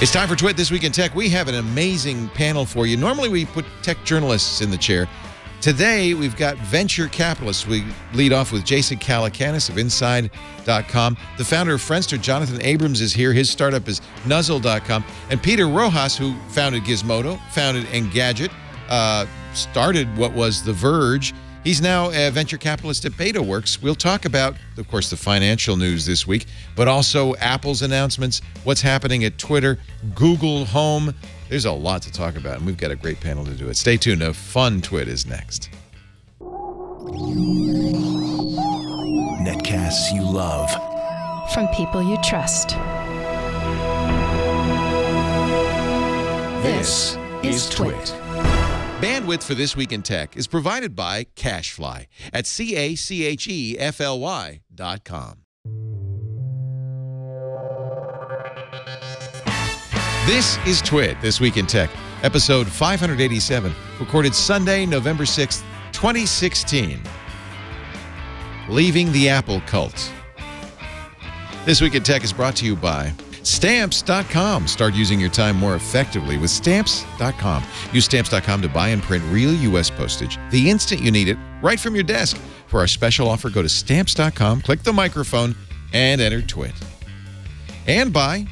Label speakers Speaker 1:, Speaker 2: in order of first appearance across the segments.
Speaker 1: It's time for Twit This Week in Tech. We have an amazing panel for you. Normally we put tech journalists in the chair. Today we've got venture capitalists. We lead off with Jason Calacanis of Inside.com. The founder of Friendster, Jonathan Abrams, is here. His startup is Nuzzle.com. And Peter Rojas, who founded Gizmodo, founded Engadget, started what was The Verge. He's now a venture capitalist at BetaWorks. We'll talk about, of course, the financial news this week, but also Apple's announcements, what's happening at Twitter, Google Home. There's a lot to talk about, and we've got a great panel to do it. Stay tuned. A fun Twit is next.
Speaker 2: Netcasts you love.
Speaker 3: From people you trust.
Speaker 2: This is Twit.
Speaker 1: Bandwidth for This Week in Tech is provided by CacheFly at CacheFly.com. This is Twit, This Week in Tech, episode 587, recorded Sunday, November 6th, 2016. Leaving the Apple Cult. This Week in Tech is brought to you by Stamps.com. Start using your time more effectively with Stamps.com. Use Stamps.com to buy and print real U.S. postage the instant you need it, right from your desk. For our special offer, go to Stamps.com, click the microphone, and enter Twit. And by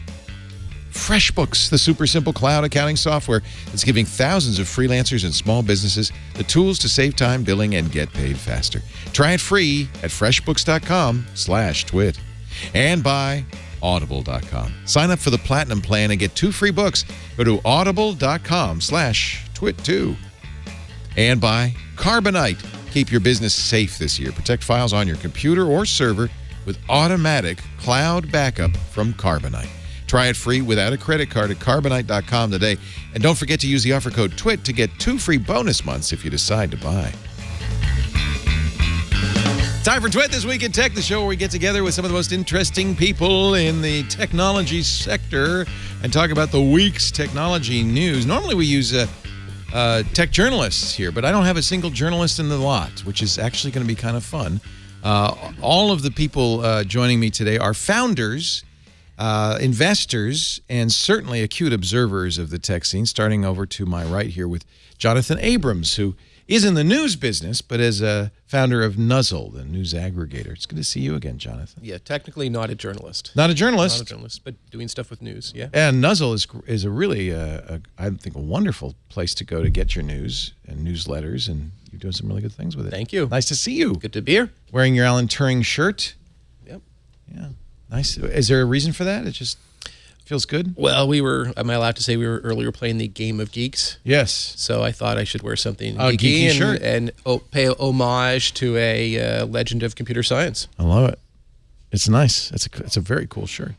Speaker 1: FreshBooks, the super simple cloud accounting software that's giving thousands of freelancers and small businesses the tools to save time billing and get paid faster. Try it free at freshbooks.com/twit. And by Audible.com. Sign up for the Platinum plan and get 2 free books. Go to audible.com/twit2. And by Carbonite. Keep your business safe this year. Protect files on your computer or server with automatic cloud backup from Carbonite. Try it free without a credit card at Carbonite.com today. And don't forget to use the offer code TWIT to get 2 free bonus months if you decide to buy. Time for Twit This Week in Tech, the show where we get together with some of the most interesting people in the technology sector and talk about the week's technology news. Normally we use tech journalists here, but I don't have a single journalist in the lot, which is actually going to be kind of fun. All of the people joining me today are founders, investors, and certainly acute observers of the tech scene, starting over to my right here with Jonathan Abrams, who is in the news business, but as a founder of Nuzzle, the news aggregator. It's good to see you again, Jonathan.
Speaker 4: Yeah, technically not a journalist.
Speaker 1: Not a journalist?
Speaker 4: Not a journalist, but doing stuff with news, yeah.
Speaker 1: And Nuzzle is a really, I think, a wonderful place to go to get your news and newsletters, and you're doing some really good things with it.
Speaker 4: Thank you.
Speaker 1: Nice to see you.
Speaker 4: Good to be here.
Speaker 1: Wearing your Alan Turing shirt.
Speaker 4: Yep.
Speaker 1: Yeah, nice. Is there a reason for that? It just feels good?
Speaker 4: Well, am I allowed to say we were earlier playing the Game of Geeks?
Speaker 1: Yes.
Speaker 4: So I thought I should wear something
Speaker 1: geeky
Speaker 4: geeky
Speaker 1: shirt.
Speaker 4: and pay homage to a legend of computer science.
Speaker 1: I love it. It's nice. It's a very cool shirt.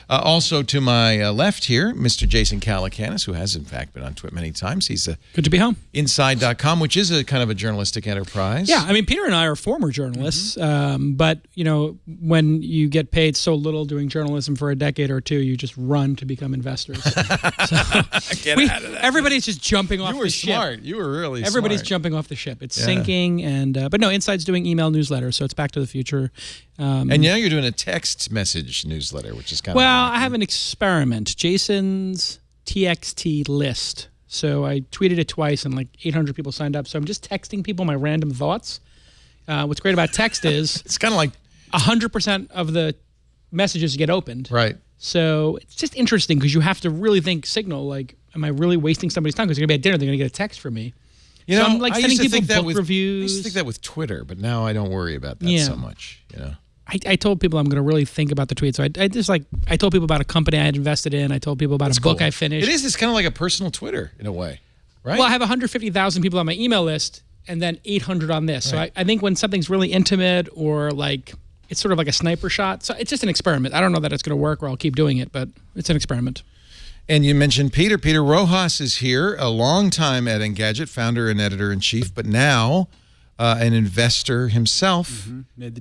Speaker 1: Also to my left here, Mr. Jason Calacanis, who has in fact been on Twit many times. He's
Speaker 5: good to be home.
Speaker 1: Inside.com, which is a kind of a journalistic enterprise.
Speaker 5: Yeah, I mean, Peter and I are former journalists, but you know, when you get paid so little doing journalism for a decade or two, you just run to become investors.
Speaker 1: Get out of that.
Speaker 5: Everybody's just jumping off the ship.
Speaker 1: You were smart. You were really
Speaker 5: Everybody's
Speaker 1: smart.
Speaker 5: jumping off the ship. It's sinking, and but no, Inside's doing email newsletters, so it's back to the future.
Speaker 1: And now you're doing a text message newsletter, which is kind of...
Speaker 5: Well, I have an experiment, Jason's TXT list. So I tweeted it twice and like 800 people signed up. So I'm just texting people my random thoughts. What's great about text is...
Speaker 1: It's kind of like...
Speaker 5: 100% of the messages get opened.
Speaker 1: Right.
Speaker 5: So it's just interesting because you have to really think Signal, like, am I really wasting somebody's time? Because they're going to be at dinner, they're going to get a text from me.
Speaker 1: You know,
Speaker 5: so I'm like sending people book
Speaker 1: I
Speaker 5: reviews.
Speaker 1: used to think that with Twitter, but now I don't worry about that so much, you know.
Speaker 5: I told people I'm going to really think about the tweet. So I told people about a company I had invested in. I told people about a book I finished.
Speaker 1: It is. It's kind of like a personal Twitter in a way, right?
Speaker 5: Well, I have 150,000 people on my email list and then 800 on this.
Speaker 1: Right.
Speaker 5: So I think when something's really intimate or like it's sort of like a sniper shot. So it's just an experiment. I don't know that it's going to work or I'll keep doing it, but it's an experiment.
Speaker 1: And you mentioned Peter. Peter Rojas is here, a long time at Engadget, founder and editor-in-chief, but now an investor himself.
Speaker 6: Mm-hmm. Made the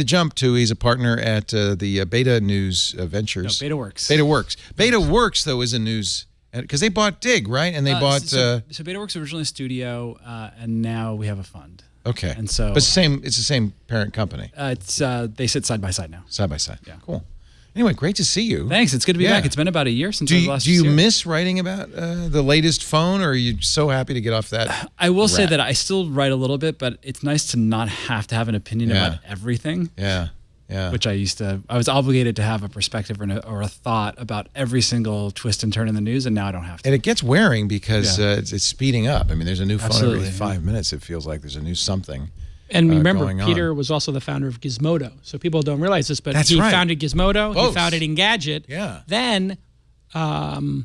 Speaker 6: jump.
Speaker 1: He's a partner at the Beta News Ventures.
Speaker 6: No, BetaWorks.
Speaker 1: BetaWorks. BetaWorks, though, is a news... Because they bought Dig, right? And they bought...
Speaker 6: So BetaWorks originally a studio, and now we have a fund.
Speaker 1: Okay.
Speaker 6: And so...
Speaker 1: But it's the same parent company.
Speaker 6: They sit side by side now.
Speaker 1: Side by side.
Speaker 6: Yeah.
Speaker 1: Cool. Anyway, great to see you.
Speaker 6: Thanks. It's good to be back. It's been about a year since I last.
Speaker 1: Do you miss writing about the latest phone, or are you so happy to get off that?
Speaker 6: I will say that I still write a little bit, but it's nice to not have to have an opinion about everything.
Speaker 1: Yeah. Yeah.
Speaker 6: Which I was obligated to have a perspective or a thought about every single twist and turn in the news, and now I don't have to.
Speaker 1: And it gets wearing because it's speeding up. I mean, there's a new phone every 5 minutes. It feels like there's a new something.
Speaker 5: And remember, Peter was also the founder of Gizmodo. So people don't realize this, but he founded Gizmodo. He founded Engadget.
Speaker 1: Yeah.
Speaker 5: Then the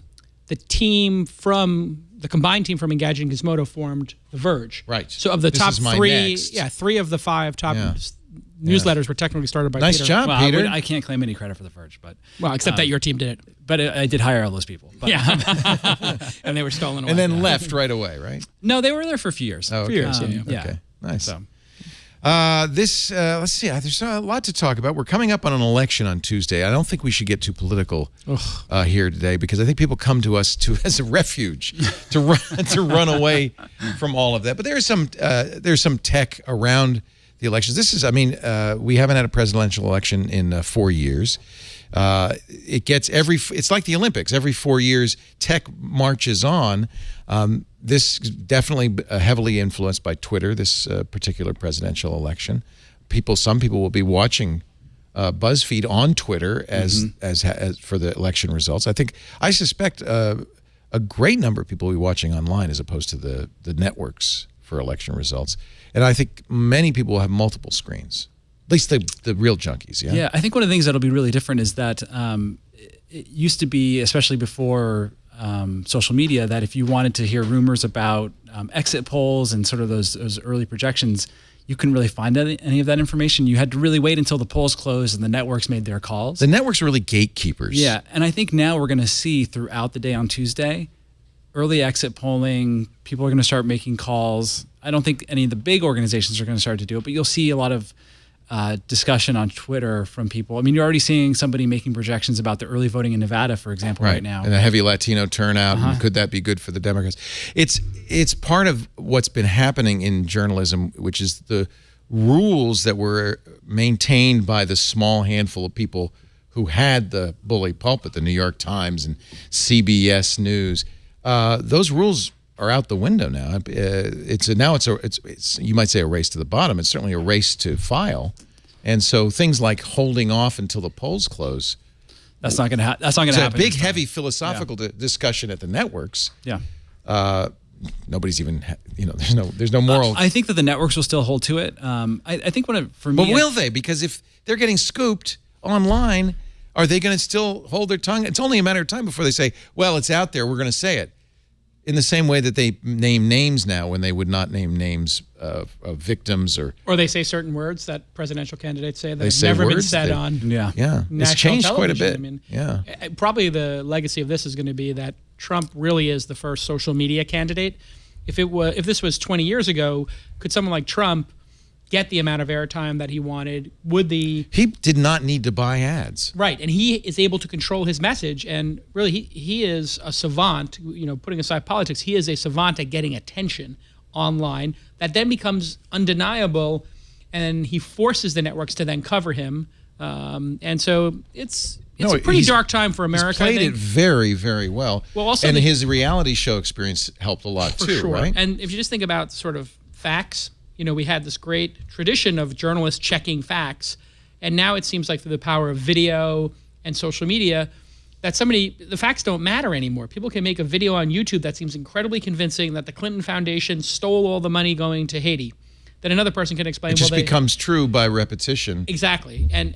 Speaker 5: combined team from Engadget and Gizmodo formed The Verge.
Speaker 1: Right.
Speaker 5: So of the top three of the 5 top newsletters were technically started by Peter.
Speaker 1: Nice job, Peter.
Speaker 6: I can't claim any credit for The Verge, but
Speaker 5: except that your team did it.
Speaker 6: But I did hire all those people. But.
Speaker 5: Yeah. And they were stolen away.
Speaker 1: And then left right away, right?
Speaker 6: No, they were there for a few years.
Speaker 1: Oh, okay. Okay. Nice.
Speaker 6: So.
Speaker 1: Let's see. There's a lot to talk about. We're coming up on an election on Tuesday. I don't think we should get too political here today, because I think people come to us as a refuge to run away from all of that. But there's some tech around the elections. We haven't had a presidential election in 4 years. It's like the Olympics. Every 4 years, tech marches on. This definitely heavily influenced by Twitter, this particular presidential election. Some people will be watching BuzzFeed on Twitter as for the election results. I suspect a great number of people will be watching online as opposed to the networks for election results. And I think many people will have multiple screens. At least the real junkies, yeah?
Speaker 6: Yeah, I think one of the things that'll be really different is that it used to be, especially before social media, that if you wanted to hear rumors about exit polls and sort of those early projections, you couldn't really find any of that information. You had to really wait until the polls closed and the networks made their calls.
Speaker 1: The networks are really gatekeepers.
Speaker 6: Yeah, and I think now we're going to see throughout the day on Tuesday, early exit polling, people are going to start making calls. I don't think any of the big organizations are going to start to do it, but you'll see a lot of discussion on Twitter from people. I mean, you're already seeing somebody making projections about the early voting in Nevada, for example, right now.
Speaker 1: And a heavy Latino turnout. And could that be good for the Democrats? It's part of what's been happening in journalism, which is the rules that were maintained by the small handful of people who had the bully pulpit, the New York Times and CBS News. Those rules are out the window now. It's you might say a race to the bottom. It's certainly a race to file, and so things like holding off until the polls close.
Speaker 6: That's not going to happen. That's not going to happen.
Speaker 1: It's a big, heavy philosophical discussion at the networks.
Speaker 6: Yeah.
Speaker 1: Nobody's even. There's no moral.
Speaker 6: I think that the networks will still hold to it. I think for me.
Speaker 1: But will they? Because if they're getting scooped online, are they going to still hold their tongue? It's only a matter of time before they say, "Well, it's out there. We're going to say it." In the same way that they name names now when they would not name names of victims or
Speaker 5: they say certain words that presidential candidates say that have never been said on
Speaker 1: It's changed
Speaker 5: television.
Speaker 1: quite a bit.
Speaker 5: I mean, probably the legacy of this is going to be that Trump really is the first social media candidate. If this was 20 years ago, could someone like Trump get the amount of airtime that he wanted? He
Speaker 1: did not need to buy ads.
Speaker 5: Right, and he is able to control his message, and really he is a savant, putting aside politics, he is a savant at getting attention online that then becomes undeniable, and he forces the networks to then cover him. And so it's a pretty dark time for America.
Speaker 1: He's played it very, very well.
Speaker 5: Well, also
Speaker 1: and his reality show experience helped a lot too,
Speaker 5: sure.
Speaker 1: right?
Speaker 5: And if you just think about sort of facts, we had this great tradition of journalists checking facts, and now it seems like through the power of video and social media, that the facts don't matter anymore. People can make a video on YouTube that seems incredibly convincing that the Clinton Foundation stole all the money going to Haiti. Then another person can explain.
Speaker 1: It just becomes true by repetition.
Speaker 5: Exactly, and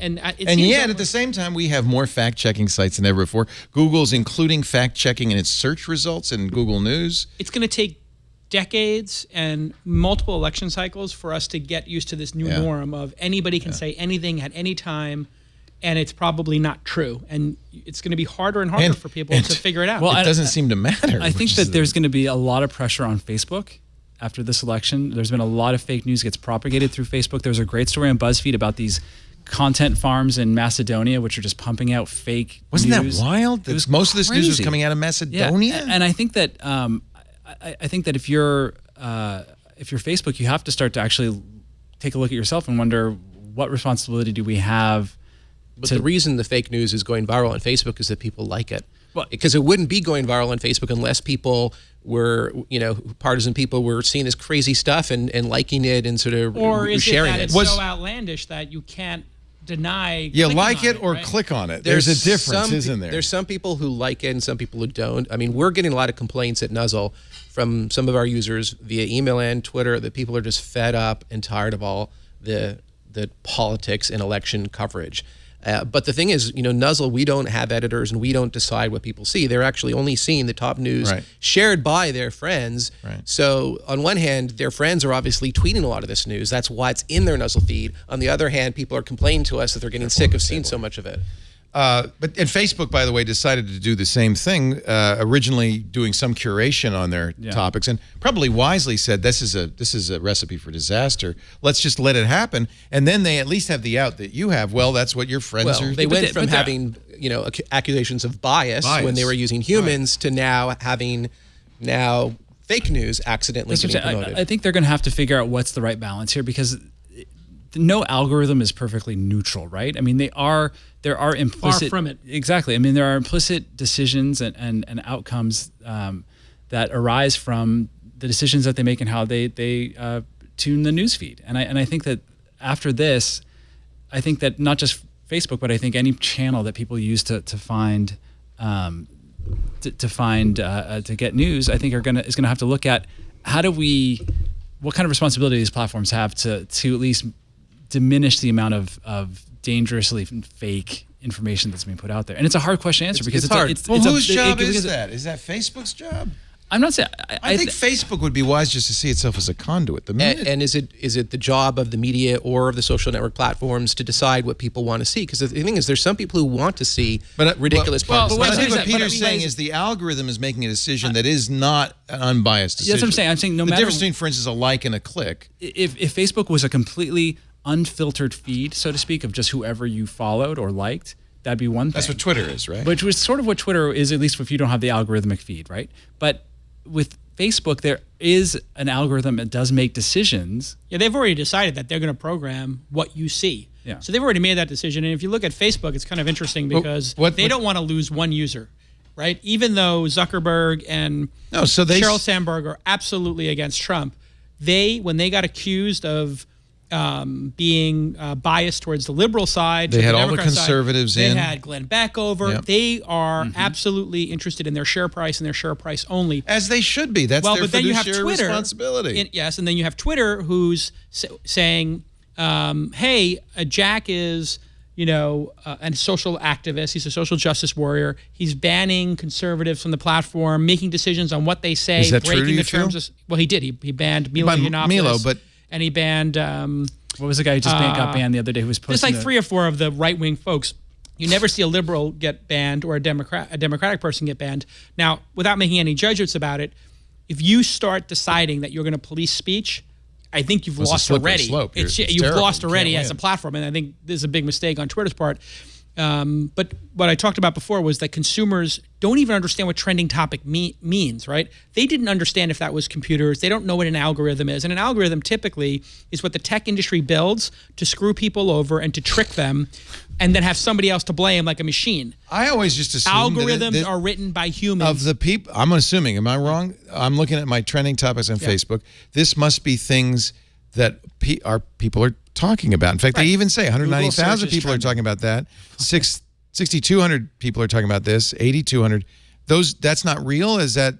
Speaker 1: yet at the same time, we have more fact-checking sites than ever before. Google's including fact-checking in its search results in Google News.
Speaker 5: It's going to take decades and multiple election cycles for us to get used to this new norm of anybody can say anything at any time, and it's probably not true. And it's going to be harder and harder for people to figure it out.
Speaker 1: Well, it doesn't seem to matter.
Speaker 6: I think that there's going to be a lot of pressure on Facebook after this election. There's been a lot of fake news gets propagated through Facebook. There's a great story on BuzzFeed about these content farms in Macedonia, which are just pumping out fake
Speaker 1: news. Wasn't that wild? Most of this news was coming out of Macedonia?
Speaker 6: Yeah. And I think that I think that if you're Facebook, you have to start to actually take a look at yourself and wonder, what responsibility do we have
Speaker 4: But the reason the fake news is going viral on Facebook is that people like it. Because it wouldn't be going viral on Facebook unless people were, partisan people were seeing this crazy stuff and liking it and sort of
Speaker 5: or is
Speaker 4: sharing
Speaker 5: it. That it's so outlandish that you can't deny.
Speaker 1: You like it or
Speaker 5: right?
Speaker 1: click on it. There's a difference, isn't there?
Speaker 4: There's some people who like it and some people who don't. I mean, we're getting a lot of complaints at Nuzzle from some of our users via email and Twitter that people are just fed up and tired of all the politics and election coverage. But the thing is, Nuzzle, we don't have editors and we don't decide what people see. They're actually only seeing the top news shared by their friends.
Speaker 1: Right.
Speaker 4: So on one hand, their friends are obviously tweeting a lot of this news. That's why it's in their Nuzzle feed. On the other hand, people are complaining to us that they're getting sick of seeing so much of it.
Speaker 1: And Facebook, by the way, decided to do the same thing, originally doing some curation on their topics, and probably wisely said, this is a recipe for disaster. Let's just let it happen. And then they at least have the out that you have. Well, that's what your friends are.
Speaker 4: They went from having accusations of bias when they were using humans to now having fake news accidentally getting promoted.
Speaker 6: I think they're going to have to figure out what's the right balance here, because no algorithm is perfectly neutral, right? I mean, there are implicit...
Speaker 5: Far from it.
Speaker 6: Exactly. I mean, there are implicit decisions and outcomes that arise from the decisions that they make and how they tune the newsfeed. And I think that after this, I think that not just Facebook, but I think any channel that people use to get news, I think is gonna have to look at what kind of responsibility these platforms have to at least diminish the amount of dangerously fake information that's being put out there. And it's a hard question to answer because it's hard.
Speaker 1: Whose job is that? Is that Facebook's job?
Speaker 6: I'm not saying.
Speaker 1: I think Facebook would be wise just to see itself as a conduit.
Speaker 4: And is it the job of the media or of the social network platforms to decide what people want to see? Because the thing is, there's some people who want to see ridiculous parts.
Speaker 1: But I think what Peter's saying is the algorithm is making a decision that is not an unbiased decision.
Speaker 6: That's what I'm saying. I'm saying
Speaker 1: the difference between, for instance, a like and a click.
Speaker 6: If Facebook was a completely unfiltered feed, so to speak, of just whoever you followed or liked, that'd be one thing.
Speaker 1: That's what Twitter is, right?
Speaker 6: Which was sort of what Twitter is, at least if you don't have the algorithmic feed, right? But with Facebook, there is an algorithm that does make decisions.
Speaker 5: Yeah, they've already decided that they're going to program what you see.
Speaker 6: Yeah.
Speaker 5: So they've already made that decision. And if you look at Facebook, it's kind of interesting because they don't want to lose one user, right? Even though Zuckerberg and Sheryl Sandberg are absolutely against Trump, when they got accused of being biased towards the liberal side.
Speaker 1: They had all the conservatives in.
Speaker 5: They had Glenn Beck over. Yep. They are absolutely interested in their share price and their share price only.
Speaker 1: As they should be. That's their fiduciary responsibility.
Speaker 5: Yes, and then you have Twitter who's saying, hey, Jack is, a social activist. He's a social justice warrior. He's banning conservatives from the platform, making decisions on what they say,
Speaker 1: is that
Speaker 5: breaking
Speaker 1: true,
Speaker 5: the terms of... Well, he did. He banned Milo Yiannopoulos. And he banned...
Speaker 6: what was the guy who just got banned the other day who was posting...
Speaker 5: There's like 3 or 4 of the right-wing folks. You never see a liberal get banned or a Democratic person get banned. Now, without making any judgments about it, if you start deciding that you're going to police speech, I think you've lost already. You've lost already as a platform, and I think this is a big mistake on Twitter's part. But what I talked about before was that consumers don't even understand what trending topic means, right? They didn't understand if that was computers. They don't know what an algorithm is. And an algorithm typically is what the tech industry builds to screw people over and to trick them and then have somebody else to blame like a machine.
Speaker 1: I always just assume
Speaker 5: algorithms are written by humans.
Speaker 1: Of the people, I'm assuming, am I wrong? I'm looking at my trending topics on Facebook. This must be things that people are talking about. In fact, they even say 190,000 people are talking about that. 6,200 people are talking about this. 8,200. That's not real. Is that?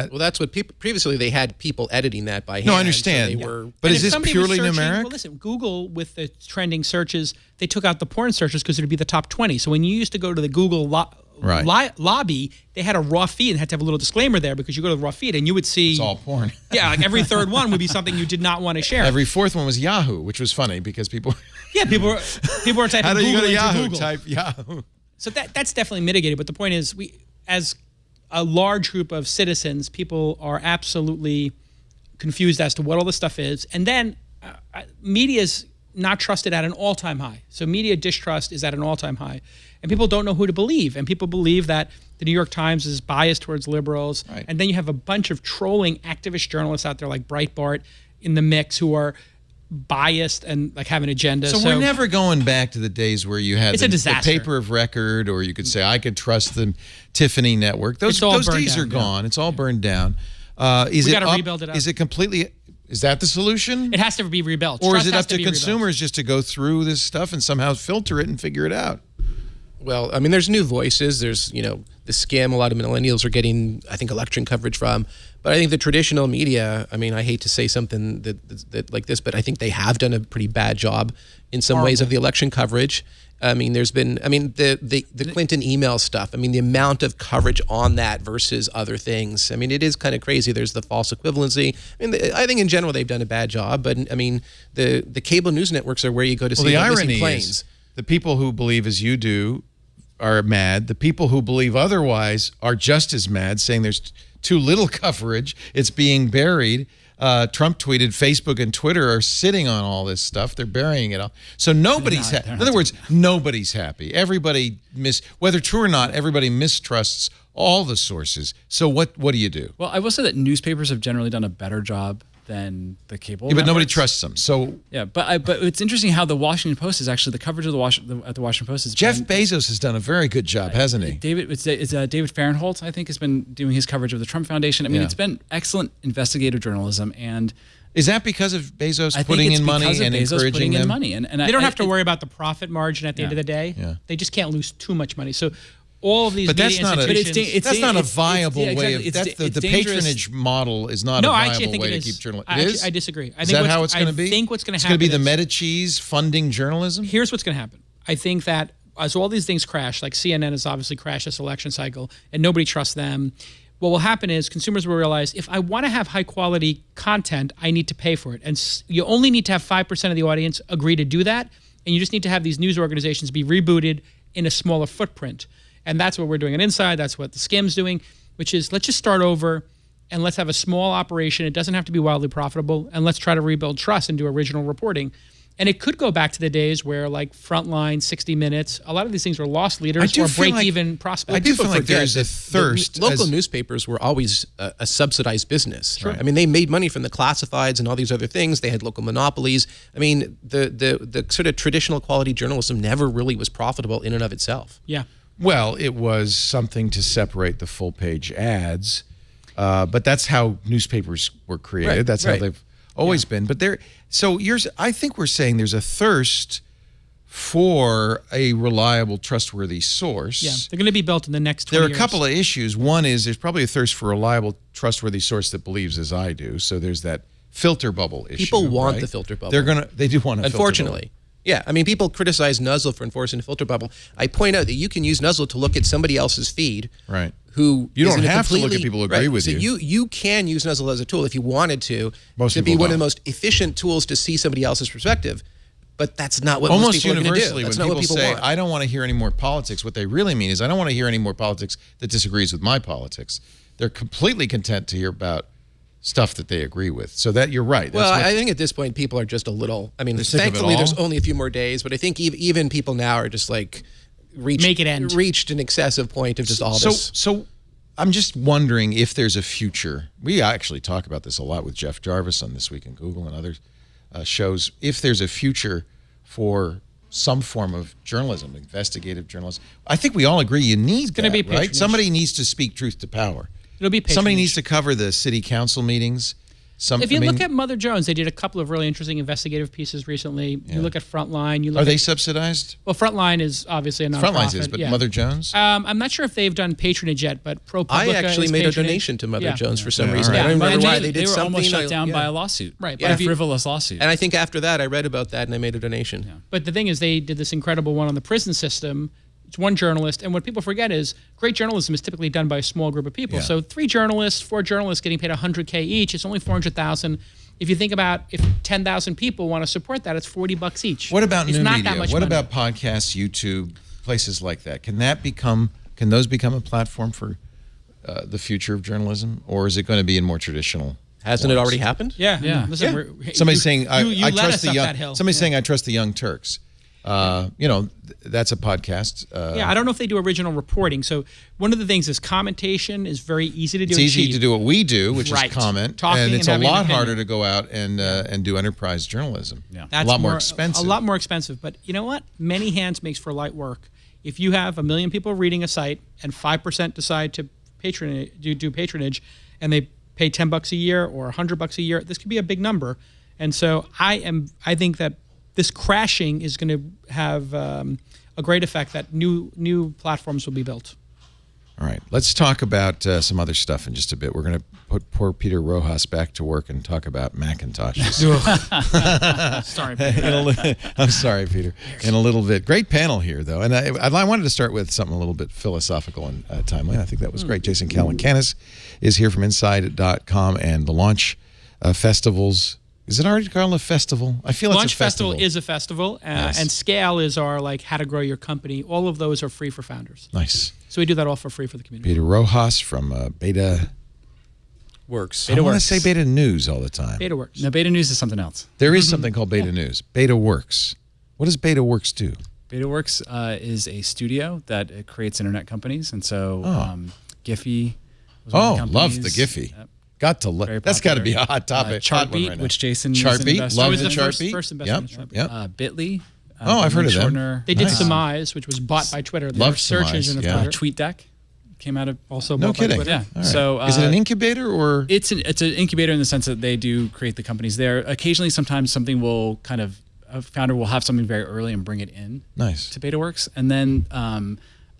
Speaker 4: Well, that's what people previously they had people editing that by hand.
Speaker 1: No, I understand.
Speaker 4: So
Speaker 1: but is this purely numeric?
Speaker 5: Well, listen, Google with the trending searches, they took out the porn searches because it would be the top 20. So when you used to go to the Google lobby, they had a raw feed and had to have a little disclaimer there because you go to the raw feed and you would see...
Speaker 1: It's all porn.
Speaker 5: Yeah, like every third one would be something you did not want to share.
Speaker 1: Every fourth one was Yahoo, which was funny because people...
Speaker 5: Yeah, people were typing
Speaker 1: How do you
Speaker 5: Google
Speaker 1: go to Yahoo?
Speaker 5: Google.
Speaker 1: Type Yahoo.
Speaker 5: So that's definitely mitigated. But the point is, as a large group of citizens, people are absolutely confused as to what all this stuff is. And then media's not trusted at an all-time high. So media distrust is at an all-time high. And people don't know who to believe. And people believe that the New York Times is biased towards liberals. Right. And then you have a bunch of trolling activist journalists out there like Breitbart in the mix who are biased and like have an agenda.
Speaker 1: So we're never going back to the days where you had
Speaker 5: It's a
Speaker 1: the
Speaker 5: disaster.
Speaker 1: paper of record, or you could say, I could trust the Tiffany network. Those
Speaker 5: all burned
Speaker 1: days
Speaker 5: down,
Speaker 1: are gone. It's all burned down. Is
Speaker 5: We
Speaker 1: it
Speaker 5: gotta
Speaker 1: up?
Speaker 5: rebuild it up.
Speaker 1: Is it completely... Is that the solution?
Speaker 5: It has to be rebuilt.
Speaker 1: Or is
Speaker 5: Trust
Speaker 1: it
Speaker 5: has
Speaker 1: up to
Speaker 5: be rebuilt.
Speaker 1: consumers just to go through this stuff and somehow filter it and figure it out?
Speaker 4: Well, I mean, there's new voices. There's, you know, the scam a lot of millennials are getting, I think, election coverage from. But I think the traditional media, I mean, I hate to say something that like this, but I think they have done a pretty bad job in some ways of the election coverage. I mean, there's been, I mean, the Clinton email stuff. I mean, the amount of coverage on that versus other things. I mean, it is kind of crazy. There's the false equivalency. I mean, I think in general they've done a bad job. But I mean, the cable news networks are where you go to see
Speaker 1: the
Speaker 4: the missing
Speaker 1: irony
Speaker 4: planes.
Speaker 1: is the people who believe as you do are mad. The people who believe otherwise are just as mad, saying there's too little coverage. It's being buried. Trump tweeted, Facebook and Twitter are sitting on all this stuff. They're burying it all. So nobody's happy. In other words, nobody's happy. Everybody whether true or not, everybody mistrusts all the sources. So what do you do?
Speaker 6: Well, I will say that newspapers have generally done a better job than the cable.
Speaker 1: Yeah, but nobody
Speaker 6: networks.
Speaker 1: trusts them. So
Speaker 6: Yeah, but it's interesting how the Washington Post is actually the coverage of at the Washington Post is
Speaker 1: Jeff Bezos has done a very good job, hasn't he?
Speaker 6: David Fahrenholt, I think, has been doing his coverage of the Trump Foundation. I mean,
Speaker 1: Yeah.
Speaker 6: it's been excellent investigative journalism, and
Speaker 1: Is that because of Bezos
Speaker 6: I think
Speaker 1: putting
Speaker 6: it's
Speaker 1: in money
Speaker 6: because of
Speaker 1: and
Speaker 6: Bezos
Speaker 1: encouraging
Speaker 6: putting
Speaker 1: them?
Speaker 6: in money, and
Speaker 5: They don't have to worry about the profit margin at the end of the day.
Speaker 1: Yeah.
Speaker 5: They just can't lose too much money. So all of these
Speaker 1: But that's
Speaker 5: media
Speaker 1: not a
Speaker 5: institutions...
Speaker 1: that's not a viable
Speaker 6: yeah,
Speaker 1: way of
Speaker 6: exactly.
Speaker 1: the
Speaker 6: dangerous.
Speaker 1: patronage model is not
Speaker 5: No,
Speaker 1: a
Speaker 5: I
Speaker 1: viable
Speaker 5: actually think
Speaker 1: way
Speaker 5: it
Speaker 1: to
Speaker 5: is.
Speaker 1: keep journalism.
Speaker 5: I
Speaker 1: It
Speaker 5: actually-
Speaker 1: is?
Speaker 5: I disagree. I
Speaker 1: Is
Speaker 5: think
Speaker 1: that
Speaker 5: what's-
Speaker 1: how it's going to be?
Speaker 5: I think what's going to
Speaker 1: It's
Speaker 5: happen
Speaker 1: going to be the
Speaker 5: is-
Speaker 1: Medicis funding journalism?
Speaker 5: Here's what's going to happen. I think that as all these things crash, like CNN has obviously crashed this election cycle, and nobody trusts them. What will happen is consumers will realize if I want to have high quality content, I need to pay for it. And you only need to have 5% of the audience agree to do that. And you just need to have these news organizations be rebooted in a smaller footprint. And that's what we're doing on Inside. That's what the Skim's doing, which is let's just start over and let's have a small operation. It doesn't have to be wildly profitable. And let's try to rebuild trust and do original reporting. And it could go back to the days where, like, Frontline, 60 Minutes, a lot of these things were lost leaders or break-even prospects.
Speaker 1: I do
Speaker 4: People
Speaker 1: feel like
Speaker 4: forget
Speaker 1: there's a
Speaker 4: that
Speaker 1: thirst.
Speaker 4: the local
Speaker 1: as-
Speaker 4: newspapers were always a subsidized business. Sure. I mean, they made money from the classifieds and all these other things. They had local monopolies. I mean, the sort of traditional quality journalism never really was profitable in and of itself.
Speaker 5: Yeah.
Speaker 1: Well, it was something to separate the full-page ads, but that's how newspapers were created.
Speaker 4: Right,
Speaker 1: That's how
Speaker 4: right.
Speaker 1: they've always been. But I think we're saying there's a thirst for a reliable, trustworthy source.
Speaker 5: Yeah. They're going to be built in the next 20
Speaker 1: There are a
Speaker 5: years.
Speaker 1: couple of issues. One is there's probably a thirst for a reliable, trustworthy source that believes as I do. So there's that filter bubble issue.
Speaker 4: People want
Speaker 1: right?
Speaker 4: the filter bubble.
Speaker 1: They do want a
Speaker 4: Unfortunately.
Speaker 1: filter
Speaker 4: Yeah, I mean, people criticize Nuzzle for enforcing a filter bubble. I point out that you can use Nuzzle to look at somebody else's feed.
Speaker 1: Right.
Speaker 4: Who
Speaker 1: You don't
Speaker 4: is in a
Speaker 1: have to look at
Speaker 4: completely-
Speaker 1: people who agree with
Speaker 4: so
Speaker 1: you.
Speaker 4: You can use Nuzzle as a tool if you wanted to
Speaker 1: Most
Speaker 4: be
Speaker 1: people
Speaker 4: one of the
Speaker 1: don't.
Speaker 4: most efficient tools to see somebody else's perspective. But that's not what
Speaker 1: Almost
Speaker 4: most people are going to do.
Speaker 1: universally, when
Speaker 4: That's not what
Speaker 1: people
Speaker 4: people
Speaker 1: say,
Speaker 4: want.
Speaker 1: I don't want to hear any more politics, what they really mean is, I don't want to hear any more politics that disagrees with my politics. They're completely content to hear about stuff that they agree with. So that you're right. That's
Speaker 4: Well,
Speaker 1: what-
Speaker 4: I think at this point, people are just a little. I mean,
Speaker 1: They're sick of it
Speaker 4: thankfully, there's
Speaker 1: all?
Speaker 4: only a few more days, but I think even people now are just like
Speaker 5: Make it end.
Speaker 4: reached an excessive point of just all this.
Speaker 1: So I'm just wondering if there's a future. We actually talk about this a lot with Jeff Jarvis on This Week in Google and other shows. If there's a future for some form of journalism, investigative journalism, I think we all agree you need
Speaker 5: gonna
Speaker 1: that,
Speaker 5: be
Speaker 1: right?
Speaker 5: patronage.
Speaker 1: Somebody needs to speak truth to power.
Speaker 5: It'll be patronage.
Speaker 1: Somebody needs to cover the city council meetings.
Speaker 5: If you look at Mother Jones, they did a couple of really interesting investigative pieces recently.
Speaker 1: Yeah.
Speaker 5: You look at Frontline. You look
Speaker 1: Are they
Speaker 5: at,
Speaker 1: subsidized?
Speaker 5: well, Frontline is obviously a nonprofit.
Speaker 1: Frontlines is, but
Speaker 5: yeah.
Speaker 1: Mother Jones?
Speaker 5: I'm not sure if they've done patronage yet, but ProPublica
Speaker 4: I actually
Speaker 5: is
Speaker 4: made a
Speaker 5: patronage.
Speaker 4: donation to Mother
Speaker 5: Yeah.
Speaker 4: Jones for some
Speaker 1: Yeah,
Speaker 4: reason.
Speaker 1: all
Speaker 4: I
Speaker 1: right.
Speaker 4: don't remember
Speaker 5: And
Speaker 4: why.
Speaker 5: they
Speaker 4: They did
Speaker 6: were
Speaker 4: something.
Speaker 6: almost shut down
Speaker 4: yeah.
Speaker 6: by a lawsuit.
Speaker 5: Right,
Speaker 6: By
Speaker 5: but
Speaker 6: a
Speaker 5: if you-
Speaker 6: frivolous lawsuit.
Speaker 4: And I think after that, I read about that and I made a donation. Yeah.
Speaker 5: But the thing is, they did this incredible one on the prison system. It's one journalist, and what people forget is great journalism is typically done by a small group of people.
Speaker 1: Yeah.
Speaker 5: So 4 journalists getting paid $100K each. It's only $400,000. If you think about if 10,000 people want to support that, it's $40 each.
Speaker 1: What about
Speaker 5: it's
Speaker 1: new
Speaker 5: not
Speaker 1: media?
Speaker 5: That much
Speaker 1: What
Speaker 5: money.
Speaker 1: about podcasts, YouTube, places like that? Can those become a platform for the future of journalism, or is it going to be in more traditional?
Speaker 4: Hasn't it
Speaker 1: forms?
Speaker 4: already happened?
Speaker 5: Yeah.
Speaker 6: Yeah.
Speaker 5: Listen,
Speaker 4: Yeah.
Speaker 5: we're-
Speaker 1: Somebody's
Speaker 5: you-
Speaker 1: saying
Speaker 5: you
Speaker 1: I
Speaker 5: led
Speaker 1: trust
Speaker 5: us
Speaker 1: the
Speaker 5: up
Speaker 1: young.
Speaker 5: that hill.
Speaker 1: Somebody's
Speaker 5: Yeah.
Speaker 1: saying I trust the Young Turks. That's a podcast.
Speaker 5: Yeah, I don't know if they do original reporting. So one of the things is commentation is very easy to do.
Speaker 1: It's easy to do what we do, which
Speaker 5: Right.
Speaker 1: is comment,
Speaker 5: Talking
Speaker 1: and it's
Speaker 5: and
Speaker 1: a
Speaker 5: having an
Speaker 1: lot
Speaker 5: opinion.
Speaker 1: harder to go out and do enterprise journalism.
Speaker 6: Yeah.
Speaker 5: That's
Speaker 1: a lot more expensive.
Speaker 5: A lot more expensive. But you know what? Many hands makes for light work. If you have 1 million people reading a site and 5% decide to do patronage, and they pay $10 a year or $100 a year, this could be a big number. And so I think that this crashing is going to have a great effect, that new platforms will be built.
Speaker 1: All right, let's talk about some other stuff in just a bit. We're going to put poor Peter Rojas back to work and talk about Macintoshes.
Speaker 5: Sorry, Peter.
Speaker 1: I'm sorry, Peter. In a little bit. Great panel here, though. And I wanted to start with something a little bit philosophical and timely. I think that was great. Jason Calacanis is here from inside.com, and the launch festivals. Is it already called a festival? I feel
Speaker 5: Launch
Speaker 1: it's a festival.
Speaker 5: Festival is a festival,
Speaker 1: Yes.
Speaker 5: and Scale is our how to grow your company. All of those are free for founders.
Speaker 1: Nice.
Speaker 5: So we do that all for free for the community.
Speaker 1: Peter Rojas from Beta.
Speaker 4: Works.
Speaker 1: I want to say Beta News all the time.
Speaker 5: Beta works.
Speaker 6: No, Beta News is something else.
Speaker 1: There is something called Beta News. Beta Works. What does Beta Works do?
Speaker 6: BetaWorks is a studio that creates internet companies, and so Giphy. Was one of the
Speaker 1: Love the
Speaker 6: companies.
Speaker 1: Giphy.
Speaker 6: Yep.
Speaker 1: Got to
Speaker 6: Very
Speaker 1: that's got to be a
Speaker 6: popular.
Speaker 1: hot topic.
Speaker 6: Chartbeat,
Speaker 1: hot one right now.
Speaker 6: which Jason is an
Speaker 1: Chartbeat,
Speaker 6: investor
Speaker 1: love
Speaker 5: was
Speaker 1: the
Speaker 5: the
Speaker 1: Chartbeat.
Speaker 5: first investment in
Speaker 1: Yep.
Speaker 5: Chartbeat.
Speaker 6: Bitly.
Speaker 1: I've heard of them.
Speaker 6: Shortener.
Speaker 5: They did
Speaker 1: Nice.
Speaker 5: Surmise, which was bought by Twitter.
Speaker 1: Love
Speaker 5: Their search
Speaker 1: Surmise,
Speaker 5: engine of
Speaker 1: yeah.
Speaker 5: Twitter.
Speaker 6: TweetDeck came out of
Speaker 5: Also
Speaker 1: No
Speaker 5: bought by
Speaker 1: kidding.
Speaker 5: Twitter.
Speaker 6: Yeah.
Speaker 1: All right.
Speaker 6: So
Speaker 1: is it an incubator or?
Speaker 6: It's an incubator in the sense that they do create the companies there. Occasionally, sometimes something will a founder will have something very early and bring it in
Speaker 1: Nice.
Speaker 6: to BetaWorks, and then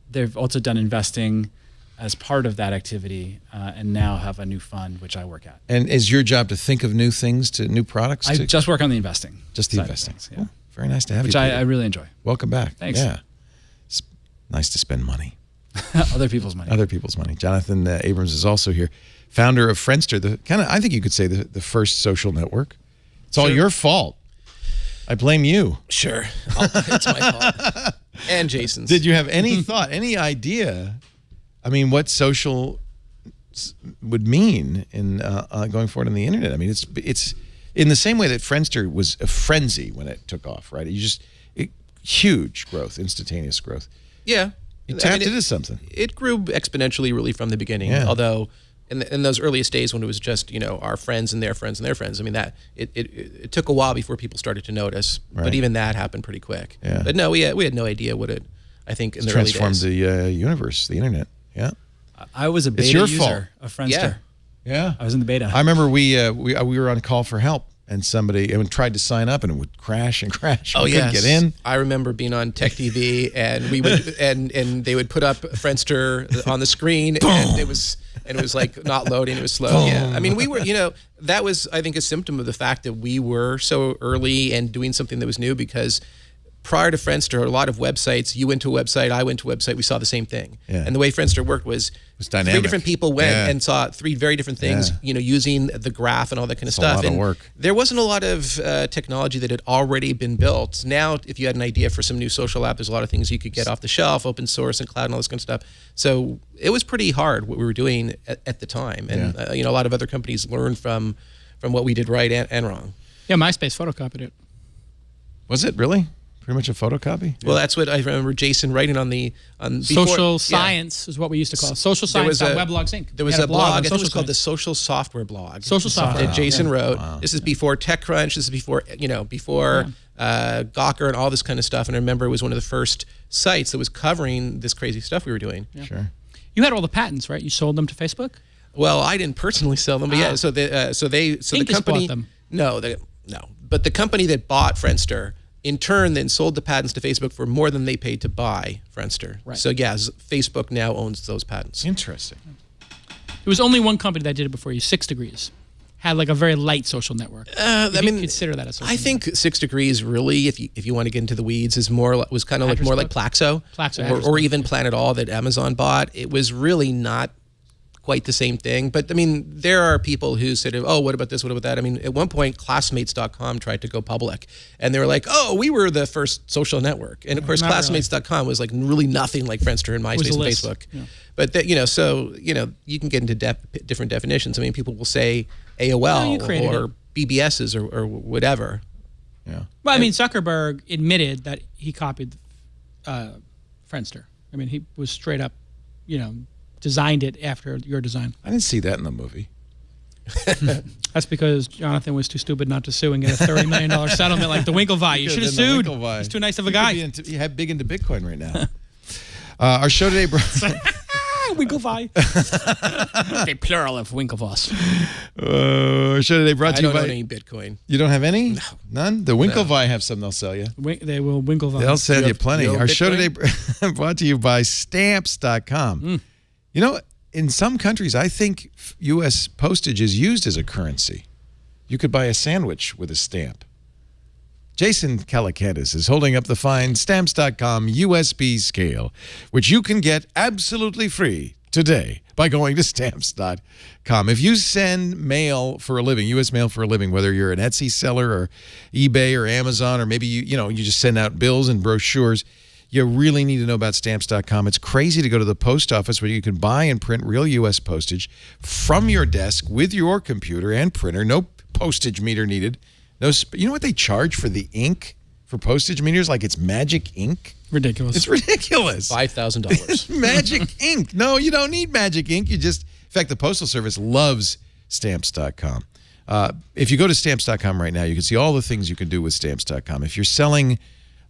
Speaker 6: they've also done investing as part of that activity, and now have a new fund which I work at.
Speaker 1: And is your job to think of new things, to new products?
Speaker 6: I just work on the investing.
Speaker 1: Just the
Speaker 6: side of
Speaker 1: investing.
Speaker 6: things, yeah.
Speaker 1: Cool. Very nice to have
Speaker 6: Which
Speaker 1: you.
Speaker 6: I
Speaker 1: Peter.
Speaker 6: really enjoy.
Speaker 1: Welcome back.
Speaker 6: Thanks.
Speaker 1: Yeah. It's nice to spend money.
Speaker 6: Other people's money.
Speaker 1: Other people's money. Jonathan Abrams is also here, founder of Friendster, I think you could say the first social network. It's all your fault. I blame you.
Speaker 4: Sure. It's my fault. And Jason's.
Speaker 1: Did you have any thought, any idea, what social would mean in going forward on the internet? I mean, it's in the same way that Friendster was a frenzy when it took off, right? Huge growth, instantaneous growth.
Speaker 4: Yeah.
Speaker 1: You tapped into something.
Speaker 4: It grew exponentially really from the beginning.
Speaker 1: Yeah.
Speaker 4: Although in those earliest days when it was just, our friends and their friends and their friends, that it took a while before people started to notice.
Speaker 1: Right.
Speaker 4: But even that happened pretty quick.
Speaker 1: Yeah.
Speaker 4: But no, we had no idea what it, I think, in the early
Speaker 1: Transformed
Speaker 4: days.
Speaker 1: the universe, the internet. Yeah.
Speaker 6: I was a beta
Speaker 1: your
Speaker 6: user
Speaker 1: fault.
Speaker 6: of Friendster.
Speaker 4: Yeah.
Speaker 1: Yeah.
Speaker 6: I was in the beta.
Speaker 1: I remember we were on call for help, and somebody tried to sign up, and it would crash and crash.
Speaker 4: Oh
Speaker 1: We
Speaker 4: yeah,
Speaker 1: couldn't get in.
Speaker 4: I remember being on Tech TV, and we would and they would put up Friendster on the screen, and it was like not loading. It was slow. Yeah, we were, that was, I think, a symptom of the fact that we were so early and doing something that was new, because prior to Friendster, a lot of websites, you went to a website, I went to a website, we saw the same thing.
Speaker 1: Yeah.
Speaker 4: And the way Friendster worked was
Speaker 1: dynamic.
Speaker 4: 3 different people went
Speaker 1: Yeah.
Speaker 4: and saw 3 very different things,
Speaker 1: Yeah.
Speaker 4: using the graph and all that kind of
Speaker 1: It's a
Speaker 4: stuff.
Speaker 1: lot of
Speaker 4: and
Speaker 1: work.
Speaker 4: there wasn't a lot of technology that had already been built. Now, if you had an idea for some new social app, there's a lot of things you could get off the shelf, open source and cloud and all this kind of stuff. So it was pretty hard what we were doing at the time. And, a lot of other companies learned from what we did right and wrong.
Speaker 5: Yeah, MySpace photocopied it.
Speaker 1: Was it really? Pretty much a photocopy?
Speaker 4: Well, that's what I remember Jason writing on before,
Speaker 5: Social science is what we used to call it. Social
Speaker 4: There was
Speaker 5: science
Speaker 4: a-
Speaker 5: on Weblogs Inc.
Speaker 4: There
Speaker 5: We
Speaker 4: was
Speaker 5: had
Speaker 4: a blog, I
Speaker 5: on
Speaker 4: think it was
Speaker 5: social
Speaker 4: called the
Speaker 5: science.
Speaker 4: Social Software Blog.
Speaker 5: Social Software.
Speaker 4: That Jason wrote.
Speaker 1: Wow.
Speaker 4: This is before TechCrunch. This is before Gawker and all this kind of stuff. And I remember it was one of the first sites that was covering this crazy stuff we were doing.
Speaker 1: Sure.
Speaker 5: You had all the patents, right? You sold them to Facebook?
Speaker 4: Well, I didn't personally sell them, but yeah. So the
Speaker 5: Pincus
Speaker 4: company
Speaker 5: bought them.
Speaker 4: No, but the company that bought Friendster in turn then sold the patents to Facebook for more than they paid to buy Friendster.
Speaker 5: Right.
Speaker 4: So yes, Facebook now owns those patents.
Speaker 1: Interesting.
Speaker 5: There was only one company that did it before you, 6 Degrees. Had like a very light social network. If you consider that a social
Speaker 4: I think 6 Degrees really, if you want to get into the weeds, was kind of like more like Plaxo,
Speaker 5: Plaxo,
Speaker 4: or even Planet All that Amazon bought. It was really not quite the same thing. But there are people who said, oh, what about this? What about that? At one point, classmates.com tried to go public, and they were like, oh, we were the first social network. And of course,
Speaker 5: Not
Speaker 4: classmates.com was like really nothing like Friendster and MySpace
Speaker 5: a
Speaker 4: and
Speaker 5: list.
Speaker 4: Facebook.
Speaker 5: Yeah.
Speaker 4: But you can get into different definitions. People will say
Speaker 5: No, you
Speaker 4: AOL
Speaker 5: created
Speaker 4: or BBSs or whatever.
Speaker 1: Yeah.
Speaker 5: Well, I mean, Zuckerberg admitted that he copied Friendster. I mean, he was straight up, designed it after your design.
Speaker 1: I didn't see that in the movie.
Speaker 5: That's because Jonathan was too stupid not to sue and get a $30 million settlement like the Winklevi. You should have sued. He's too nice of a guy.
Speaker 1: You have big into Bitcoin right now. Our show today,
Speaker 5: Winklevi. They plural of Winklevoss.
Speaker 1: Our show today brought to you by...
Speaker 4: I don't own any Bitcoin.
Speaker 1: You don't have any?
Speaker 4: No.
Speaker 1: None? The Winklevi have some they'll sell you.
Speaker 5: They will Winklevi.
Speaker 1: They'll sell you plenty.
Speaker 4: you
Speaker 1: Our
Speaker 4: have
Speaker 1: show today
Speaker 4: Bitcoin?
Speaker 1: brought to you by Stamps.com. In some countries, I think U.S. postage is used as a currency. You could buy a sandwich with a stamp. Jason Calacanis is holding up the fine Stamps.com USB scale, which you can get absolutely free today by going to Stamps.com. If you send mail for a living, U.S. mail for a living, whether you're an Etsy seller or eBay or Amazon, or maybe you just send out bills and brochures, you really need to know about Stamps.com. It's crazy to go to the post office where you can buy and print real U.S. postage from your desk with your computer and printer. No postage meter needed. You know what they charge for the ink for postage meters? Like it's magic ink.
Speaker 5: Ridiculous.
Speaker 1: It's ridiculous.
Speaker 4: $5,000.
Speaker 1: Magic ink. No, you don't need magic ink. In fact, the Postal Service loves Stamps.com. If you go to Stamps.com right now, you can see all the things you can do with Stamps.com. If you're selling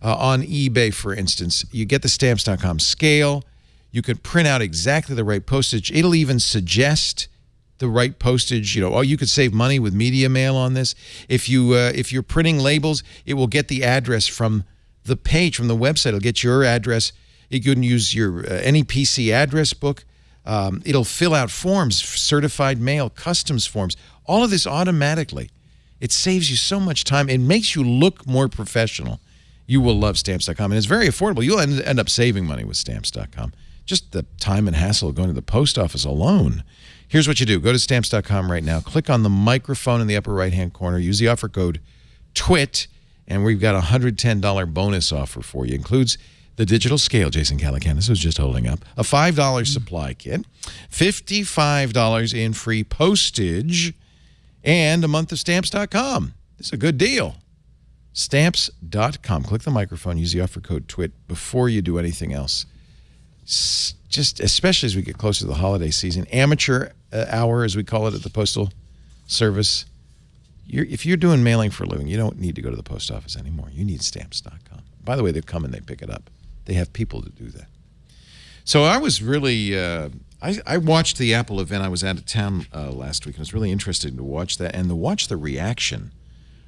Speaker 1: on eBay, for instance, you get the Stamps.com scale. You can print out exactly the right postage. It'll even suggest the right postage. You could save money with media mail on this. If you're printing labels, it will get the address from the page, from the website. It'll get your address. You can use your any PC address book. It'll fill out forms, certified mail, customs forms, all of this automatically. It saves you so much time. It makes you look more professional. You will love Stamps.com, and it's very affordable. You'll end up saving money with Stamps.com. Just the time and hassle of going to the post office alone. Here's what you do. Go to Stamps.com right now. Click on the microphone in the upper right-hand corner. Use the offer code TWIT, and we've got a $110 bonus offer for you. Includes the digital scale Jason Calacanis was just holding up, a $5 supply kit, $55 in free postage, and a month of Stamps.com. It's a good deal. Stamps.com. Click the microphone. Use the offer code TWIT before you do anything else. Just especially as we get closer to the holiday season. Amateur hour, as we call it at the Postal Service. If you're doing mailing for a living, you don't need to go to the post office anymore. You need Stamps.com. By the way, they come and they pick it up. They have people to do that. So I was really... I watched the Apple event. I was out of town last week, and it was really interesting to watch that and to watch the reaction,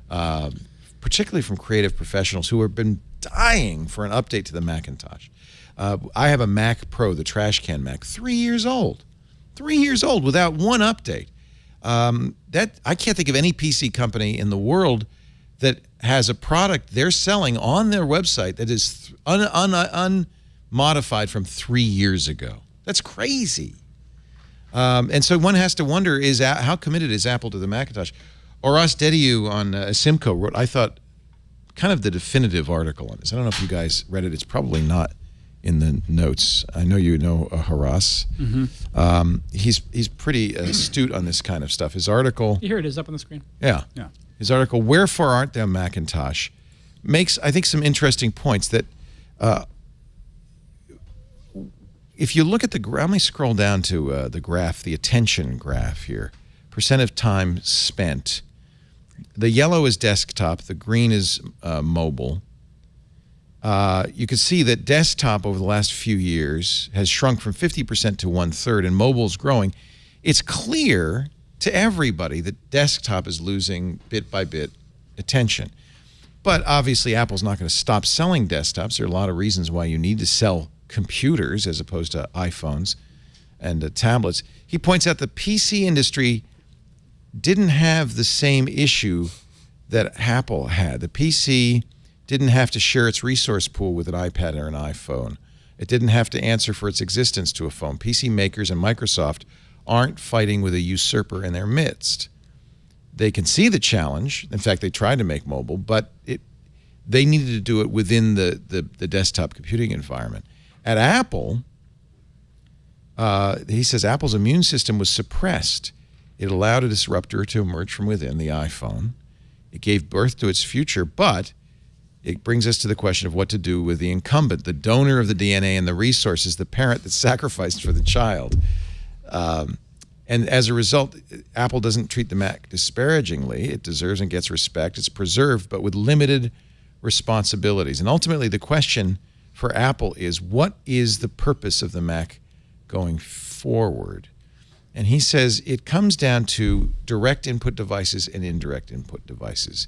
Speaker 1: particularly from creative professionals who have been dying for an update to the Macintosh. I have a Mac Pro, the trash can Mac, 3 years old. 3 years old without one update. I can't think of any PC company in the world that has a product they're selling on their website that is unmodified from 3 years ago. That's crazy. And so one has to wonder, how committed is Apple to the Macintosh? Oras Dediu on Simco wrote, I thought, kind of the definitive article on this. I don't know if you guys read it. It's probably not in the notes. I know you know Horace. Mm-hmm. He's pretty astute on this kind of stuff. His article...
Speaker 5: Here it is up on the screen.
Speaker 1: Yeah. His article, Wherefore Art Thou Macintosh, makes, I think, some interesting points that... if you look at let me scroll down to the graph, the attention graph here. Percent of time spent. The yellow is desktop. The green is mobile. You can see that desktop over the last few years has shrunk from 50% to 1/3, and mobile is growing. It's clear to everybody that desktop is losing bit by bit attention. But obviously, Apple's not going to stop selling desktops. There are a lot of reasons why you need to sell computers as opposed to iPhones and tablets. He points out the PC industry didn't have the same issue that Apple had. The PC didn't have to share its resource pool with an iPad or an iPhone. It didn't have to answer for its existence to a phone. PC makers and Microsoft aren't fighting with a usurper in their midst. They can see the challenge. In fact, they tried to make mobile, but they needed to do it within the desktop computing environment. At Apple, he says Apple's immune system was suppressed. It allowed a disruptor to emerge from within, the iPhone. It gave birth to its future, but it brings us to the question of what to do with the incumbent, the donor of the DNA and the resources, the parent that sacrificed for the child. And as a result, Apple doesn't treat the Mac disparagingly. It deserves and gets respect. It's preserved, but with limited responsibilities. And ultimately, the question for Apple is, what is the purpose of the Mac going forward? And he says it comes down to direct input devices and indirect input devices.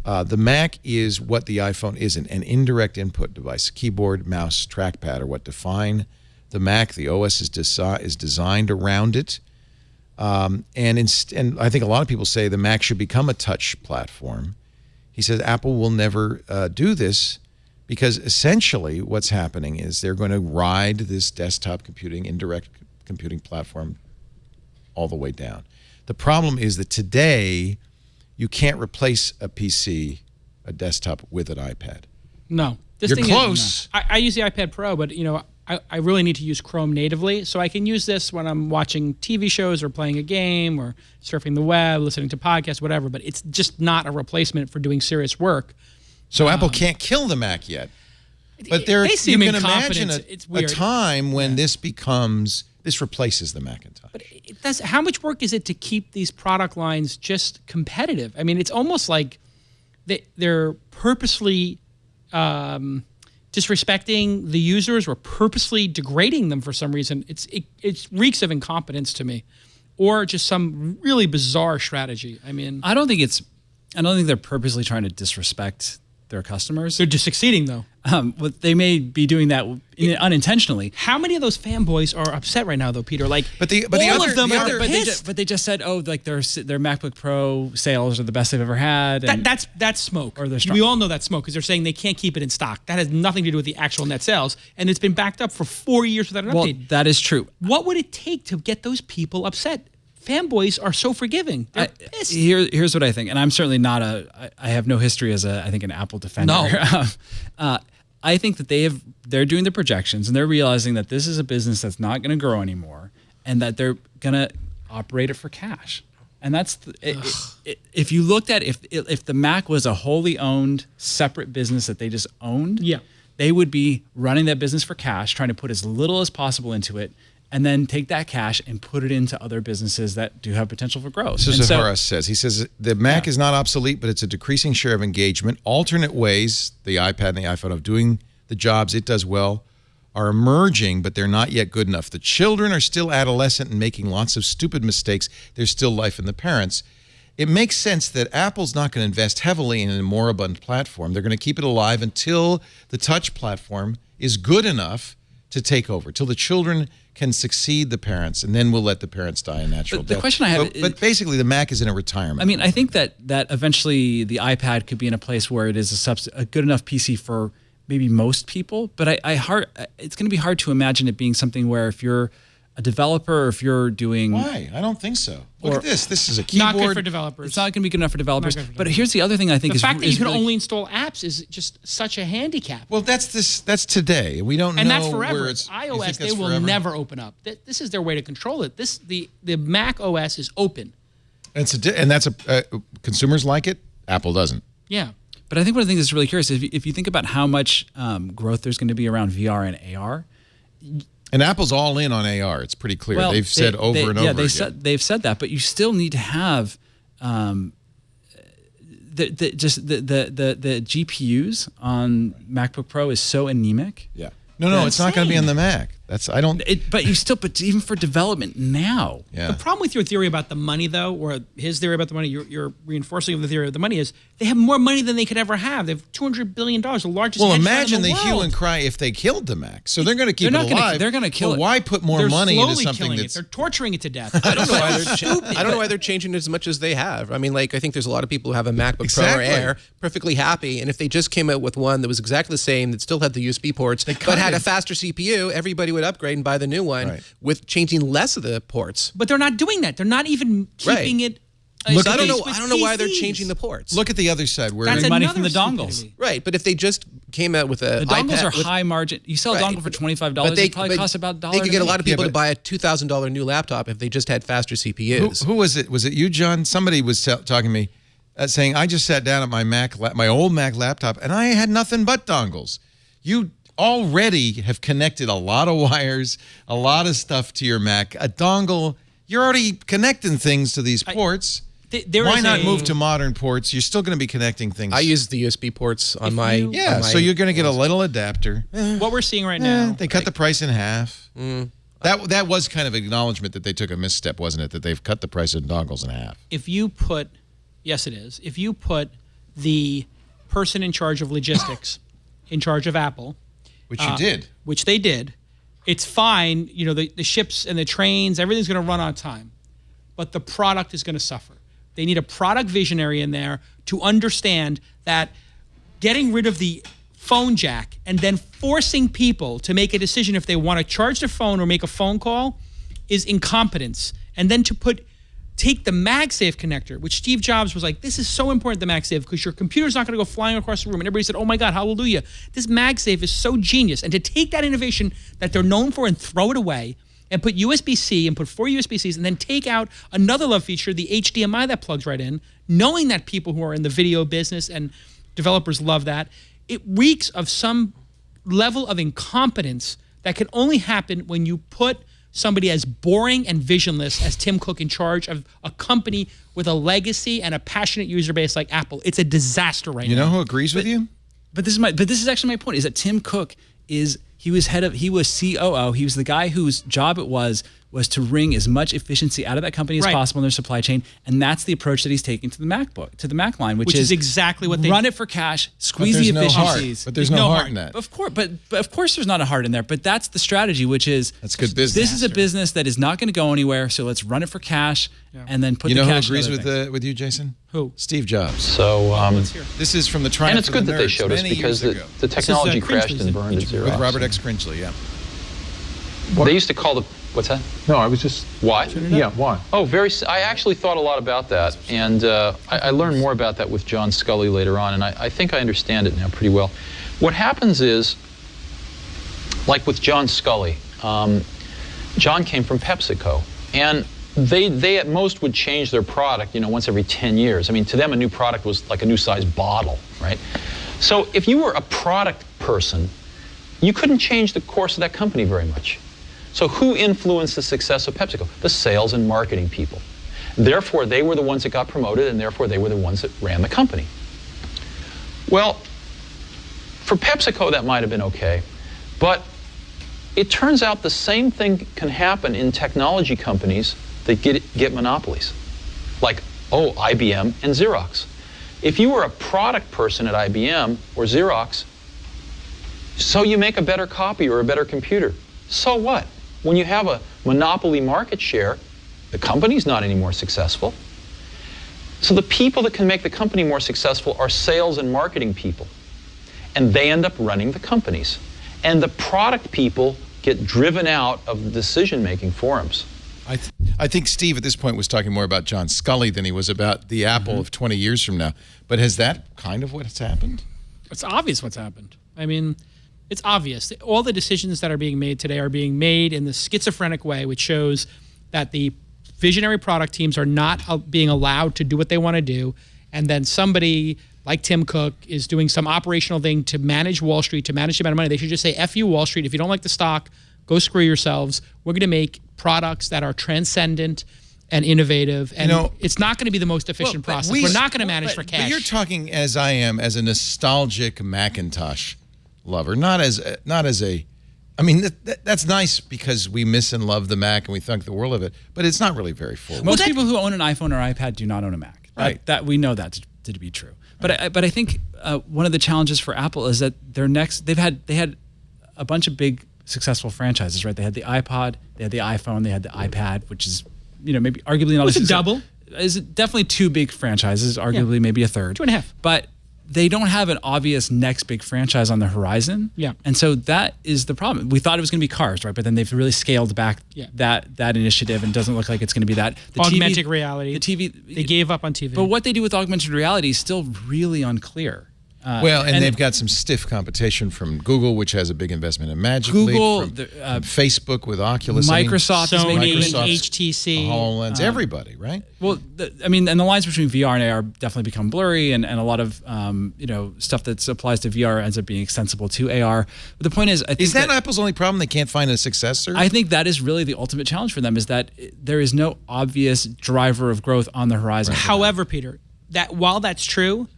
Speaker 1: The Mac is what the iPhone isn't, an indirect input device. Keyboard, mouse, trackpad are what define the Mac. The OS is designed around it. And I think a lot of people say the Mac should become a touch platform. He says Apple will never do this because essentially what's happening is they're going to ride this desktop computing, indirect computing platform all the way down. The problem is that today you can't replace a PC, a desktop, with an iPad.
Speaker 5: No.
Speaker 1: You're close.
Speaker 5: I use the iPad Pro, but I really need to use Chrome natively, so I can use this when I'm watching TV shows or playing a game or surfing the web, listening to podcasts, whatever, but it's just not a replacement for doing serious work.
Speaker 1: So Apple can't kill the Mac yet. But
Speaker 5: They seem
Speaker 1: you can
Speaker 5: incompetent.
Speaker 1: imagine
Speaker 5: It's
Speaker 1: a
Speaker 5: weird.
Speaker 1: time when this replaces the Macintosh.
Speaker 5: But how much work is it to keep these product lines just competitive? I mean, it's almost like they're purposely disrespecting the users or purposely degrading them for some reason. It reeks of incompetence to me, or just some really bizarre strategy. I mean,
Speaker 6: I don't think they're purposely trying to disrespect their customers.
Speaker 5: they're just succeeding though.
Speaker 6: But they may be doing that unintentionally.
Speaker 5: How many of those fanboys are upset right now, though, Peter? Like,
Speaker 1: But the
Speaker 5: all
Speaker 1: other-
Speaker 5: of them
Speaker 1: the
Speaker 5: are
Speaker 1: other-
Speaker 5: pissed.
Speaker 6: But they just said, oh, like their MacBook Pro sales are the best they've ever had. And
Speaker 5: That's smoke.
Speaker 6: Or they're strong.
Speaker 5: We all know that's smoke because they're saying they can't keep it in stock. That has nothing to do with the actual net sales, and it's been backed up for 4 years without an
Speaker 6: well,
Speaker 5: update.
Speaker 6: that is true.
Speaker 5: What would it take to get those people upset? Fanboys are so forgiving. They're pissed.
Speaker 6: Here's what I think, and I'm certainly not I have no history as I think an Apple defender.
Speaker 5: No.
Speaker 6: I think that they're doing the projections and they're realizing that this is a business that's not going to grow anymore, and that they're going to operate it for cash. And that's if you looked at if the Mac was a wholly owned separate business that they just owned,
Speaker 5: Yeah.
Speaker 6: they would be running that business for cash, trying to put as little as possible into it, and then take that cash and put it into other businesses that do have potential for growth.
Speaker 1: This is
Speaker 6: And
Speaker 1: what
Speaker 6: so-
Speaker 1: Horace says. He says the Mac is not obsolete, but it's a decreasing share of engagement. Alternate ways, the iPad and the iPhone, of doing the jobs it does well are emerging, but they're not yet good enough. The children are still adolescent and making lots of stupid mistakes. There's still life in the parents. It makes sense that Apple's not going to invest heavily in a moribund platform. They're going to keep it alive until the touch platform is good enough to take over, till the children can succeed the parents, and then we'll let the parents die a natural
Speaker 6: But the
Speaker 1: death.
Speaker 6: question I have
Speaker 1: but basically, the Mac is in a retirement.
Speaker 6: I mean, I think that eventually the iPad could be in a place where it is a good enough PC for maybe most people. But it's going to be hard to imagine it being something where if you're a developer or if you're doing...
Speaker 1: Why? I don't think so. Look at this. This is a keyboard.
Speaker 5: Not good for developers.
Speaker 6: It's not going to be good enough for developers.
Speaker 5: Not good for
Speaker 6: But here's the other thing I think
Speaker 5: the
Speaker 6: is
Speaker 5: fact that you can
Speaker 6: really-
Speaker 5: only install apps is just such a handicap.
Speaker 1: Well, that's today. We don't
Speaker 5: And
Speaker 1: know
Speaker 5: that's forever.
Speaker 1: where it's... you think
Speaker 5: iOS, they
Speaker 1: that's
Speaker 5: will
Speaker 1: forever?
Speaker 5: never open up. This is their way to control it. The Mac OS is open.
Speaker 1: And that's consumers like it. Apple doesn't.
Speaker 5: Yeah.
Speaker 6: But I think one of the things that's really curious is if you think about how much growth there's going to be around VR and AR.
Speaker 1: And Apple's all in on AR. It's pretty clear. They've said over and over again.
Speaker 6: They've said that, but you still need to have the GPUs on MacBook Pro is so anemic.
Speaker 1: Yeah. No, it's not going to be on the Mac.
Speaker 6: But even for development now.
Speaker 1: Yeah.
Speaker 5: The problem with your theory about the money, though, or his theory about the money, you're reinforcing of the theory of the money, is they have more money than they could ever have. They have $200 billion, the largest
Speaker 1: Well,
Speaker 5: hedge fund
Speaker 1: imagine
Speaker 5: in
Speaker 1: the
Speaker 5: the
Speaker 1: hue
Speaker 5: world.
Speaker 1: and cry if they killed the Mac. So they're going to keep
Speaker 6: They're
Speaker 1: it
Speaker 6: not gonna-
Speaker 1: alive.
Speaker 6: they're gonna kill
Speaker 1: Well,
Speaker 6: it.
Speaker 1: why put more
Speaker 5: They're
Speaker 1: money into
Speaker 5: slowly
Speaker 1: something
Speaker 5: killing
Speaker 1: that's...
Speaker 5: it. They're torturing it to death.
Speaker 4: I don't know why I don't know why they're changing it as much as they have. I mean, like, I think there's a lot of people who have a MacBook
Speaker 1: Exactly.
Speaker 4: Pro or Air perfectly happy, and if they just came out with one that was exactly the same, that still had the USB ports, but had a faster CPU, everybody would upgrade and buy the new one with changing less of the ports.
Speaker 5: But they're not doing that. They're not even keeping it.
Speaker 1: Look
Speaker 4: So
Speaker 1: at
Speaker 4: I don't know.
Speaker 5: with
Speaker 4: I don't know why they're
Speaker 5: PCs.
Speaker 4: changing the ports.
Speaker 1: Look at the other side. Where
Speaker 5: That's
Speaker 6: money
Speaker 5: another
Speaker 6: from the dongles.
Speaker 5: stupidity.
Speaker 4: Right, but if they just came out with a
Speaker 6: The dongles
Speaker 4: iPad
Speaker 6: are high margin. You sell a
Speaker 4: Right.
Speaker 6: dongle for $25.
Speaker 4: but
Speaker 6: It probably costs about $1.
Speaker 4: They could get a lot of people
Speaker 1: Yeah,
Speaker 4: to
Speaker 1: but-
Speaker 4: buy a $2,000 new laptop if they just had faster CPUs.
Speaker 1: who was it? Was it you, John? Somebody was talking to me. saying, I just sat down at my old Mac laptop, and I had nothing but dongles. You already have connected a lot of wires, a lot of stuff to your Mac. A dongle, you're already connecting things to these ports. Why not move to modern ports? You're still going to be connecting things.
Speaker 4: I use the USB ports on my...
Speaker 1: so you're going to get a little adapter.
Speaker 5: What we're seeing right now...
Speaker 1: They cut the price in half. That was kind of acknowledgement that they took a misstep, wasn't it? That they've cut the price of dongles in half.
Speaker 5: If you put... Yes, it is. If you put the person in charge of logistics in charge of Apple...
Speaker 1: Which you did.
Speaker 5: Which they did. It's fine. You know, the ships and the trains, everything's going to run on time. But the product is going to suffer. They need a product visionary in there to understand that getting rid of the phone jack and then forcing people to make a decision if they want to charge their phone or make a phone call is incompetence. And then to take the MagSafe connector, which Steve Jobs was like, this is so important, the MagSafe, because your computer's not going to go flying across the room. And everybody said, oh my God, hallelujah. This MagSafe is so genius. And to take that innovation that they're known for and throw it away and put USB-C and put 4 USB-Cs and then take out another love feature, the HDMI that plugs right in, knowing that people who are in the video business and developers love that, it reeks of some level of incompetence that can only happen when you put somebody as boring and visionless as Tim Cook in charge of a company with a legacy and a passionate user base like Apple. It's a disaster right now.
Speaker 1: You know who agrees with you?
Speaker 6: But this is actually my point, is that Tim Cook he was COO. He was the guy whose job it was to wring as much efficiency out of that company as possible in their supply chain, and that's the approach that he's taking to the the Mac line, which is
Speaker 5: exactly what they
Speaker 6: run it for cash, squeeze the efficiencies.
Speaker 1: But there's no heart in that.
Speaker 6: Of course, but of course there's not a heart in there. But that's the strategy, which is
Speaker 1: that's good business.
Speaker 6: This is a business that is not going to go anywhere, so let's run it for cash and then put
Speaker 1: the cash.
Speaker 6: You know
Speaker 1: who agrees with you, Jason?
Speaker 5: Who?
Speaker 1: Steve Jobs.
Speaker 7: So
Speaker 1: this is from the Triumph.
Speaker 7: And it's good that they showed us because the technology crashed and burned at Xerox.
Speaker 1: With Robert X. Cringely, yeah.
Speaker 7: They used to call the what's that?
Speaker 8: No, I was just...
Speaker 7: Why?
Speaker 8: Yeah, why?
Speaker 7: Oh, I actually thought a lot about that, and I learned more about that with John Scully later on, and I think I understand it now pretty well. What happens is, like with John Scully, John came from PepsiCo, and they at most would change their product, once every 10 years. I mean, to them, a new product was like a new size bottle, right? So if you were a product person, you couldn't change the course of that company very much. So who influenced the success of PepsiCo? The sales and marketing people. Therefore, they were the ones that got promoted, and therefore they were the ones that ran the company. Well, for PepsiCo, that might have been okay, but it turns out the same thing can happen in technology companies that get monopolies, like, IBM and Xerox. If you were a product person at IBM or Xerox, so you make a better copy or a better computer. So what? When you have a monopoly market share, the company's not any more successful. So the people that can make the company more successful are sales and marketing people. And they end up running the companies. And the product people get driven out of the decision-making forums.
Speaker 1: I think Steve at this point was talking more about John Scully than he was about the Apple of 20 years from now. But is that kind of what's happened?
Speaker 5: It's obvious what's happened. I mean, it's obvious. All the decisions that are being made today are being made in the schizophrenic way, which shows that the visionary product teams are not being allowed to do what they want to do. And then somebody like Tim Cook is doing some operational thing to manage Wall Street, to manage the amount of money. They should just say, F you, Wall Street. If you don't like the stock, go screw yourselves. We're going to make products that are transcendent and innovative. And it's not going to be the most efficient process. We're not going to manage for cash.
Speaker 1: But you're talking, as I am, as a nostalgic Macintosh lover, not as a... I mean, that's nice because we miss and love the Mac and we think the world of it, but it's not really very full.
Speaker 6: Most people who own an iPhone or iPad do not own a Mac.
Speaker 1: Right.
Speaker 6: That we know that to be true. But I think one of the challenges for Apple is that they had a bunch of big successful franchises, right? They had the iPod, they had the iPhone, they had the iPad, which is maybe arguably not.
Speaker 5: Was it double?
Speaker 6: Is definitely two big franchises, arguably maybe a third. 2.5. But they don't have an obvious next big franchise on the horizon. Yeah. And so that is the problem. We thought it was going to be cars, right? But then they've really scaled back that initiative and doesn't look like it's going to be that.
Speaker 5: Augmented reality.
Speaker 6: The TV.
Speaker 5: They gave up on TV.
Speaker 6: But what they do with augmented reality is still really unclear.
Speaker 1: And they've got some stiff competition from Google, which has a big investment in Magic Leap, from Facebook with Oculus.
Speaker 6: Microsoft is making
Speaker 5: HTC,
Speaker 1: HoloLens, everybody, right?
Speaker 6: Well, and the lines between VR and AR definitely become blurry, and a lot of stuff that applies to VR ends up being extensible to AR. But the point is, I think
Speaker 1: is that Apple's only problem? They can't find a successor?
Speaker 6: I think that is really the ultimate challenge for them, is that there is no obvious driver of growth on the horizon.
Speaker 5: However, Peter, that while that's true,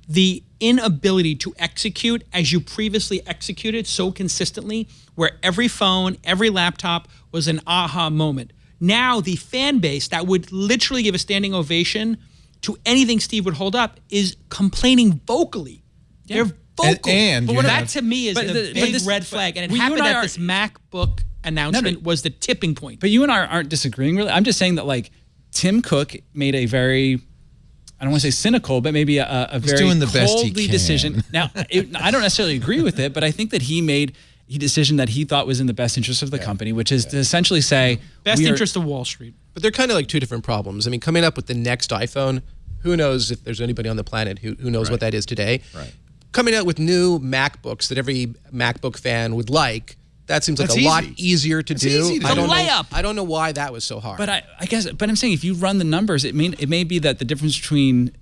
Speaker 5: the inability to execute as you previously executed so consistently, where every phone, every laptop was an aha moment. Now the fan base that would literally give a standing ovation to anything Steve would hold up is complaining vocally. Yeah. They're vocal. But that to me is the big red flag. And it happened at this MacBook announcement was the tipping point.
Speaker 6: But you and I aren't disagreeing really. I'm just saying that like Tim Cook made a very, I don't want to say cynical, but maybe a very
Speaker 1: doing the best he
Speaker 6: coldly
Speaker 1: can.
Speaker 6: decision. Now, I don't necessarily agree with it, but I think that he made a decision that he thought was in the best interest of the company, which is to essentially say
Speaker 5: best interest of Wall Street.
Speaker 4: But they're kind of like two different problems. I mean, coming up with the next iPhone, who knows if there's anybody on the planet who knows what that is today.
Speaker 1: Right.
Speaker 4: Coming out with new MacBooks that every MacBook fan would like, that seems like
Speaker 1: That's
Speaker 4: a lot
Speaker 1: easy.
Speaker 4: easier to do.
Speaker 1: Easy to
Speaker 5: do. Layup.
Speaker 4: I don't know why that was so hard.
Speaker 6: But I guess, but I'm saying if you run the numbers, it may be that the difference between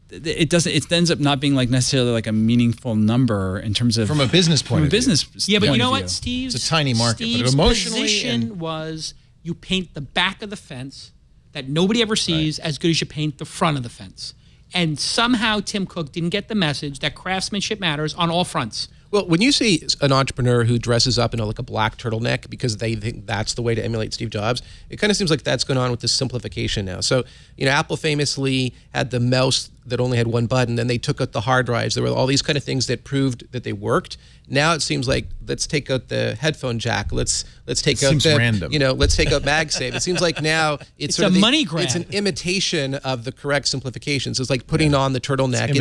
Speaker 6: it ends up not being like necessarily like a meaningful number in terms of
Speaker 1: from a business point of view.
Speaker 5: Yeah, but you know
Speaker 6: point
Speaker 5: what,
Speaker 6: of view.
Speaker 5: Steve's
Speaker 1: It's a tiny market, but
Speaker 5: Steve's
Speaker 1: emotionally
Speaker 5: position was you paint the back of the fence that nobody ever sees as good as you paint the front of the fence. And somehow Tim Cook didn't get the message that craftsmanship matters on all fronts.
Speaker 4: Well, when you see an entrepreneur who dresses up in like a black turtleneck because they think that's the way to emulate Steve Jobs, it kind of seems like that's going on with this simplification now. So, Apple famously had the mouse that only had one button, and they took out the hard drives. There were all these kind of things that proved that they worked. Now it seems like let's take out the headphone jack. Let's take out the
Speaker 1: random.
Speaker 4: Let's take out MagSafe. It seems like now it's sort
Speaker 5: a
Speaker 4: of
Speaker 5: money grab.
Speaker 4: It's an imitation of the correct simplification. So it's like putting on the turtleneck.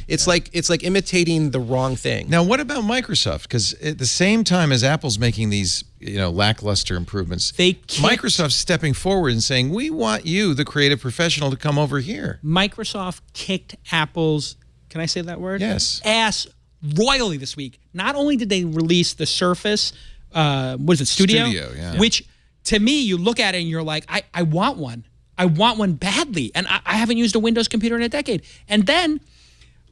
Speaker 4: It's like imitating the wrong thing.
Speaker 1: Now, what about Microsoft? Because at the same time as Apple's making these, lackluster improvements, Microsoft's stepping forward and saying, "We want you, the creative professional, to come over here."
Speaker 5: Microsoft kicked Apple's, can I say that word?
Speaker 1: Yes.
Speaker 5: Ass royally this week. Not only did they release the Surface, Studio?
Speaker 1: Yeah.
Speaker 5: Which, to me, you look at it and you're like, I want one. I want one badly. And I haven't used a Windows computer in a decade. And then,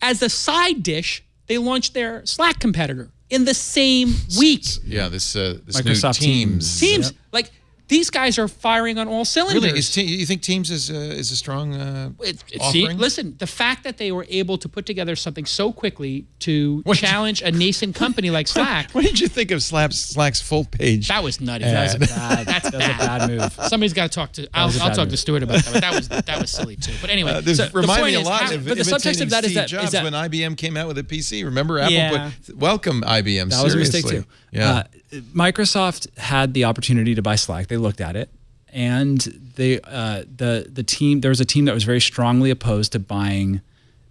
Speaker 5: as a side dish, they launched their Slack competitor in the same week.
Speaker 1: Yeah, this
Speaker 6: Microsoft
Speaker 1: new Teams.
Speaker 5: Teams, like, these guys are firing on all cylinders.
Speaker 1: Really, you think Teams is a strong offering?
Speaker 5: Listen, the fact that they were able to put together something so quickly to challenge a nascent company like Slack.
Speaker 1: What did you think of Slack's full page?
Speaker 5: That was nutty.
Speaker 6: That was a bad move.
Speaker 5: Somebody's got to talk to. I'll talk to Stuart about that. But that was silly too. But anyway,
Speaker 1: remind me a lot of
Speaker 6: but the subtext of that is
Speaker 1: Jobs
Speaker 6: that
Speaker 1: when IBM came out with a PC. Remember, Apple put welcome IBM.
Speaker 6: That was a mistake too.
Speaker 1: Yeah.
Speaker 6: Microsoft had the opportunity to buy Slack. They looked at it, and the team. There was a team that was very strongly opposed to buying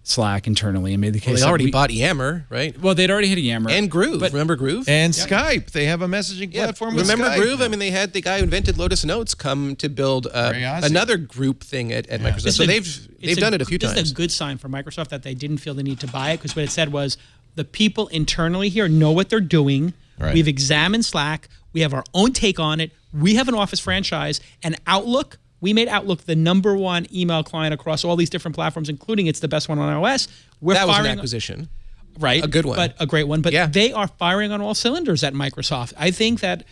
Speaker 6: Slack internally, and made the case.
Speaker 4: Well, they already bought Yammer, right?
Speaker 6: Well, they'd already had Yammer
Speaker 4: and Groove. Remember Groove?
Speaker 1: And Skype. They have a messaging platform. With
Speaker 4: Remember
Speaker 1: Skype.
Speaker 4: Groove? I mean, they had the guy who invented Lotus Notes come to build another group thing at Microsoft. So they've done it a few times.
Speaker 5: This is a good sign for Microsoft that they didn't feel the need to buy it, because what it said was the people internally here know what they're doing.
Speaker 1: Right.
Speaker 5: We've examined Slack. We have our own take on it. We have an Office franchise. And Outlook, we made Outlook the #1 email client across all these different platforms, including it's the best one on iOS.
Speaker 4: That was an acquisition.
Speaker 5: Right.
Speaker 4: A good one.
Speaker 5: But a great one. But they are firing on all cylinders at Microsoft. I think that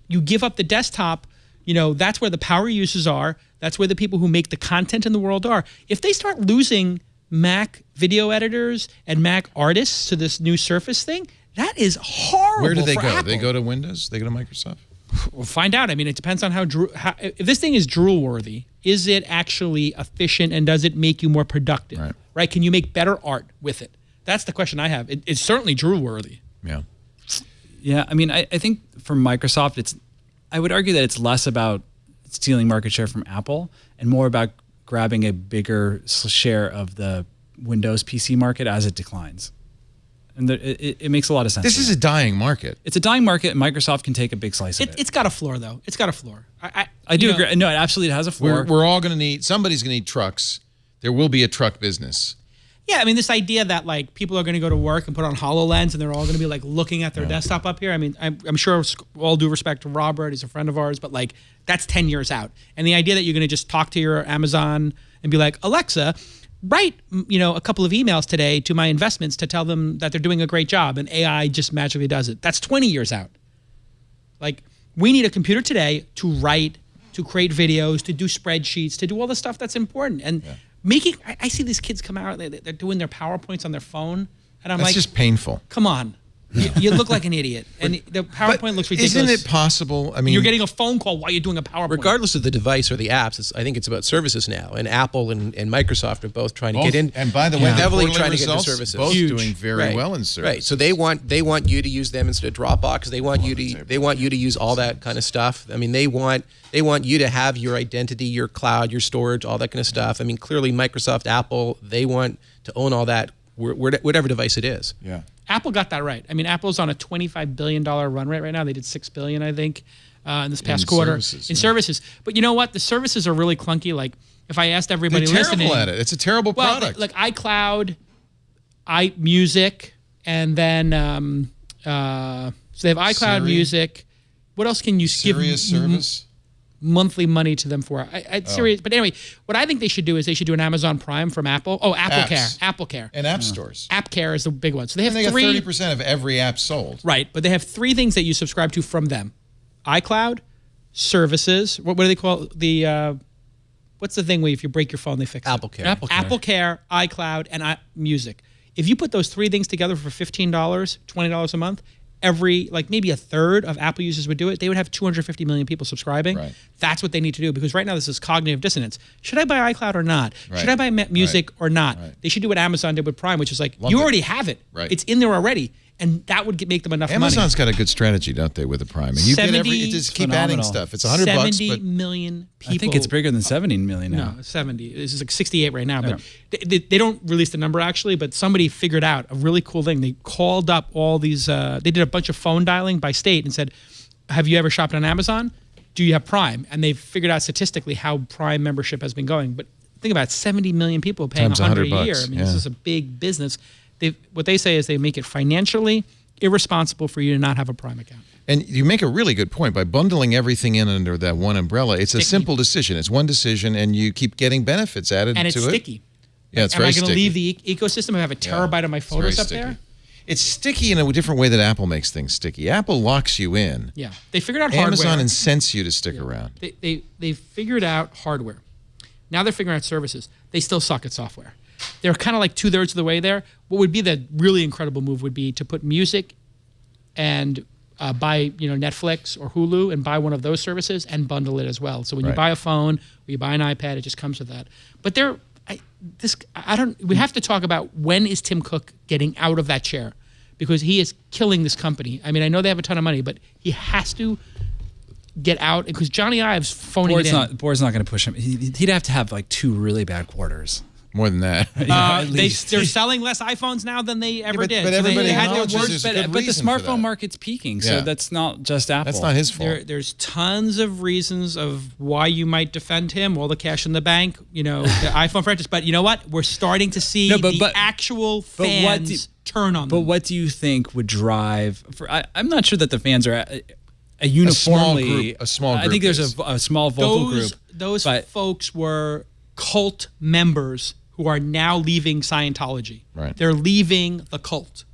Speaker 5: you give up the desktop, that's where the power users are. That's where the people who make the content in the world are. If they start losing Mac video editors and Mac artists to this new Surface thing, that is horrible.
Speaker 1: Where do they
Speaker 5: for
Speaker 1: go?
Speaker 5: Apple.
Speaker 1: They go to Windows? They go to Microsoft?
Speaker 5: We'll find out. I mean, it depends on how if this thing is drool worthy, is it actually efficient, and does it make you more productive? Right? Can you make better art with it? That's the question I have. It's certainly drool worthy.
Speaker 1: Yeah.
Speaker 6: Yeah, I mean, I think for Microsoft, I would argue that it's less about stealing market share from Apple and more about grabbing a bigger share of the Windows PC market as it declines. And it makes a lot of sense.
Speaker 1: This is a dying market.
Speaker 6: It's a dying market, and Microsoft can take a big slice of it.
Speaker 5: It's got a floor, though. It's got a floor.
Speaker 6: I do agree. No, it absolutely has a floor.
Speaker 1: We're all going to need, somebody's going to need trucks. There will be a truck business.
Speaker 5: Yeah, I mean, this idea that like people are going to go to work and put on HoloLens and they're all going to be like looking at their desktop up here. I mean, I'm sure, all due respect to Robert, he's a friend of ours, but like that's 10 years out. And the idea that you're going to just talk to your Amazon and be like, Alexa, write a couple of emails today to my investments to tell them that they're doing a great job, and AI just magically does it. That's 20 years out. Like, we need a computer today to write, to create videos, to do spreadsheets, to do all the stuff that's important. And I see these kids come out, they're doing their PowerPoints on their phone, and I'm
Speaker 1: That's
Speaker 5: like,
Speaker 1: just painful.
Speaker 5: come on. You look like an idiot. And the PowerPoint looks ridiculous.
Speaker 1: Isn't it possible? I mean,
Speaker 5: you're getting a phone call while you're doing a PowerPoint.
Speaker 4: Regardless of the device or the apps, I think it's about services now. And Apple and Microsoft are both trying to get in.
Speaker 1: And by the way,
Speaker 4: heavily
Speaker 1: the
Speaker 4: trying to get into
Speaker 1: results,
Speaker 4: services.
Speaker 1: both
Speaker 5: Huge.
Speaker 1: doing very well in services.
Speaker 4: Right. So they want you to use them instead of Dropbox. They want you to use all that kind of stuff. I mean, they want you to have your identity, your cloud, your storage, all that kind of stuff. I mean, clearly Microsoft, Apple, they want to own all that, whatever device it is.
Speaker 1: Yeah.
Speaker 5: Apple got that right. I mean, Apple's on a $25 billion run rate right now. They did $6 billion, I think, in this past quarter. Services. But you know what? The services are really clunky. Like, if I asked everybody
Speaker 1: They're
Speaker 5: listening,
Speaker 1: terrible at it. It's a terrible product.
Speaker 5: Like iCloud, iMusic, and then so they have iCloud
Speaker 1: Siri.
Speaker 5: Music. What else can you give
Speaker 1: Serious service.
Speaker 5: monthly money to them for? Serious. But anyway, what I think they should do is they should do an Amazon Prime from Apple. Oh, Apple Care.
Speaker 1: And app stores.
Speaker 5: App Care is the big one. So they have
Speaker 1: And they got
Speaker 5: three.
Speaker 1: 30% of every app sold.
Speaker 5: Right, but they have three things that you subscribe to from them: iCloud, services. What do they call the? What's the thing where if you break your phone they fix it?
Speaker 4: Apple Care.
Speaker 5: Apple Care, iCloud, and Music. If you put those three things together for $15, $20 a month, maybe a third of Apple users would do it. They would have 250 million people subscribing.
Speaker 1: Right.
Speaker 5: That's what they need to do, because right now this is cognitive dissonance. Should I buy iCloud or not?
Speaker 1: Right.
Speaker 5: Should I buy Music or not?
Speaker 1: Right.
Speaker 5: They should do what Amazon did with Prime, which is like,
Speaker 1: Lump
Speaker 5: you
Speaker 1: it.
Speaker 5: already have it.
Speaker 1: Right.
Speaker 5: It's in there already. And that would make them enough money.
Speaker 1: Amazon's got a good strategy, don't they, with the Prime? And you get you just keep adding
Speaker 6: phenomenal.
Speaker 1: stuff. It's $100,
Speaker 5: 70
Speaker 1: but
Speaker 5: million people.
Speaker 6: I think it's bigger than 70 million now.
Speaker 5: No, 70. This is like 68 right now. But they don't release the number actually, but somebody figured out a really cool thing. They called up all these, they did a bunch of phone dialing by state and said, have you ever shopped on Amazon? Do you have Prime? And they've figured out statistically how Prime membership has been going. But think about it, 70 million people paying
Speaker 1: Times
Speaker 5: $100 a
Speaker 1: $100,
Speaker 5: year. I mean,
Speaker 1: yeah.
Speaker 5: this is a big business. What they say is they make it financially irresponsible for you to not have a Prime account.
Speaker 1: And you make a really good point. By bundling everything in under that one umbrella, it's a simple decision. It's one decision, and you keep getting benefits added to it.
Speaker 5: And it's sticky.
Speaker 1: Yeah, it's
Speaker 5: Am
Speaker 1: very
Speaker 5: I going
Speaker 1: sticky.
Speaker 5: to leave the ecosystem and have a terabyte of my
Speaker 1: It's
Speaker 5: photos
Speaker 1: very
Speaker 5: up
Speaker 1: sticky.
Speaker 5: there?
Speaker 1: It's sticky in a different way that Apple makes things sticky. Apple locks you in.
Speaker 5: Yeah. They figured out hardware.
Speaker 1: Amazon incents you to stick around.
Speaker 5: They figured out hardware. Now they're figuring out services. They still suck at software. They're kind of like 2/3 of the way there. What would be the really incredible move would be to put music and buy Netflix or Hulu and buy one of those services and bundle it as well. So when you
Speaker 1: Right.
Speaker 5: buy a phone or you buy an iPad, it just comes with that. But we have to talk about, when is Tim Cook getting out of that chair? Because he is killing this company. I mean, I know they have a ton of money, but he has to get out, because Johnny Ives phoning it in.
Speaker 6: Board's not going to push him. He'd have to have like 2 really bad quarters.
Speaker 1: More than that.
Speaker 6: At least.
Speaker 5: They're selling less iPhones now than they ever did.
Speaker 1: but
Speaker 5: So
Speaker 1: everybody
Speaker 5: they had their
Speaker 1: acknowledges
Speaker 5: worst-
Speaker 1: there's a good
Speaker 6: But the
Speaker 1: reason for that.
Speaker 6: smartphone market's peaking, so
Speaker 1: Yeah.
Speaker 6: that's not just Apple.
Speaker 1: That's not his fault.
Speaker 5: There's tons of reasons of why you might defend him. All the cash in the bank, the iPhone franchise. But you know what? We're starting to see the actual fans turn on them.
Speaker 6: But what do you think would drive? I'm not sure that the fans are a uniformly
Speaker 1: A small group
Speaker 6: I think there's
Speaker 1: is.
Speaker 6: a small vocal group.
Speaker 5: Those
Speaker 6: but-
Speaker 5: folks were cult members who are now leaving Scientology.
Speaker 1: Right.
Speaker 5: They're leaving the cult.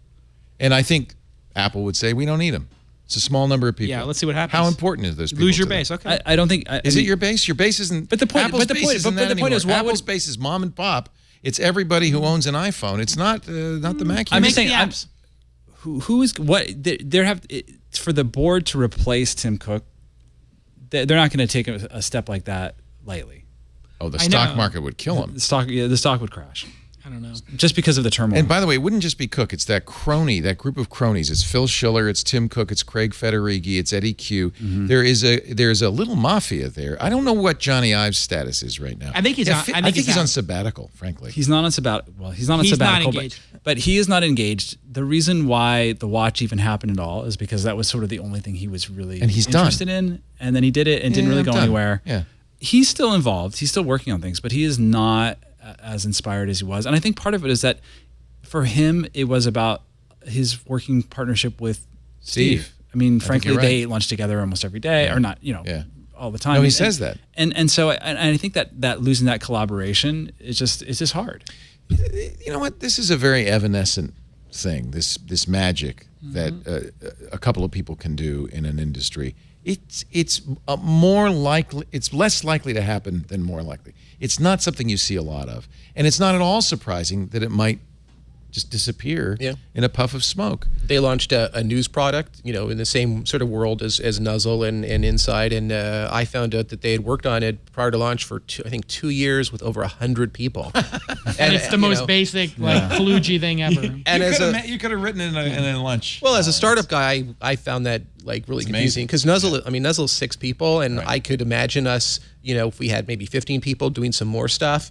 Speaker 1: And I think Apple would say we don't need them. It's a small number of people.
Speaker 5: Yeah, let's see what happens.
Speaker 1: How important is those people?
Speaker 5: Lose your
Speaker 1: to them?
Speaker 5: base. Okay.
Speaker 6: I don't think.
Speaker 1: Is it your base? Your base isn't.
Speaker 6: But the point-
Speaker 1: Apple's
Speaker 6: but the
Speaker 1: base
Speaker 6: point-
Speaker 1: isn't
Speaker 6: but
Speaker 1: that
Speaker 6: the point is,
Speaker 1: anymore.
Speaker 6: what would-
Speaker 1: Apple's base is mom and pop. It's everybody who owns an iPhone. It's not the Mac.
Speaker 6: I'm
Speaker 5: Make
Speaker 6: just saying.
Speaker 5: the apps.
Speaker 6: Who is what? There have for the board to replace Tim Cook. They're not going to take a step like that lightly.
Speaker 1: Oh, the
Speaker 5: I
Speaker 1: stock
Speaker 5: know.
Speaker 1: market would kill him.
Speaker 6: The stock would crash.
Speaker 5: I don't know.
Speaker 6: Just because of the turmoil.
Speaker 1: And by the way, it wouldn't just be Cook. It's that group of cronies. It's Phil Schiller, it's Tim Cook, it's Craig Federighi, it's Eddie Q.
Speaker 6: Mm-hmm.
Speaker 1: There's a little mafia there. I don't know what Johnny Ives' status is right now.
Speaker 5: I think he's
Speaker 1: Yeah,
Speaker 5: on- I
Speaker 1: I
Speaker 5: think
Speaker 1: think
Speaker 5: he's
Speaker 1: he's on
Speaker 5: out.
Speaker 1: sabbatical, frankly.
Speaker 6: He's not on sabbatical. Well, he's not on
Speaker 5: He's not
Speaker 6: sabbatical,
Speaker 5: engaged.
Speaker 6: but he is not engaged. The reason why the watch even happened at all is because that was sort of the only thing he was really
Speaker 1: And he's done.
Speaker 6: interested in. And then he did it and didn't really
Speaker 1: I'm
Speaker 6: go
Speaker 1: done.
Speaker 6: anywhere.
Speaker 1: Yeah.
Speaker 6: He's still involved. He's still working on things, but he is not as inspired as he was. And I think part of it is that for him, it was about his working partnership with Steve. I mean, frankly,
Speaker 1: you're right.
Speaker 6: they ate lunch together almost every day, or not, all the time.
Speaker 1: No, he says that.
Speaker 6: And so I think that losing that collaboration is just hard.
Speaker 1: You know what? This is a very evanescent thing. This magic that a couple of people can do in an industry. It's more likely. It's less likely to happen than more likely. It's not something you see a lot of, and it's not at all surprising that it might just disappear in a puff of smoke.
Speaker 4: They launched a news product, in the same sort of world as Nuzzle and Inside, and I found out that they had worked on it prior to launch for 2 years with over 100 people.
Speaker 5: and it's the most basic, kludgy thing ever.
Speaker 1: And you could have written in a lunch.
Speaker 4: Well, as a startup guy, I found that really confusing because Nuzzle's 6 people, and I could imagine us, if we had maybe 15 people doing some more stuff,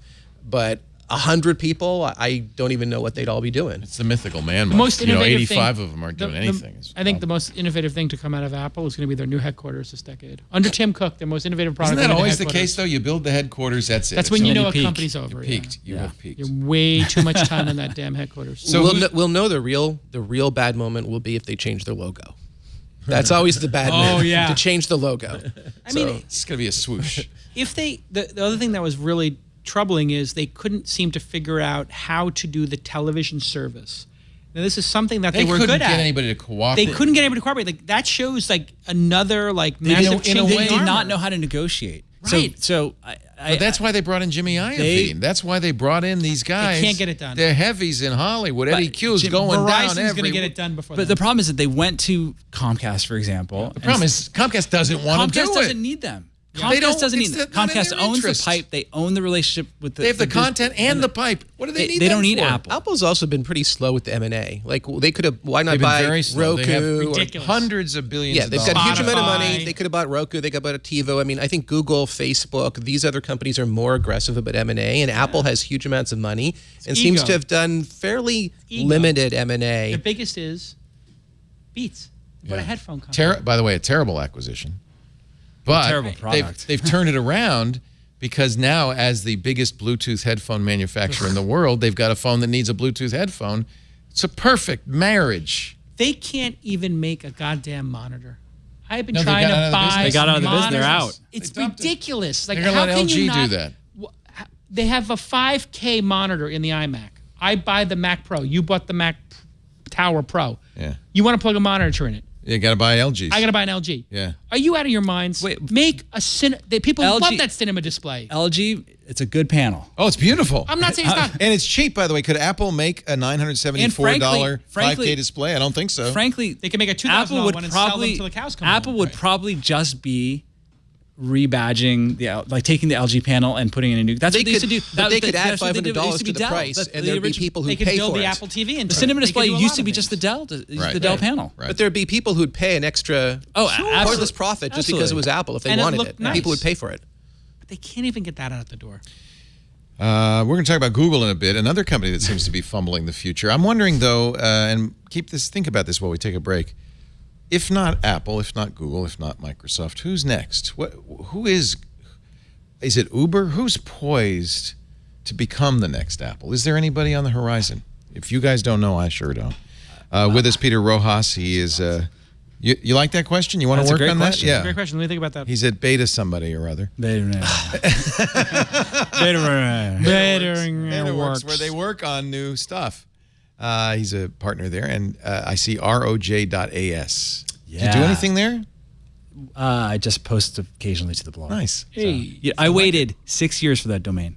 Speaker 4: but 100 people, I don't even know what they'd all be doing.
Speaker 1: It's the mythical man.
Speaker 5: The most innovative
Speaker 1: 85
Speaker 5: thing,
Speaker 1: of them aren't doing anything.
Speaker 5: I think the most innovative thing to come out of Apple is going to be their new headquarters this decade. Under Tim Cook, their most innovative product.
Speaker 1: Isn't that always the case, though? You build the headquarters, that's it.
Speaker 5: That's when you know a company's over.
Speaker 1: You peaked. You have peaked.
Speaker 5: You're way too much time in that damn headquarters.
Speaker 4: So we'll know the real bad moment will be if they change their logo. That's always the bad moment. To change the logo.
Speaker 5: I mean,
Speaker 1: it's going to be a swoosh.
Speaker 5: If the other thing that was really troubling is they couldn't seem to figure out how to do the television service. Now, this is something that they were good at.
Speaker 1: They couldn't get anybody to cooperate.
Speaker 5: They couldn't get anybody to cooperate. That shows another massive change.
Speaker 6: They did not know how to negotiate.
Speaker 5: Right.
Speaker 1: But that's why they brought in Jimmy Iovine. That's why they brought in these guys.
Speaker 5: They can't get it done.
Speaker 1: They're heavies in Hollywood. Eddie Q's going down
Speaker 5: Verizon's going to get it done before.
Speaker 6: But the problem is that they went to Comcast, for example.
Speaker 1: The problem is Comcast doesn't want to do it.
Speaker 6: Comcast doesn't need them.
Speaker 1: They
Speaker 6: Comcast doesn't need them. Comcast owns the pipe. They own the relationship with the.
Speaker 1: They have the content and the pipe. What do they need?
Speaker 6: They don't
Speaker 1: them
Speaker 6: need
Speaker 1: for?
Speaker 6: Apple.
Speaker 4: Apple's also been pretty slow with the M&A. Like they could have. Why not
Speaker 1: They've been
Speaker 4: buy
Speaker 1: very slow.
Speaker 4: Roku?
Speaker 1: They have
Speaker 5: ridiculous.
Speaker 1: hundreds of billions.
Speaker 4: Yeah, they've
Speaker 1: of
Speaker 4: got a
Speaker 1: dollars.
Speaker 4: huge amount of
Speaker 5: Spotify.
Speaker 4: money. They could have bought Roku. They could have bought a TiVo. I mean, I think Google, Facebook, these other companies are more aggressive about M&A, and Apple has huge amounts of money and seems to have done fairly limited M&A.
Speaker 5: The biggest is Beats. They bought a headphone company.
Speaker 1: By the way, a terrible acquisition. But
Speaker 6: terrible product.
Speaker 1: They've turned it around because now, as the biggest Bluetooth headphone manufacturer in the world, they've got a phone that needs a Bluetooth headphone. It's a perfect marriage.
Speaker 5: They can't even make a goddamn monitor. I've been
Speaker 1: No, they
Speaker 5: trying
Speaker 1: got out
Speaker 5: to
Speaker 1: of the
Speaker 5: buy.
Speaker 1: business.
Speaker 6: They got out of the business. They're
Speaker 5: monitors.
Speaker 6: out.
Speaker 5: It's
Speaker 1: They dumped it.
Speaker 5: ridiculous. Like,
Speaker 1: They're gonna
Speaker 5: how
Speaker 1: let
Speaker 5: can
Speaker 1: LG
Speaker 5: you not,
Speaker 1: do that.
Speaker 5: They have a 5K monitor in the iMac. I buy the Mac Pro. You bought the Mac Tower Pro.
Speaker 1: Yeah.
Speaker 5: You want to plug a monitor in it.
Speaker 1: You got to buy LGs.
Speaker 5: I got to buy an LG.
Speaker 1: Yeah.
Speaker 5: Are you out of your minds?
Speaker 6: Wait.
Speaker 5: Make a people
Speaker 6: LG
Speaker 5: love that cinema display.
Speaker 6: LG, it's a good panel.
Speaker 1: Oh, it's beautiful.
Speaker 5: I'm not saying it's not.
Speaker 1: And it's cheap, by the way. Could Apple make a $974 5K display? I don't think so.
Speaker 6: Frankly,
Speaker 5: They can make a $2,000
Speaker 6: Apple would
Speaker 5: one and sell them
Speaker 6: probably
Speaker 5: till the cows come
Speaker 6: Apple
Speaker 5: home.
Speaker 6: would probably just be rebadging taking the LG panel and putting in a new. That's what they used to do.
Speaker 4: But they could add
Speaker 6: that's what they did. It
Speaker 4: $500
Speaker 6: used
Speaker 4: to
Speaker 6: be
Speaker 4: the
Speaker 6: Dell.
Speaker 4: price,
Speaker 6: That's
Speaker 4: and
Speaker 6: the
Speaker 4: there'd be
Speaker 6: original-
Speaker 4: people
Speaker 5: They
Speaker 4: who'd
Speaker 5: could
Speaker 4: pay
Speaker 5: build
Speaker 4: for
Speaker 5: the
Speaker 4: it.
Speaker 5: Apple TV into
Speaker 6: The cinema
Speaker 5: it. They
Speaker 6: display
Speaker 5: could do a
Speaker 6: used
Speaker 5: lot
Speaker 6: to
Speaker 5: of
Speaker 6: be
Speaker 5: things.
Speaker 6: just the Dell,
Speaker 1: Right.
Speaker 6: the Dell
Speaker 1: Right.
Speaker 6: panel.
Speaker 1: Right.
Speaker 4: But there'd be people who'd pay an extra pointless profit just because it was Apple if they
Speaker 5: And it
Speaker 4: wanted
Speaker 5: looked
Speaker 4: it.
Speaker 5: nice.
Speaker 4: People would pay for it.
Speaker 5: But they can't even get that out the door.
Speaker 1: We're going to talk about Google in a bit, another company that seems to be fumbling the future. I'm wondering, though, and think about this while we take a break. If not Apple, if not Google, if not Microsoft, who's next? Who is it Uber? Who's poised to become the next Apple? Is there anybody on the horizon? If you guys don't know, I sure don't. With us, Peter Rojas. He is... You like that question? You want
Speaker 6: That's
Speaker 1: to
Speaker 6: a
Speaker 1: work
Speaker 6: great
Speaker 1: on
Speaker 6: question.
Speaker 1: that? Yeah.
Speaker 5: Great question. Let me think about that.
Speaker 1: He's at Beta somebody or other.
Speaker 5: Betterworks,
Speaker 1: where they work on new stuff. He's a partner there, and I see roj.as. Did you do anything there?
Speaker 6: I just post occasionally to the blog.
Speaker 1: Nice.
Speaker 5: Hey,
Speaker 6: I waited 6 years for that domain.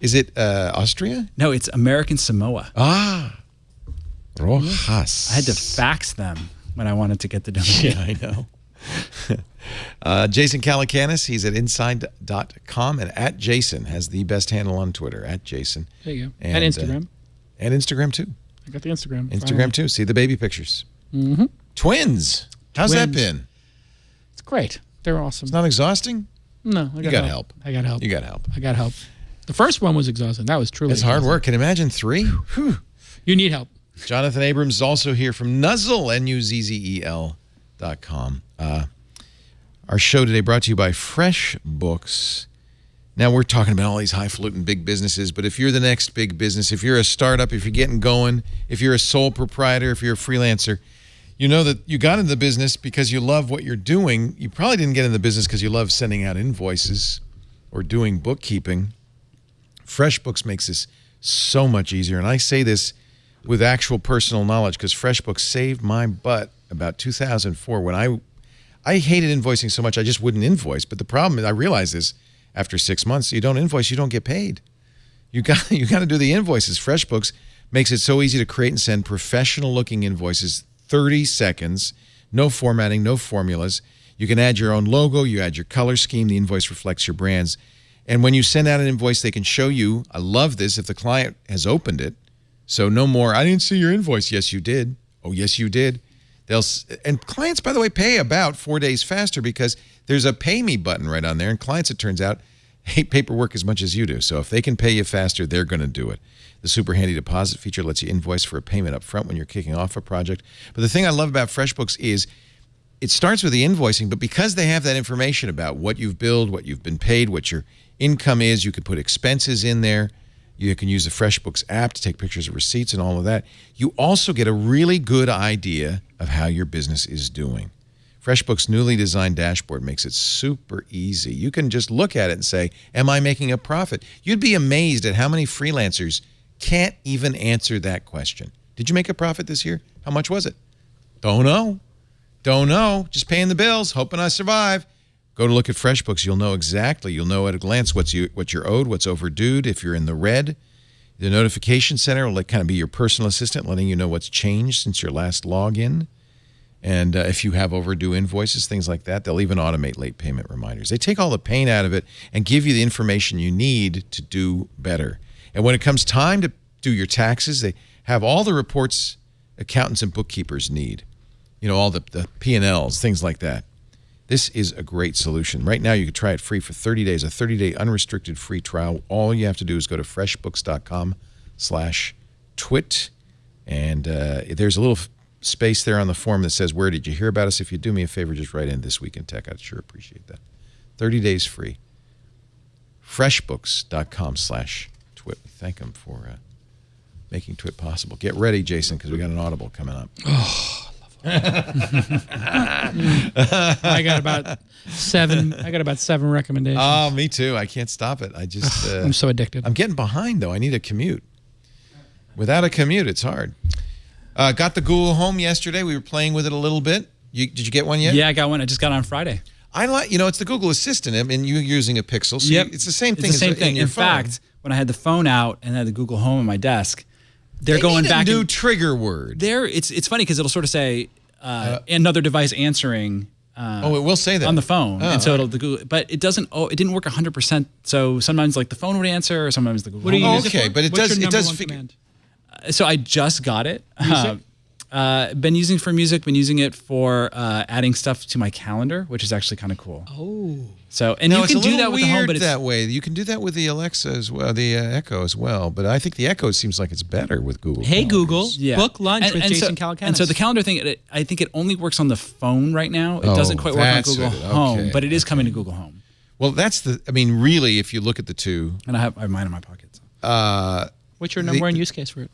Speaker 1: Is it Austria?
Speaker 6: No, it's American Samoa.
Speaker 1: Ah. Rojas.
Speaker 6: I had to fax them when I wanted to get the domain.
Speaker 1: Yeah, I know. Jason Calacanis, he's at inside.com, and at Jason has the best handle on Twitter, at Jason.
Speaker 5: there you go. And Instagram.
Speaker 1: And Instagram, too.
Speaker 5: I got the Instagram.
Speaker 1: Instagram, too. See the baby pictures. Mm-hmm. Twins. How's that
Speaker 5: Twins.
Speaker 1: been?
Speaker 5: It's great. They're awesome.
Speaker 1: It's not exhausting?
Speaker 5: No, I
Speaker 1: got help.
Speaker 5: I got help.
Speaker 1: You got help.
Speaker 5: I got help. The first one was exhausting. That was truly
Speaker 1: It's hard
Speaker 5: exhausting.
Speaker 1: work. Can you imagine 3? Whew.
Speaker 5: You need help.
Speaker 1: Jonathan Abrams is also here from Nuzzle, NUZZEL.com. Our show today brought to you by FreshBooks. Now, we're talking about all these highfalutin big businesses, but if you're the next big business, if you're a startup, if you're getting going, if you're a sole proprietor, if you're a freelancer, you know that you got into the business because you love what you're doing. You probably didn't get in the business because you love sending out invoices or doing bookkeeping. FreshBooks makes this so much easier, and I say this with actual personal knowledge because FreshBooks saved my butt about 2004 when I hated invoicing so much I just wouldn't invoice. But the problem is I realized this after 6 months, you don't invoice, you don't get paid. You got to do the invoices. FreshBooks makes it so easy to create and send professional-looking invoices, 30 seconds, no formatting, no formulas. You can add your own logo, you add your color scheme, the invoice reflects your brands. And when you send out an invoice, they can show you, I love this, if the client has opened it. So no more, I didn't see your invoice. Yes, you did. Oh, yes, you did. And clients, by the way, pay about 4 days faster because there's a pay me button right on there. And clients, it turns out, hate paperwork as much as you do. So if they can pay you faster, they're going to do it. The super handy deposit feature lets you invoice for a payment up front when you're kicking off a project. But the thing I love about FreshBooks is it starts with the invoicing, but because they have that information about what you've billed, what you've been paid, what your income is, you can put expenses in there. You can use the FreshBooks app to take pictures of receipts and all of that. You also get a really good idea of how your business is doing. FreshBooks' newly designed dashboard makes it super easy. You can just look at it and say, am I making a profit? You'd be amazed at how many freelancers can't even answer that question. Did you make a profit this year? How much was it? Don't know. Don't know. Just paying the bills, hoping I survive. Go to look at FreshBooks. You'll know exactly. You'll know at a glance what you're owed, what's overdue if you're in the red. The notification center will kind of be your personal assistant, letting you know what's changed since your last login. And if you have overdue invoices, things like that, they'll even automate late payment reminders. They take all the pain out of it and give you the information you need to do better. And when it comes time to do your taxes, they have all the reports accountants and bookkeepers need. You know, all the P&Ls, things like that. This is a great solution. Right now, you can try it free for 30 days, a 30-day unrestricted free trial. All you have to do is go to freshbooks.com/twit. And there's a little space there on the form that says, where did you hear about us? If you do me a favor, just write in This Week in Tech. I'd sure appreciate that. 30 days free. freshbooks.com/twit. We thank them for making Twit possible. Get ready, Jason, because we got an Audible coming up.
Speaker 5: Oh, I got about seven recommendations.
Speaker 1: Oh, me too. I can't stop it. I just
Speaker 5: I'm so addicted.
Speaker 1: I'm getting behind though. I need a commute. Without a commute, it's hard. Got the Google Home yesterday. We were playing with it a little bit. Did you get one yet?
Speaker 6: Yeah, I got one. I just got it on Friday.
Speaker 1: I like, it's the Google Assistant. I mean, you're using a Pixel, so it's the same thing.
Speaker 6: It's the same thing.
Speaker 1: In
Speaker 6: fact, when I had the phone out and I had the Google Home on my desk, they're going back.
Speaker 1: New trigger word.
Speaker 6: It's funny because it'll sort of say another device answering.
Speaker 1: It will say that
Speaker 6: on the phone, and so
Speaker 1: right.
Speaker 6: it'll the Google, but it doesn't. Oh, it didn't work 100%. So sometimes like the phone would answer, or sometimes the Google.
Speaker 5: What do you
Speaker 6: Home.
Speaker 5: use it for?
Speaker 1: But it
Speaker 5: What's
Speaker 1: does.
Speaker 5: your
Speaker 1: It does.
Speaker 5: number one command?
Speaker 6: So I just got it.
Speaker 5: Music?
Speaker 6: Been using it for music. Been using it for adding stuff to my calendar, which is actually kind of cool.
Speaker 5: Oh.
Speaker 6: So and you can do that with the Home, but it's
Speaker 1: that way. You can do that with the Alexa as well, the Echo as well. But I think the Echo seems like it's better with Google.
Speaker 5: Hey Google,
Speaker 6: Yeah.
Speaker 5: book lunch with Jason
Speaker 6: so,
Speaker 5: Calacanis.
Speaker 6: And so the calendar thing, I think it only works on the phone right now. It doesn't quite work on
Speaker 1: that's
Speaker 6: Google
Speaker 1: it.
Speaker 6: Home,
Speaker 1: Okay.
Speaker 6: but it is coming to Google Home.
Speaker 1: Well, really, if you look at the two.
Speaker 6: And I have mine in my pocket. So.
Speaker 5: What's your number one use case for it?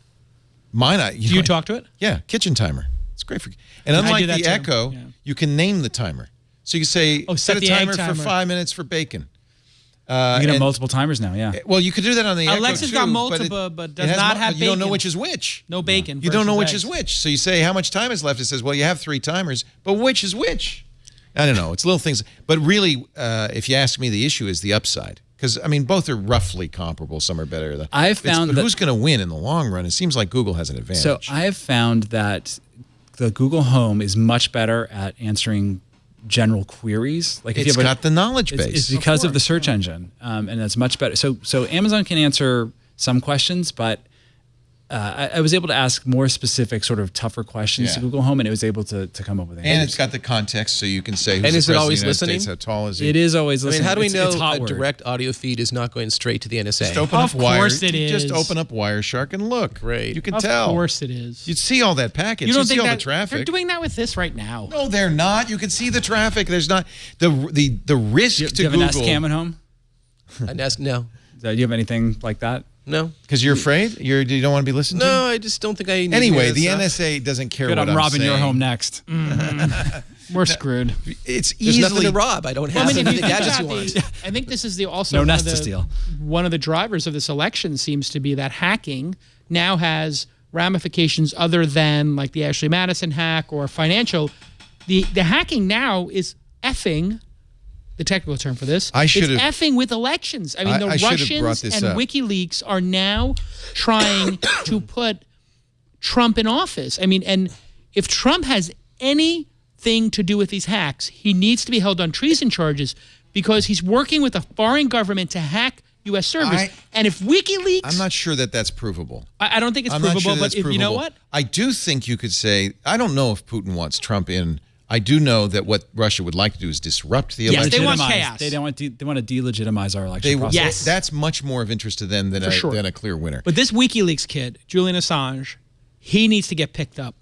Speaker 1: Mine,
Speaker 5: Do you talk to it?
Speaker 1: Yeah, kitchen timer. It's great for. And
Speaker 5: I
Speaker 1: unlike
Speaker 5: do that
Speaker 1: the
Speaker 5: too.
Speaker 1: Echo,
Speaker 5: Yeah.
Speaker 1: you can name the timer. So you can say,
Speaker 5: set
Speaker 1: a
Speaker 5: the egg
Speaker 1: timer
Speaker 5: timer.
Speaker 1: for 5 minutes for bacon.
Speaker 6: You can have
Speaker 1: and-
Speaker 6: multiple timers now. Yeah.
Speaker 1: Well, you could do that on the Echo
Speaker 5: Alexa's
Speaker 1: too,
Speaker 5: got
Speaker 1: but
Speaker 5: multiple, but
Speaker 1: it
Speaker 5: does
Speaker 1: has
Speaker 5: not have
Speaker 1: You don't know
Speaker 5: bacon.
Speaker 1: which is which.
Speaker 5: No bacon.
Speaker 1: You don't know which
Speaker 5: versus
Speaker 1: is
Speaker 5: eggs.
Speaker 1: which. So you say how much time is left. It says, well, you have 3 timers, but which is which? I don't know. It's little things. But really, if you ask me, the issue is the upside. Because, I mean, both are roughly comparable. Some are better.
Speaker 6: I've found
Speaker 1: but
Speaker 6: that-
Speaker 1: who's going to win in the long run? It seems like Google has an advantage.
Speaker 6: So I have found that the Google Home is much better at answering general queries. Like if
Speaker 1: it's
Speaker 6: you have
Speaker 1: got the knowledge base.
Speaker 6: It's because of the search engine, and that's much better. So Amazon can answer some questions, but I was able to ask more specific, sort of tougher questions to
Speaker 1: Yeah.
Speaker 6: Google Home, and it was able to come up with answers.
Speaker 1: And it's got the context, so you can say, who's
Speaker 4: And
Speaker 1: the
Speaker 4: is it
Speaker 1: president
Speaker 4: always
Speaker 1: of the United
Speaker 4: listening?
Speaker 1: States? How tall is he?
Speaker 6: It is always
Speaker 4: I mean,
Speaker 6: listening.
Speaker 4: how do we
Speaker 6: It's
Speaker 4: know
Speaker 6: hot
Speaker 4: a
Speaker 6: word.
Speaker 4: direct audio feed is not going straight to the NSA?
Speaker 1: Just open
Speaker 5: Of
Speaker 1: up Wire.
Speaker 5: course it
Speaker 1: Just
Speaker 5: is.
Speaker 1: open up Wireshark and look.
Speaker 4: Great.
Speaker 1: You can
Speaker 5: Of
Speaker 1: tell.
Speaker 5: course it is.
Speaker 1: You'd see all that package.
Speaker 5: You don't
Speaker 1: see
Speaker 5: think
Speaker 1: all
Speaker 5: that
Speaker 1: the traffic.
Speaker 5: they're doing that with this right now?
Speaker 1: No, they're not. You can see the traffic. There's not the risk
Speaker 6: Do
Speaker 1: to
Speaker 6: you have
Speaker 1: Google.
Speaker 6: an S cam at home?
Speaker 4: No.
Speaker 6: Do you have anything like that?
Speaker 4: No.
Speaker 1: Because you're afraid? You don't want to be listened to?
Speaker 4: No, I just don't think I need
Speaker 1: Anyway,
Speaker 4: to
Speaker 1: the
Speaker 4: hear that
Speaker 1: NSA doesn't care
Speaker 6: Good,
Speaker 1: what
Speaker 6: I'm
Speaker 1: I'm
Speaker 6: robbing
Speaker 1: saying.
Speaker 6: your home next.
Speaker 5: We're screwed.
Speaker 1: It's
Speaker 4: There's nothing
Speaker 1: easily
Speaker 4: to rob. I don't
Speaker 5: Well,
Speaker 4: have
Speaker 5: I mean,
Speaker 4: any
Speaker 5: if you think
Speaker 4: gadgets you
Speaker 5: about
Speaker 4: want.
Speaker 5: I think this is also
Speaker 6: No
Speaker 5: one
Speaker 6: nest
Speaker 5: of
Speaker 6: to
Speaker 5: the-
Speaker 6: steal.
Speaker 5: One of the drivers of this election seems to be that hacking now has ramifications other than like the Ashley Madison hack or financial. The hacking now is effing. The technical term for this.
Speaker 1: I should
Speaker 5: it's
Speaker 1: have-
Speaker 5: effing with elections. I mean, the
Speaker 1: I should have brought
Speaker 5: Russians
Speaker 1: this
Speaker 5: and
Speaker 1: up.
Speaker 5: WikiLeaks are now trying to put Trump in office. I mean, and if Trump has anything to do with these hacks, he needs to be held on treason charges because he's working with a foreign government to hack U.S. servers. And if WikiLeaks,
Speaker 1: I'm not sure that that's provable.
Speaker 5: I don't think it's
Speaker 1: I'm not
Speaker 5: provable.
Speaker 1: sure that's
Speaker 5: But if, you know
Speaker 1: provable.
Speaker 5: what?
Speaker 1: I do think you could say, I don't know if Putin wants Trump in. I do know that what Russia would like to do is disrupt the
Speaker 5: Yes,
Speaker 1: election.
Speaker 5: they want
Speaker 6: Legitimize-
Speaker 5: chaos.
Speaker 6: They want to delegitimize our election process.
Speaker 5: Yes.
Speaker 1: That's much more of interest to them than
Speaker 5: sure.
Speaker 1: than a clear winner.
Speaker 5: But this WikiLeaks kid, Julian Assange, he needs to get picked up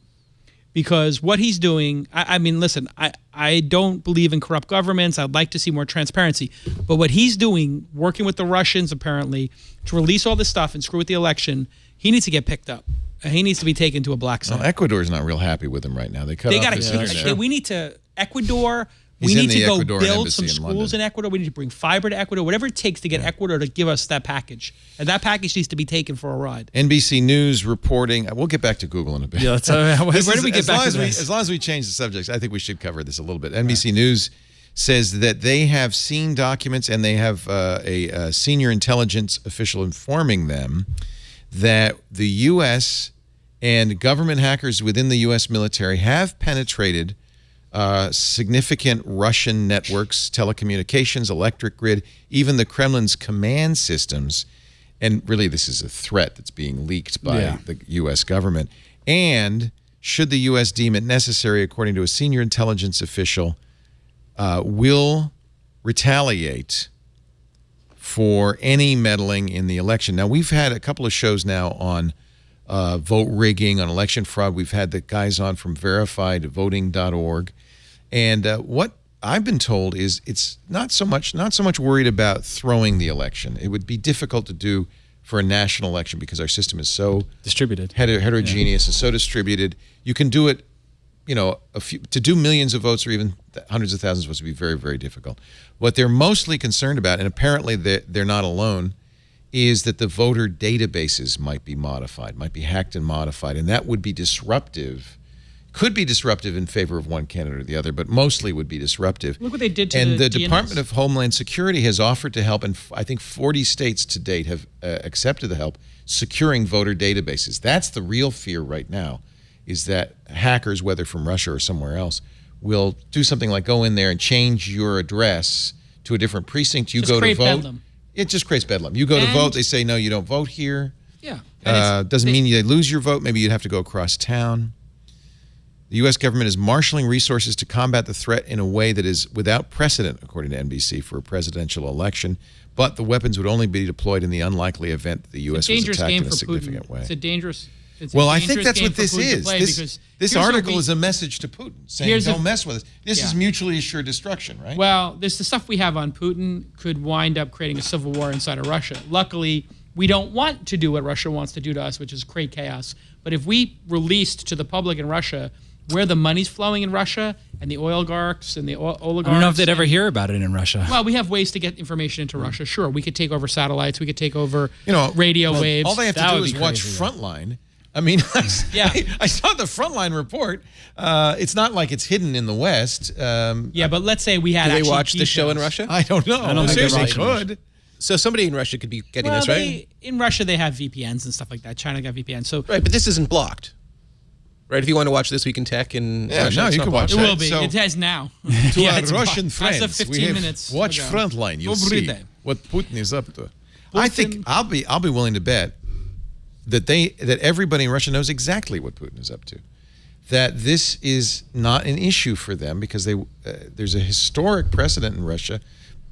Speaker 5: because what he's doing, I mean, listen, I don't believe in corrupt governments. I'd like to see more transparency. But what he's doing, working with the Russians apparently, to release all this stuff and screw with the election, he needs to get picked up. He needs to be taken to a black site.
Speaker 1: Well, Ecuador's not real happy with him right now. They cut
Speaker 5: They
Speaker 1: off
Speaker 5: got
Speaker 1: his
Speaker 5: to
Speaker 1: internet.
Speaker 5: we need to Ecuador.
Speaker 1: He's
Speaker 5: We
Speaker 1: in
Speaker 5: need
Speaker 1: the
Speaker 5: to go
Speaker 1: Ecuadorian
Speaker 5: build
Speaker 1: embassy
Speaker 5: some
Speaker 1: in
Speaker 5: schools
Speaker 1: London.
Speaker 5: in Ecuador. We need to bring fiber to Ecuador. Whatever it takes to get Ecuador to give us that package, and that package needs to be taken for a ride.
Speaker 1: NBC News reporting. We'll get back to Google in a bit.
Speaker 6: Yeah, let's, where did we get back to this?
Speaker 1: As long as we change the subjects, I think we should cover this a little bit. NBC News says that they have seen documents and they have a senior intelligence official informing them that the U.S. and government hackers within the U.S. military have penetrated significant Russian networks, telecommunications, electric grid, even the Kremlin's command systems. And really, this is a threat that's being leaked by the U.S. government. And should the U.S. deem it necessary, according to a senior intelligence official, will retaliate for any meddling in the election. Now, we've had a couple of shows now on vote rigging, on election fraud. We've had the guys on from verifiedvoting.org. And what I've been told is it's not so much worried about throwing the election. It would be difficult to do for a national election because our system is so
Speaker 6: Distributed.
Speaker 1: heterogeneous and so distributed. You can do it, you know, to do millions of votes or even hundreds of thousands of votes would be very, very difficult. What they're mostly concerned about, and apparently they're not alone, is that the voter databases might be modified, might be hacked and modified, and that would be disruptive. Could be disruptive in favor of one candidate or the other, but mostly would be disruptive.
Speaker 5: Look what they did to
Speaker 1: and the
Speaker 5: DNS.
Speaker 1: Department of Homeland Security has offered to help, and I think 40 states to date have accepted the help, securing voter databases. That's the real fear right now, is that hackers, whether from Russia or somewhere else, will do something like go in there and change your address to a different precinct. You
Speaker 5: Just
Speaker 1: go to
Speaker 5: create
Speaker 1: vote.
Speaker 5: bedlam.
Speaker 1: It just creates bedlam. You go to
Speaker 5: And-
Speaker 1: vote, they say, no, you don't vote here.
Speaker 5: Yeah. And
Speaker 1: Doesn't mean you lose your vote. Maybe you'd have to go across town. The U.S. government is marshaling resources to combat the threat in a way that is without precedent, according to NBC, for a presidential election. But the weapons would only be deployed in the unlikely event that the U.S. was
Speaker 5: dangerous
Speaker 1: attacked
Speaker 5: game
Speaker 1: in a
Speaker 5: for
Speaker 1: significant
Speaker 5: Putin.
Speaker 1: way.
Speaker 5: It's a dangerous. It's
Speaker 1: Well,
Speaker 5: a
Speaker 1: I think
Speaker 5: dangerous
Speaker 1: that's
Speaker 5: game
Speaker 1: what
Speaker 5: for
Speaker 1: this
Speaker 5: Putin to
Speaker 1: is.
Speaker 5: play because
Speaker 1: This
Speaker 5: here's what
Speaker 1: article
Speaker 5: we-
Speaker 1: is a message to Putin saying,
Speaker 5: Here's
Speaker 1: don't
Speaker 5: the-
Speaker 1: mess with us. This is
Speaker 5: Yeah.
Speaker 1: mutually assured destruction, right?
Speaker 5: Well, there's the stuff we have on Putin could wind up creating a civil war inside of Russia. Luckily, we don't want to do what Russia wants to do to us, which is create chaos. But if we released to the public in Russia where the money's flowing in Russia and the oligarchs and the oligarchs.
Speaker 6: I don't know if they'd ever hear about it in Russia.
Speaker 5: Well, we have ways to get information into Russia. Sure, we could take over satellites. We could take over
Speaker 1: You know,
Speaker 5: radio waves.
Speaker 1: all they have to
Speaker 6: That
Speaker 1: do
Speaker 6: would
Speaker 1: is
Speaker 6: be
Speaker 1: watch
Speaker 6: crazy, though.
Speaker 1: Frontline. I mean, I saw the Frontline report. It's not like it's hidden in the West.
Speaker 5: Yeah, but let's say we had
Speaker 4: Do they
Speaker 5: actually
Speaker 4: watch the show in
Speaker 5: details.
Speaker 4: Russia?
Speaker 1: I don't know.
Speaker 6: I don't think
Speaker 1: Seriously,
Speaker 6: they're watching
Speaker 1: could.
Speaker 4: So somebody in Russia could be getting
Speaker 5: Well,
Speaker 4: this, right?
Speaker 5: in Russia they have VPNs and stuff like that. China got VPNs. So
Speaker 4: Right, but this isn't blocked. Right, if you want to watch This Week in Tech in
Speaker 1: Yeah,
Speaker 4: Russia,
Speaker 1: no,
Speaker 4: it's
Speaker 1: you
Speaker 4: not
Speaker 1: can
Speaker 4: blocked.
Speaker 1: watch
Speaker 5: it
Speaker 1: that.
Speaker 5: will be.
Speaker 1: So-
Speaker 5: It has now.
Speaker 1: To
Speaker 5: Yeah,
Speaker 1: our
Speaker 5: it's
Speaker 1: Russian
Speaker 5: blocked. As of
Speaker 1: friends,
Speaker 5: 15
Speaker 1: we have
Speaker 5: minutes
Speaker 1: watch
Speaker 5: ago.
Speaker 1: Frontline. You'll
Speaker 5: Добрый
Speaker 1: see
Speaker 5: день.
Speaker 1: what Putin is up to. I think I'll be willing to bet that everybody in Russia knows exactly what Putin is up to. That this is not an issue for them because there's a historic precedent in Russia,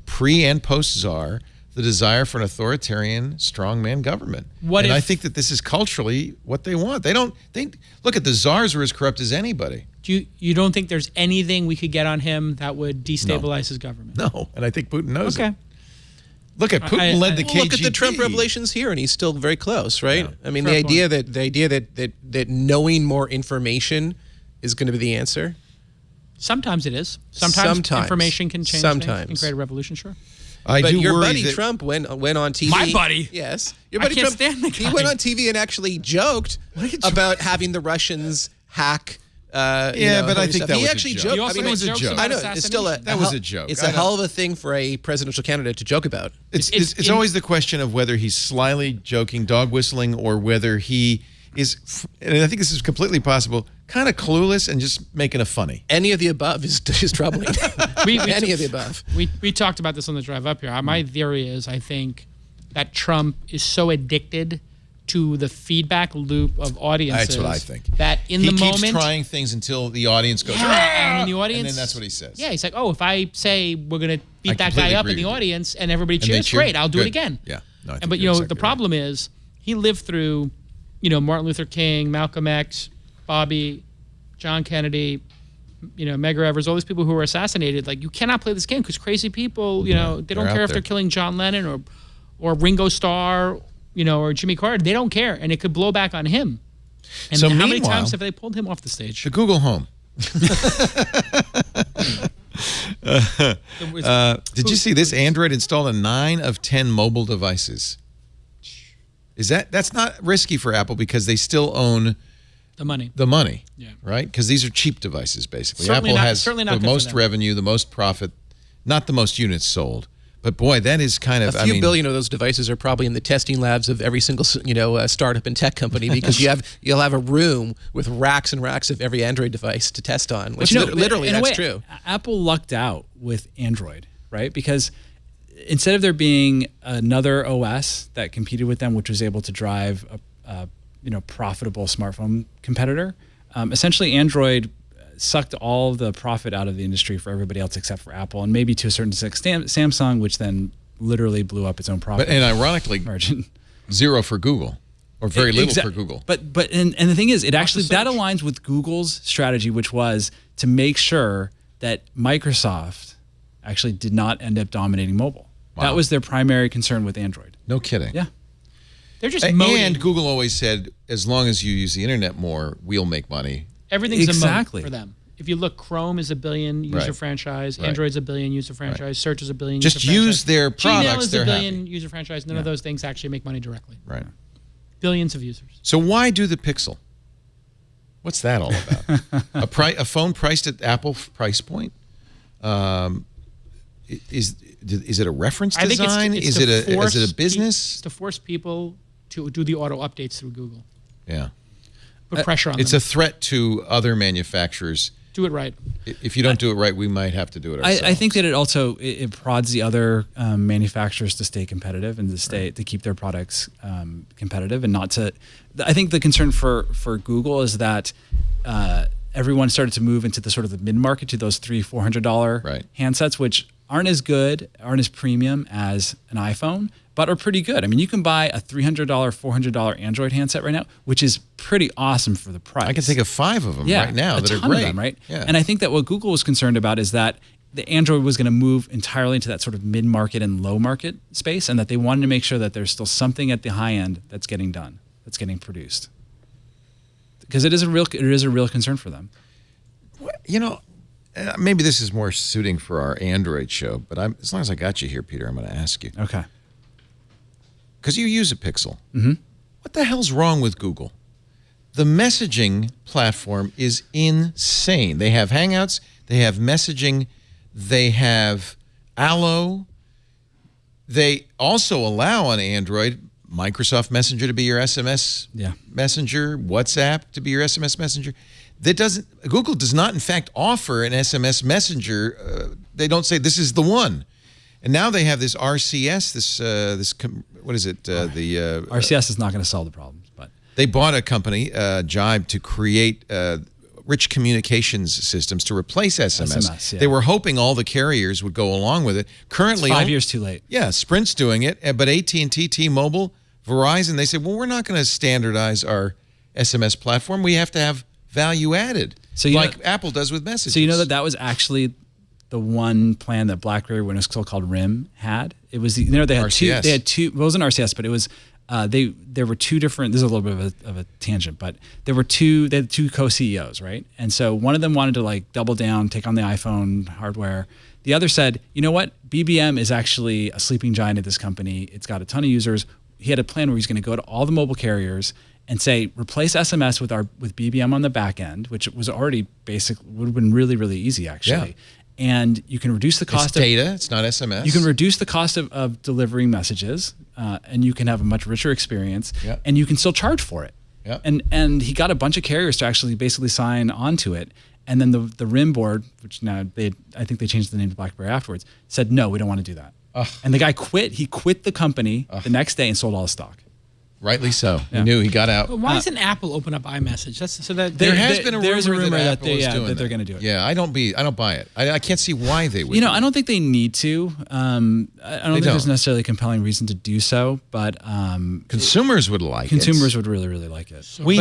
Speaker 1: pre and post Tsar, the desire for an authoritarian strongman government. I think that this is culturally what they want. They look at the Tsars were as corrupt as anybody.
Speaker 5: You don't think there's anything we could get on him that would destabilize his government?
Speaker 1: No, and I think Putin knows it.
Speaker 5: Okay.
Speaker 1: Look at Putin led the KGB.
Speaker 4: Look at the Trump revelations here, and he's still very close, right?
Speaker 1: Yeah.
Speaker 4: I mean,
Speaker 5: Fair
Speaker 4: the idea that knowing more information is going to be the answer.
Speaker 5: Sometimes it is. Sometimes information can change things, can create a revolution, sure.
Speaker 4: But your buddy Trump went on TV.
Speaker 5: My buddy?
Speaker 4: Yes. Your buddy
Speaker 5: I can't
Speaker 4: Trump,
Speaker 5: stand the guy.
Speaker 4: He went on TV and actually joked about having the Russians hack.
Speaker 1: But I think that
Speaker 4: he
Speaker 1: was
Speaker 4: actually
Speaker 1: a joke.
Speaker 4: joked.
Speaker 5: He also
Speaker 1: I mean,
Speaker 5: made
Speaker 1: it was a
Speaker 5: jokes
Speaker 1: joke.
Speaker 5: about
Speaker 4: I know it's still
Speaker 1: That was a joke.
Speaker 4: It's a hell of a thing for a presidential candidate to joke about.
Speaker 1: It's always the question of whether he's slyly joking, dog whistling, or whether he is, and I think this is completely possible, kind of clueless and just making a funny.
Speaker 4: Any of the above is troubling. Any of the above.
Speaker 5: We talked about this on the drive up here. My theory is I think that Trump is so addicted to the feedback loop of audiences.
Speaker 1: That's what I think.
Speaker 5: That in
Speaker 1: he
Speaker 5: the moment,
Speaker 1: keeps trying things until the audience goes,
Speaker 5: and then the audience,
Speaker 1: and then that's what he says.
Speaker 5: Yeah, he's like, oh, if I say we're gonna beat that
Speaker 1: completely
Speaker 5: guy up
Speaker 1: agree
Speaker 5: in the
Speaker 1: with you.
Speaker 5: audience and everybody
Speaker 1: And they
Speaker 5: cheers,
Speaker 1: cheer?
Speaker 5: great, I'll do
Speaker 1: Good.
Speaker 5: it again.
Speaker 1: Yeah. No, I think
Speaker 5: But
Speaker 1: you're
Speaker 5: the
Speaker 1: exactly
Speaker 5: problem is he lived through, Martin Luther King, Malcolm X, Bobby, John Kennedy, Medgar Evers, all these people who were assassinated. Like, you cannot play this game because crazy people, they don't
Speaker 1: they're
Speaker 5: care
Speaker 1: out
Speaker 5: if
Speaker 1: there.
Speaker 5: they're killing John Lennon or Ringo Starr, or Jimmy Carter. They don't care, and it could blow back on him. And
Speaker 1: So
Speaker 5: how many
Speaker 1: meanwhile-
Speaker 5: times have they pulled him off the stage?
Speaker 1: The Google Home. Did you see this? Android installed on 9 of 10 mobile devices. That's not risky for Apple because they still own
Speaker 5: The money.
Speaker 1: the money,
Speaker 5: Yeah.
Speaker 1: right? Because these are cheap devices, basically.
Speaker 5: Certainly
Speaker 1: Apple
Speaker 5: not-
Speaker 1: has
Speaker 5: certainly
Speaker 1: the
Speaker 5: not good for
Speaker 1: most
Speaker 5: them.
Speaker 1: revenue, the most profit, not the most units sold. But boy, that is kind of
Speaker 4: A few billion of those devices are probably in the testing labs of every single startup and tech company because you'll have a room with racks and racks of every Android device to test on. Which literally
Speaker 6: in a
Speaker 4: that's
Speaker 6: way,
Speaker 4: true.
Speaker 6: Apple lucked out with Android, right? Because instead of there being another OS that competed with them, which was able to drive a profitable smartphone competitor, essentially Android sucked all the profit out of the industry for everybody else except for Apple, and maybe to a certain extent Samsung, which then literally blew up its own profit.
Speaker 1: and ironically,
Speaker 6: margin.
Speaker 1: zero for Google, or very little for Google.
Speaker 6: But the thing is, it actually that aligns with Google's strategy, which was to make sure that Microsoft actually did not end up dominating mobile.
Speaker 1: Wow.
Speaker 6: That was their primary concern with Android.
Speaker 1: No kidding.
Speaker 6: Yeah.
Speaker 5: They're just
Speaker 1: And Google always said, as long as you use the internet more, we'll make money.
Speaker 5: Everything's
Speaker 6: Exactly.
Speaker 5: a moat for them. If you look, Chrome is a billion user
Speaker 1: Right.
Speaker 5: franchise,
Speaker 1: Right.
Speaker 5: Android's a billion user franchise, Search is a billion
Speaker 1: Just
Speaker 5: user franchise.
Speaker 1: use their
Speaker 5: Gmail
Speaker 1: products,
Speaker 5: is
Speaker 1: they're
Speaker 5: a billion
Speaker 1: happy.
Speaker 5: user franchise. None of those things actually make money directly.
Speaker 1: Right.
Speaker 5: Billions of users.
Speaker 1: So why do the Pixel? What's that all about? a phone priced at Apple price point? Is it a reference
Speaker 5: I think
Speaker 1: design?
Speaker 5: it's
Speaker 1: Is
Speaker 5: to
Speaker 1: it a
Speaker 5: force
Speaker 1: business?
Speaker 5: It's to force people to do the auto updates through Google.
Speaker 1: Yeah.
Speaker 5: Put pressure on
Speaker 1: It's
Speaker 5: them.
Speaker 1: a threat to other manufacturers.
Speaker 5: Do it right.
Speaker 1: If you don't do it right, we might have to do it ourselves.
Speaker 6: I think that it also it prods the other manufacturers to stay competitive and to keep their products competitive and not to. I think the concern for Google is that everyone started to move into the sort of the mid market to those $300-400
Speaker 1: Right.
Speaker 6: handsets, which aren't as good, aren't as premium as an iPhone, but are pretty good. I mean, you can buy a $300, $400 Android handset right now, which is pretty awesome for the price.
Speaker 1: I can think of 5 of them right now that are
Speaker 6: ton
Speaker 1: great.
Speaker 6: of them, right?
Speaker 1: Yeah.
Speaker 6: And I think that what Google was concerned about is that the Android was going to move entirely into that sort of mid-market and low-market space, and that they wanted to make sure that there's still something at the high end that's getting done, that's getting produced. Because it is a real concern for them.
Speaker 1: Maybe this is more suiting for our Android show, but as long as I got you here, Peter, I'm going to ask you.
Speaker 6: Okay.
Speaker 1: Because you use a Pixel. Mm-hmm. What the hell's wrong with Google? The messaging platform is insane. They have Hangouts, they have messaging, they have Allo. They also allow on Android Microsoft Messenger to be your SMS messenger, WhatsApp to be your SMS messenger. Google does not, in fact, offer an SMS messenger. They don't say this is the one. And now they have this RCS, what is it?
Speaker 6: RCS is not going to solve the problems, but
Speaker 1: they bought a company, Jibe, to create rich communications systems to replace SMS.
Speaker 6: yeah.
Speaker 1: They were hoping all the carriers would go along with it. Currently,
Speaker 6: it's 5 years too late.
Speaker 1: Yeah, Sprint's doing it, but AT&T, T-Mobile, Verizon, they said, well, we're not going to standardize our SMS platform. We have to have value added, Apple does with messages.
Speaker 6: So you know that was actually the one plan that BlackBerry, when it was still called RIM, had. It was they had
Speaker 1: RCS.
Speaker 6: They had two. Well, it wasn't RCS, but it was. There were two different. This is a little bit of a tangent, but there were two. They had two co-CEOs, right? And so one of them wanted to like double down, take on the iPhone hardware. The other said, you know what? BBM is actually a sleeping giant at this company. It's got a ton of users. He had a plan where he's going to go to all the mobile carriers and say, replace SMS with BBM on the back end, which was already would have been really, really easy actually. Yeah. And you can reduce the cost of
Speaker 1: data. It's not SMS.
Speaker 6: You can reduce the cost of delivering messages, and you can have a much richer experience,
Speaker 1: Yep.
Speaker 6: and you can still charge for it.
Speaker 1: Yep.
Speaker 6: And he got a bunch of carriers to actually basically sign onto it. And then the RIM board, which now I think they changed the name to BlackBerry afterwards, said, no, we don't want to do that.
Speaker 1: Ugh.
Speaker 6: And the guy quit. He quit the company the next day and sold all his stock.
Speaker 1: Rightly so.
Speaker 6: Yeah.
Speaker 1: He knew he got out.
Speaker 5: But why doesn't Apple open up iMessage?
Speaker 1: There has been a rumor that Apple is doing
Speaker 6: that they're going to do it.
Speaker 1: Yeah, I don't buy it. I can't see why they would.
Speaker 6: I don't think they need to. I don't think there's necessarily a compelling reason to do so, but
Speaker 1: consumers would like
Speaker 6: consumers would really, really like it.
Speaker 1: We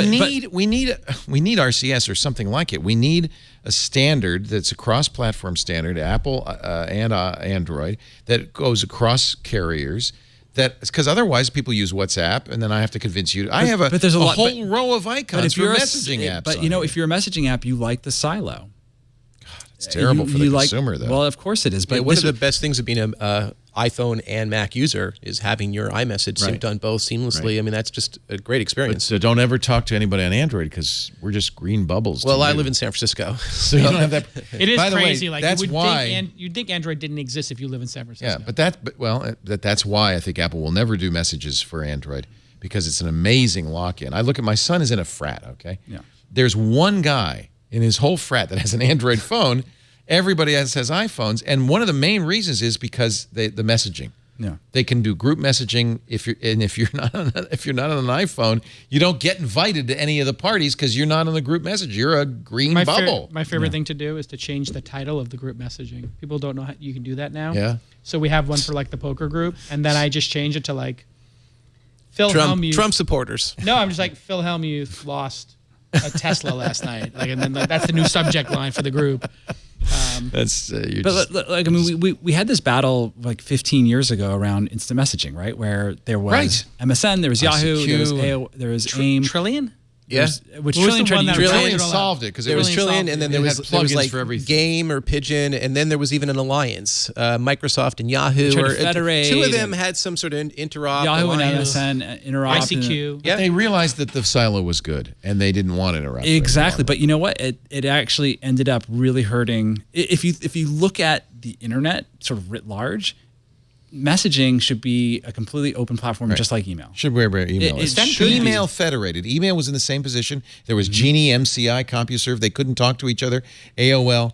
Speaker 1: need RCS or something like it. We need a standard that's a cross-platform standard, Apple and Android, that goes across carriers. Because otherwise people use WhatsApp, and then I have to convince you. I have a whole row of icons for messaging apps.
Speaker 6: But if you're a messaging app, you like the silo.
Speaker 1: God, it's terrible for the consumer, though.
Speaker 6: Well, of course it is. But
Speaker 4: one of the best things of being an iPhone and Mac user is having your iMessage synced on both seamlessly.
Speaker 1: Right.
Speaker 4: I mean, that's just a great experience.
Speaker 1: But don't ever talk to anybody on Android because we're just green bubbles.
Speaker 4: Well, I live in San Francisco,
Speaker 1: so you don't have that.
Speaker 5: It is
Speaker 1: By the
Speaker 5: crazy.
Speaker 1: way,
Speaker 5: Like
Speaker 1: that's
Speaker 5: you'd think Android didn't exist if you live in San Francisco.
Speaker 1: Yeah, that's why I think Apple will never do messages for Android, because it's an amazing lock-in. I look at my son is in a frat. Okay,
Speaker 6: yeah.
Speaker 1: There's one guy in his whole frat that has an Android phone. Everybody else has iPhones, and one of the main reasons is because the messaging.
Speaker 6: Yeah.
Speaker 1: They can do group messaging. If you're not on an iPhone, you don't get invited to any of the parties because you're not on the group message. You're a green bubble.
Speaker 5: My favorite thing to do is to change the title of the group messaging. People don't know how you can do that now.
Speaker 1: Yeah.
Speaker 5: So we have one for like the poker group, and then I just change it to like Phil Hellmuth.
Speaker 4: Trump supporters.
Speaker 5: No, I'm just like Phil Hellmuth lost a Tesla last night. Like, and then that's the new subject line for the group.
Speaker 1: That's
Speaker 6: like I mean, we had this battle like 15 years ago around instant messaging, right? Where there was MSN, there was Yahoo, there was AIM,
Speaker 5: Trillion.
Speaker 4: Yeah,
Speaker 6: which
Speaker 5: What was
Speaker 6: Trillion
Speaker 5: the one
Speaker 6: tried to
Speaker 5: that
Speaker 1: Trillion solved it because
Speaker 4: there was Trillion,
Speaker 5: solved
Speaker 4: and then
Speaker 1: it.
Speaker 4: there
Speaker 1: It
Speaker 4: was
Speaker 1: had plugins
Speaker 4: like
Speaker 1: for everything.
Speaker 4: Game or Pigeon, and then there was even an alliance, Microsoft and Yahoo.
Speaker 6: tried to federate
Speaker 4: two of them had some sort of interop.
Speaker 6: Yahoo
Speaker 4: alliance.
Speaker 6: and MSN interop.
Speaker 5: ICQ.
Speaker 1: But they realized that the silo was good, and they didn't want to interrupt.
Speaker 6: Exactly, but you know what? It actually ended up really hurting. If you look at the internet sort of writ large, messaging should be a completely open platform, just like email.
Speaker 1: Should we email?
Speaker 6: It should be.
Speaker 1: Email federated. Email was in the same position. There was Genie, MCI, CompuServe. They couldn't talk to each other. AOL.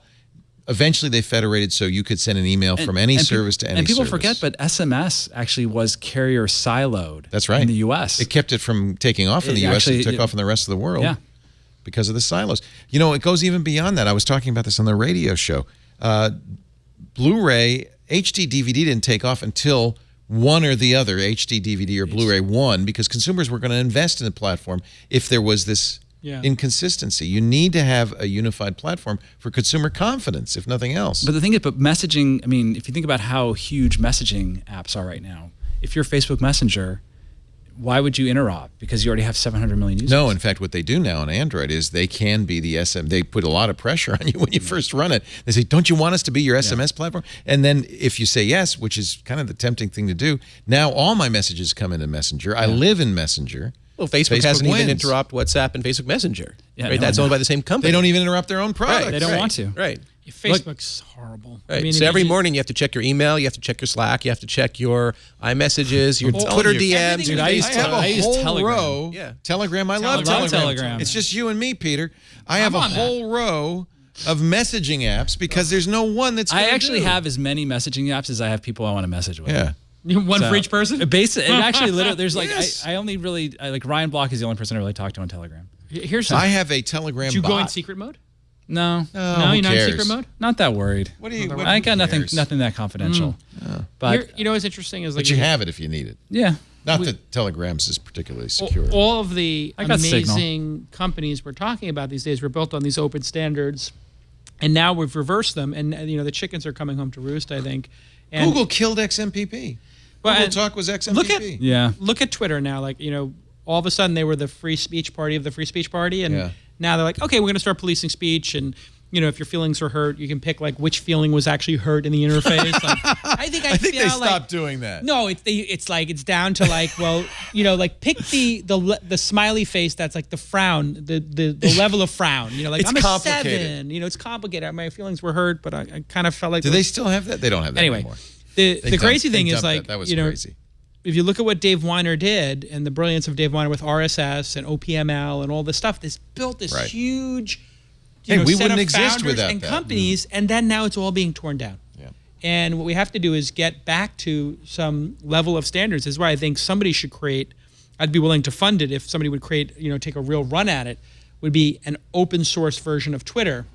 Speaker 1: Eventually, they federated so you could send an email from any service to any
Speaker 6: And people
Speaker 1: service.
Speaker 6: forget, but SMS actually was carrier siloed.
Speaker 1: That's right.
Speaker 6: In the U.S.
Speaker 1: It kept it from taking off in the U.S. and took off in the rest of the world.
Speaker 6: Yeah.
Speaker 1: Because of the silos. You know, it goes even beyond that. I was talking about this on the radio show. Blu-ray, HD DVD didn't take off until one or the other, HD DVD or Blu-ray won, because consumers were going to invest in the platform if there was this inconsistency. You need to have a unified platform for consumer confidence, if nothing else.
Speaker 6: But the thing is, messaging, I mean, if you think about how huge messaging apps are right now, if you're Facebook Messenger, why would you interop? Because you already have 700 million users.
Speaker 1: No, in fact, what they do now on Android is they can be the They put a lot of pressure on you when you first run it. They say, don't you want us to be your SMS platform? And then if you say yes, which is kind of the tempting thing to do, now all my messages come into Messenger. I live in Messenger.
Speaker 4: Well, Facebook hasn't even interrupted WhatsApp and Facebook Messenger.
Speaker 6: Yeah,
Speaker 4: right? That's owned by the same company.
Speaker 1: They don't even interrupt their own products.
Speaker 6: They don't want to.
Speaker 4: Right.
Speaker 5: Facebook's horrible.
Speaker 4: Right.
Speaker 5: I mean,
Speaker 4: so every morning you have to check your email, you have to check your Slack, you have to check your iMessages, your Twitter DMs.
Speaker 6: Dude,
Speaker 1: I have a whole
Speaker 6: Telegram.
Speaker 1: row.
Speaker 4: Yeah.
Speaker 1: Telegram. I love Telegram. It's just you and me, Peter. I have a whole row of messaging apps because there's no one that's
Speaker 6: I actually have as many messaging apps as I have people I want to message with.
Speaker 1: Yeah.
Speaker 5: One for each person?
Speaker 6: Basically, it actually literally, there's like,
Speaker 1: Yes.
Speaker 6: I only really, like Ryan Block is the only person I really talk to on Telegram.
Speaker 5: Here's
Speaker 1: I have a Telegram
Speaker 5: Did you
Speaker 1: bot.
Speaker 5: go in secret mode?
Speaker 6: No.
Speaker 5: No, you're not in secret mode?
Speaker 6: Not that worried.
Speaker 1: What do you?
Speaker 6: I got nothing that confidential. But
Speaker 5: You know what's interesting is like
Speaker 1: But you have it if you need it.
Speaker 6: yeah.
Speaker 1: Not that Telegrams is particularly secure.
Speaker 5: all of the
Speaker 6: I got
Speaker 5: amazing companies we're talking about these days were built on these open standards, and now we've reversed them. And you know the chickens are coming home to roost, I think. And,
Speaker 1: Google killed XMPP.
Speaker 5: Well,
Speaker 1: Google
Speaker 5: and
Speaker 1: Talk was XMPP.
Speaker 5: Look at Twitter now. Like, all of a sudden they were the free speech party of the free speech party, and now they're like, okay, we're going to start policing speech, and if your feelings are hurt, you can pick like which feeling was actually hurt in the interface. Like, I think
Speaker 1: they stopped doing that.
Speaker 5: No, it's down to like, well, like pick the smiley face that's like the frown, the level of frown. Like
Speaker 1: it's
Speaker 5: I'm a
Speaker 1: complicated.
Speaker 5: 7. It's complicated. My feelings were hurt, but I kind of felt like.
Speaker 1: Do they still have that? They don't have that anymore.
Speaker 5: The crazy thing is like
Speaker 1: that was crazy.
Speaker 5: If you look at what Dave Weiner did and the brilliance of Dave Weiner with RSS and OPML and all this stuff, this built this huge.
Speaker 1: We
Speaker 5: set
Speaker 1: wouldn't
Speaker 5: of
Speaker 1: exist
Speaker 5: founders
Speaker 1: without
Speaker 5: and
Speaker 1: that.
Speaker 5: companies, and then now it's all being torn down.
Speaker 1: Yeah.
Speaker 5: And what we have to do is get back to some level of standards. This is why I think somebody should create. I'd be willing to fund it if somebody would create, take a real run at it. Would be an open source version of Twitter.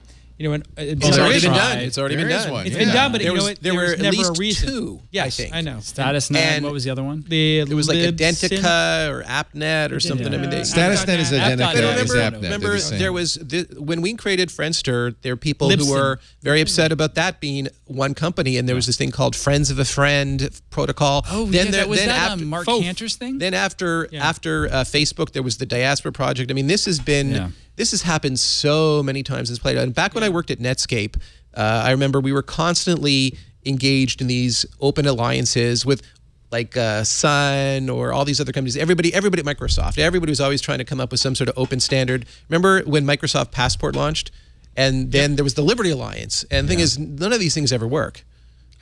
Speaker 4: It's already been done. It's already been done.
Speaker 5: It's been done, but
Speaker 4: there were
Speaker 5: was
Speaker 4: at
Speaker 5: never
Speaker 4: least
Speaker 5: a reason.
Speaker 4: 2.
Speaker 5: Yes,
Speaker 4: I think.
Speaker 5: I know.
Speaker 6: StatusNet. And what was the other one?
Speaker 4: It was like
Speaker 5: Libsyn.
Speaker 4: Identica or AppNet or something. I mean,
Speaker 1: StatusNet is Identica.
Speaker 4: Remember, there was when we created Friendster, there were people who were very upset about that being one company, and there was this thing called Friends of a Friend protocol.
Speaker 6: Oh, was that after Mark Cantor's thing?
Speaker 4: Then after Facebook, there was the Diaspora Project. I mean, this has been. This has happened so many times. It's played out. And back when I worked at Netscape, I remember we were constantly engaged in these open alliances with like Sun or all these other companies. Everybody at Microsoft. Everybody was always trying to come up with some sort of open standard. Remember when Microsoft Passport launched? And then there was the Liberty Alliance. And the thing is, none of these things ever work.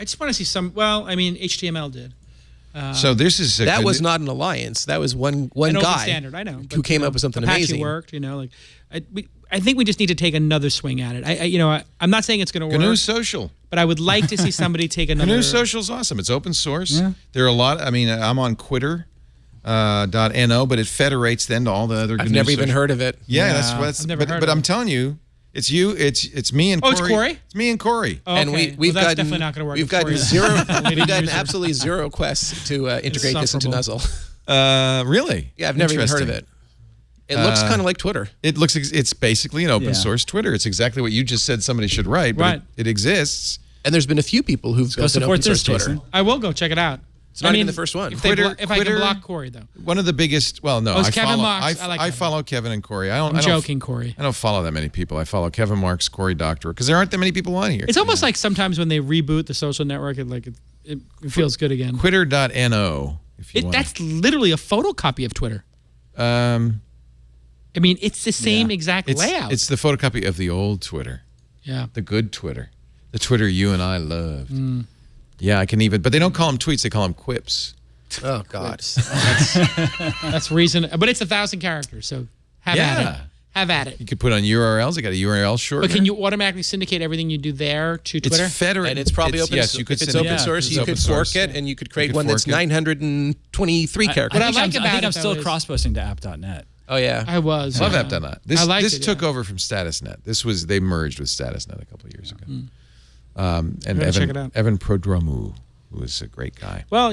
Speaker 5: I just want to see some. Well, I mean, HTML did.
Speaker 1: So this is
Speaker 4: that was not an alliance. That was one guy
Speaker 5: standard. I know
Speaker 4: who came up with something
Speaker 5: Apache
Speaker 4: amazing.
Speaker 5: Worked. I think we just need to take another swing at it. I'm not saying it's going to work.
Speaker 1: GNU Social.
Speaker 5: But I would like to see somebody take another.
Speaker 1: GNU Social's awesome. It's open source. Yeah. There are a lot. I mean, I'm on Quitter. .no, but it federates then to all the other.
Speaker 4: I've never even heard of it.
Speaker 1: Yeah, that's. But I'm telling you. It's you. It's me and Corey.
Speaker 5: It's Corey.
Speaker 1: It's me and Corey.
Speaker 5: Oh, okay.
Speaker 4: And we've
Speaker 5: that's
Speaker 4: gotten
Speaker 5: definitely not going to work.
Speaker 4: We've gotten zero. We've gotten absolutely zero requests to integrate this into Nuzzle.
Speaker 1: Really?
Speaker 4: Yeah, I've never even heard of it. It looks kind of like Twitter.
Speaker 1: It looks. It's basically an open source Twitter. It's exactly what you just said somebody should write. But it exists.
Speaker 4: And there's been a few people who've built an open source Twitter.
Speaker 5: I will go check it out.
Speaker 4: It's not even the first one.
Speaker 5: If I can block Corey, though.
Speaker 1: One of the biggest. Well, no,
Speaker 5: Kevin Marks.
Speaker 1: I follow Kevin and Corey.
Speaker 5: I'm joking, Corey.
Speaker 1: I don't follow that many people. I follow Kevin Marks, Corey Doctorow, because there aren't that many people on here.
Speaker 5: It's almost like sometimes when they reboot the social network, it feels good again.
Speaker 1: Quitter.no. If you want.
Speaker 5: That's literally a photocopy of Twitter. I mean, it's the same exact layout.
Speaker 1: It's the photocopy of the old Twitter.
Speaker 5: Yeah.
Speaker 1: The good Twitter. The Twitter you and I loved. Yeah, I can even, but they don't call them tweets, they call them quips.
Speaker 4: Oh, God.
Speaker 5: That's reason, but it's 1,000 characters, so have at it. Have at it.
Speaker 1: You could put on URLs, you got a URL shortener.
Speaker 5: But can you automatically syndicate everything you do there to Twitter?
Speaker 1: It's federated.
Speaker 4: And it's probably open.
Speaker 1: Yes, you could
Speaker 4: if it's open source, you could fork it, and you could create one that's 923 characters.
Speaker 6: I think I'm still cross-posting to app.net.
Speaker 4: Oh, yeah.
Speaker 5: I was.
Speaker 1: Love app.net. This took
Speaker 5: it.
Speaker 1: over from StatusNet. They merged with StatusNet a couple of years ago. And Evan Prodromou, who is a great guy.
Speaker 5: Well,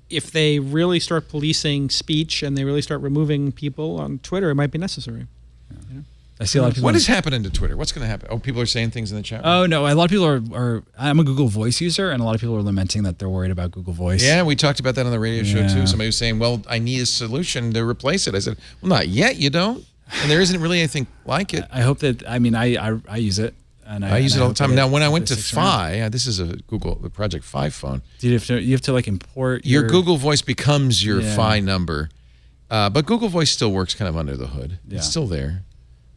Speaker 5: if they really start policing speech and they really start removing people on Twitter, it might be necessary.
Speaker 6: Yeah. I see a lot of people.
Speaker 1: What is happening to Twitter? What's going to happen? Oh, people are saying things in the chat room?
Speaker 6: Oh, no. A lot of people are. I'm a Google Voice user, and a lot of people are lamenting that they're worried about Google Voice.
Speaker 1: Yeah, we talked about that on the radio show, too. Somebody was saying, well, I need a solution to replace it. I said, well, not yet, you don't. And there isn't really anything like it.
Speaker 6: I hope that, I use it. And
Speaker 1: I use it all the time. Now, when I went to Fi, this is the Project Fi phone.
Speaker 6: You have to like import
Speaker 1: your Google Voice becomes your Fi number, but Google Voice still works kind of under the hood. Yeah. It's still there,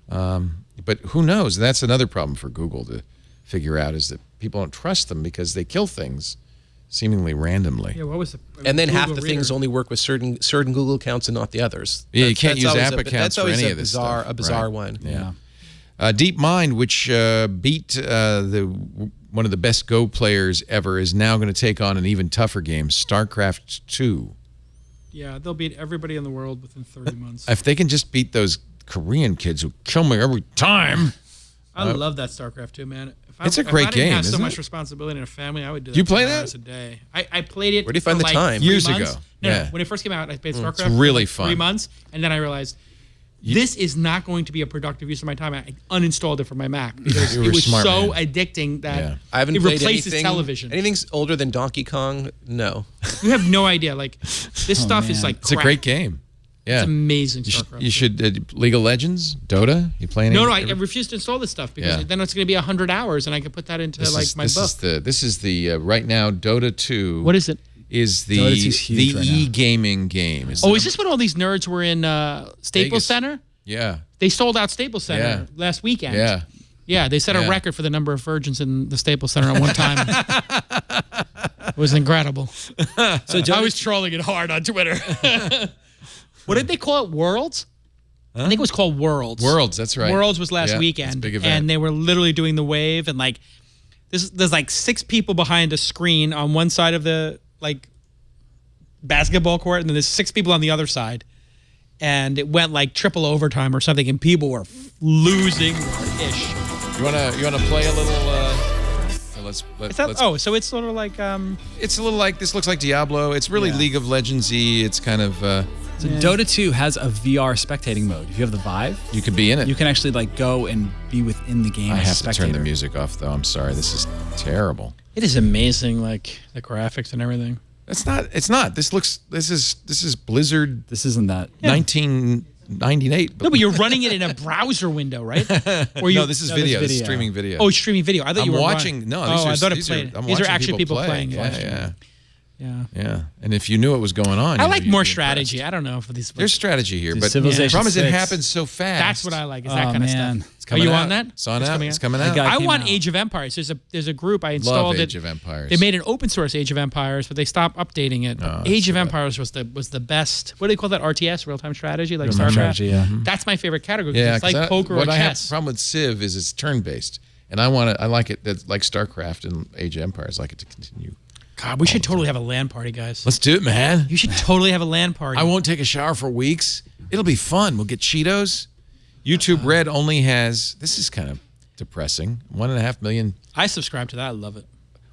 Speaker 1: but who knows? That's another problem for Google to figure out is that people don't trust them because they kill things seemingly randomly.
Speaker 5: Yeah, what was the?
Speaker 4: And then half the things only work with certain Google accounts and not the others.
Speaker 1: Yeah, you can't use app accounts for any of this stuff.
Speaker 4: A bizarre one.
Speaker 1: Yeah. DeepMind, which beat one of the best Go players ever, is now going to take on an even tougher game, StarCraft 2.
Speaker 5: Yeah, they'll beat everybody in the world within 30 months.
Speaker 1: If they can just beat those Korean kids who kill me every time.
Speaker 5: I love that StarCraft 2, man.
Speaker 1: It's a great game,
Speaker 5: If I didn't have so
Speaker 1: isn't
Speaker 5: much
Speaker 1: it?
Speaker 5: responsibility in a family, I would do that.
Speaker 1: Do you play
Speaker 5: 10
Speaker 1: that?
Speaker 5: hours a day. I played it.
Speaker 4: Where do you find the
Speaker 5: like
Speaker 4: time?
Speaker 1: Years
Speaker 5: 3 months.
Speaker 1: ago.
Speaker 5: No,
Speaker 1: Yeah.
Speaker 5: when it first came out, I played StarCraft.
Speaker 1: It's really
Speaker 5: for
Speaker 1: fun.
Speaker 5: 3 months, and then I realized this is not going to be a productive use of my time. I uninstalled it from my Mac because
Speaker 1: You
Speaker 5: it
Speaker 1: were
Speaker 5: was
Speaker 1: smart,
Speaker 5: so
Speaker 1: man.
Speaker 5: addicting that
Speaker 1: Yeah.
Speaker 4: I haven't
Speaker 5: it
Speaker 4: played
Speaker 5: replaces
Speaker 4: anything,
Speaker 5: television.
Speaker 4: Anything's older than Donkey Kong? No.
Speaker 5: You have no idea. Like this stuff is
Speaker 6: man.
Speaker 5: like
Speaker 1: It's a
Speaker 5: crack.
Speaker 1: great game. Yeah.
Speaker 5: It's amazing.
Speaker 1: You
Speaker 5: StarCraft.
Speaker 1: should League of Legends, Dota. You playing?
Speaker 5: No, I refuse to install this stuff because
Speaker 1: Yeah.
Speaker 5: then it's going to be 100 hours, and I can put that into my book.
Speaker 1: This is the right now Dota 2.
Speaker 5: What is it?
Speaker 1: Is the
Speaker 6: Dota 2's huge right now.
Speaker 1: e-gaming game?
Speaker 5: Oh, is this when all these nerds were in Staples
Speaker 1: Vegas.
Speaker 5: Center?
Speaker 1: Yeah.
Speaker 5: They sold out Staples Center
Speaker 1: Yeah.
Speaker 5: last weekend.
Speaker 1: Yeah.
Speaker 5: Yeah, they set
Speaker 1: Yeah.
Speaker 5: a record for the number of virgins in the Staples Center at one time. It was incredible. So I was trolling it hard on Twitter. What did they call it? Worlds? I think it was called Worlds.
Speaker 1: Worlds, that's right.
Speaker 5: Worlds was last
Speaker 1: Yeah, it's a
Speaker 5: weekend.
Speaker 1: big event.
Speaker 5: And they were literally doing the wave, and like there's like 6 people behind a screen on one side of the like basketball court, and then there's 6 people on the other side. And it went like triple overtime or something, and people were losing their ish.
Speaker 1: You wanna play a little?
Speaker 5: So it's sort of like
Speaker 1: It's a little like this. Looks like Diablo. It's really League of Legends-y. It's kind of
Speaker 6: So Dota 2 has a VR spectating mode. If you have the Vive,
Speaker 1: you could be in it.
Speaker 6: you can actually like go and be within the game
Speaker 1: I
Speaker 6: as a
Speaker 1: have to
Speaker 6: spectator.
Speaker 1: turn the music off though. I'm sorry. This is terrible.
Speaker 5: it is amazing, like the graphics and everything.
Speaker 1: It's not. It's not. This is Blizzard
Speaker 6: This isn't that.
Speaker 1: 1998.
Speaker 5: No, but you're running it in a browser window, right? Or
Speaker 1: No, this is video. This is
Speaker 6: video.
Speaker 1: streaming video.
Speaker 5: Oh, streaming video. I thought you
Speaker 1: I'm
Speaker 5: were
Speaker 1: watching. No, these
Speaker 5: I
Speaker 1: are,
Speaker 5: thought it
Speaker 1: these
Speaker 5: played.
Speaker 1: are, I'm
Speaker 5: These are
Speaker 1: watching
Speaker 5: actually people playing.
Speaker 1: Yeah.
Speaker 5: Yeah.
Speaker 1: And if you knew what was going on,
Speaker 5: I
Speaker 1: you
Speaker 5: like
Speaker 1: know,
Speaker 5: more
Speaker 1: you'd be
Speaker 5: strategy.
Speaker 1: impressed.
Speaker 5: I don't know for these.
Speaker 1: There's strategy here,
Speaker 6: Dude,
Speaker 1: but the
Speaker 6: Civilization
Speaker 1: problem is it
Speaker 6: 6.
Speaker 1: happens so fast.
Speaker 5: That's what I like. Is that
Speaker 6: Oh,
Speaker 5: kind of
Speaker 6: man.
Speaker 5: stuff.
Speaker 1: It's
Speaker 5: Are
Speaker 1: coming
Speaker 5: you
Speaker 1: out.
Speaker 5: on that?
Speaker 1: It's on out.
Speaker 5: coming
Speaker 1: It's
Speaker 5: out?
Speaker 1: coming
Speaker 6: I
Speaker 1: out.
Speaker 6: got-
Speaker 5: I
Speaker 6: came
Speaker 5: want
Speaker 6: out.
Speaker 5: Age of Empires. There's a group I installed
Speaker 1: Love
Speaker 5: it.
Speaker 1: Age of Empires.
Speaker 5: They made an open source Age of Empires, but they stopped updating it.
Speaker 1: Oh,
Speaker 5: Age of
Speaker 1: too bad.
Speaker 5: Empires was the best. What do they call that? RTS, real time strategy, like
Speaker 6: Real-time
Speaker 5: StarCraft.
Speaker 6: strategy, yeah.
Speaker 5: That's my favorite category. 'Cause
Speaker 1: Yeah,
Speaker 5: it's like
Speaker 1: 'cause
Speaker 5: poker or
Speaker 1: what I have
Speaker 5: chess.
Speaker 1: problem with Civ is it's turn based, and I like it. That's like StarCraft and Age of Empires. I like it to continue.
Speaker 5: God, we should totally have a LAN party, guys.
Speaker 1: Let's do it, man.
Speaker 5: You should totally have a LAN party.
Speaker 1: I won't take a shower for weeks. It'll be fun. We'll get Cheetos. YouTube Red only has. This is kind of depressing. 1.5 million.
Speaker 5: I subscribe to that. I love it.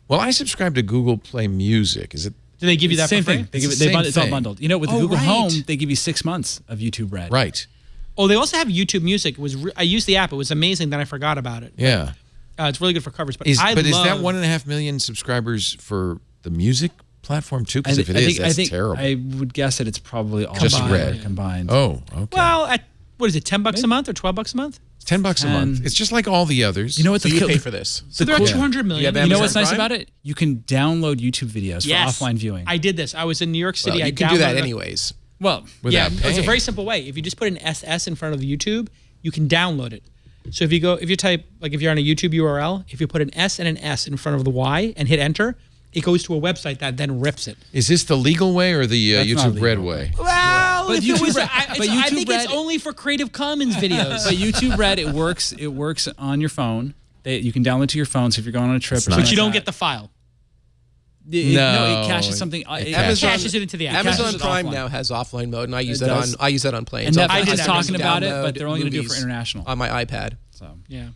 Speaker 1: Well, I subscribe to Google Play Music. Is it?
Speaker 5: Do they give you that
Speaker 6: Same
Speaker 5: for free?
Speaker 6: thing. They give
Speaker 1: It's
Speaker 6: it,
Speaker 1: the same
Speaker 6: it's all
Speaker 1: thing.
Speaker 6: bundled. You know, with
Speaker 5: Oh,
Speaker 6: Google
Speaker 5: right.
Speaker 6: Home, they give you 6 months of YouTube Red.
Speaker 1: Right.
Speaker 5: Oh, they also have YouTube Music. It was I used the app. It was amazing. Then I forgot about it.
Speaker 1: Yeah.
Speaker 5: It's really good for coverage. But
Speaker 1: Is
Speaker 5: I
Speaker 1: that
Speaker 5: love
Speaker 1: 1.5 million subscribers for the music platform too? Because if it
Speaker 6: I
Speaker 1: is,
Speaker 6: think,
Speaker 1: that's
Speaker 6: I think
Speaker 1: terrible.
Speaker 6: I would guess that it's probably all
Speaker 1: Just
Speaker 6: combined,
Speaker 1: Red.
Speaker 6: combined.
Speaker 1: Oh, okay.
Speaker 5: Well, at what is it? $10 a month or $12 a month?
Speaker 1: It's $10 a month.
Speaker 6: And-
Speaker 1: It's just like all the others.
Speaker 6: You know what
Speaker 4: So
Speaker 6: the
Speaker 4: you
Speaker 6: kill-
Speaker 4: pay for this.
Speaker 5: So they're at 200 million.
Speaker 4: You have
Speaker 6: You know
Speaker 4: Amazon
Speaker 6: what's nice
Speaker 4: Prime?
Speaker 6: about it? You can download YouTube videos
Speaker 5: Yes.
Speaker 6: for offline viewing.
Speaker 5: I did this. I was in New York City.
Speaker 4: Well,
Speaker 5: I
Speaker 4: you can do that
Speaker 5: downloaded-
Speaker 4: anyways.
Speaker 6: well,
Speaker 1: without
Speaker 5: It's a
Speaker 1: paying.
Speaker 5: very simple way. If you just put an SS in front of the YouTube, you can download it. So if you type, like if you're on a YouTube URL, if you put an S and an S in front of the Y and hit enter, it goes to a website that then rips it.
Speaker 1: Is this the legal way or the
Speaker 6: That's not
Speaker 1: YouTube Red
Speaker 6: legal.
Speaker 1: way?
Speaker 5: Well,
Speaker 6: But
Speaker 5: if
Speaker 6: YouTube
Speaker 5: it was,
Speaker 6: Red-
Speaker 5: I
Speaker 6: but
Speaker 5: I
Speaker 6: YouTube
Speaker 5: think it's
Speaker 6: Red-
Speaker 5: only for Creative Commons videos.
Speaker 6: but YouTube Red, it works on your phone. You can download to your phone. So if you're going on a trip, or
Speaker 1: nice.
Speaker 6: something
Speaker 5: But you don't
Speaker 6: like
Speaker 5: get the file.
Speaker 6: that,
Speaker 1: No,
Speaker 6: it caches something.
Speaker 1: it
Speaker 6: It
Speaker 1: caches.
Speaker 5: Cashes it into the app.
Speaker 4: Amazon
Speaker 6: it
Speaker 4: Prime
Speaker 6: offline.
Speaker 4: now has offline mode, and I use
Speaker 6: It
Speaker 4: that
Speaker 6: does.
Speaker 4: on planes.
Speaker 6: And
Speaker 4: So
Speaker 6: Netflix
Speaker 5: I did
Speaker 6: is
Speaker 5: that.
Speaker 6: talking about it,
Speaker 4: Download
Speaker 6: but they're only going to do it for
Speaker 4: movies
Speaker 6: international.
Speaker 4: on my iPad.
Speaker 6: So
Speaker 5: Yeah.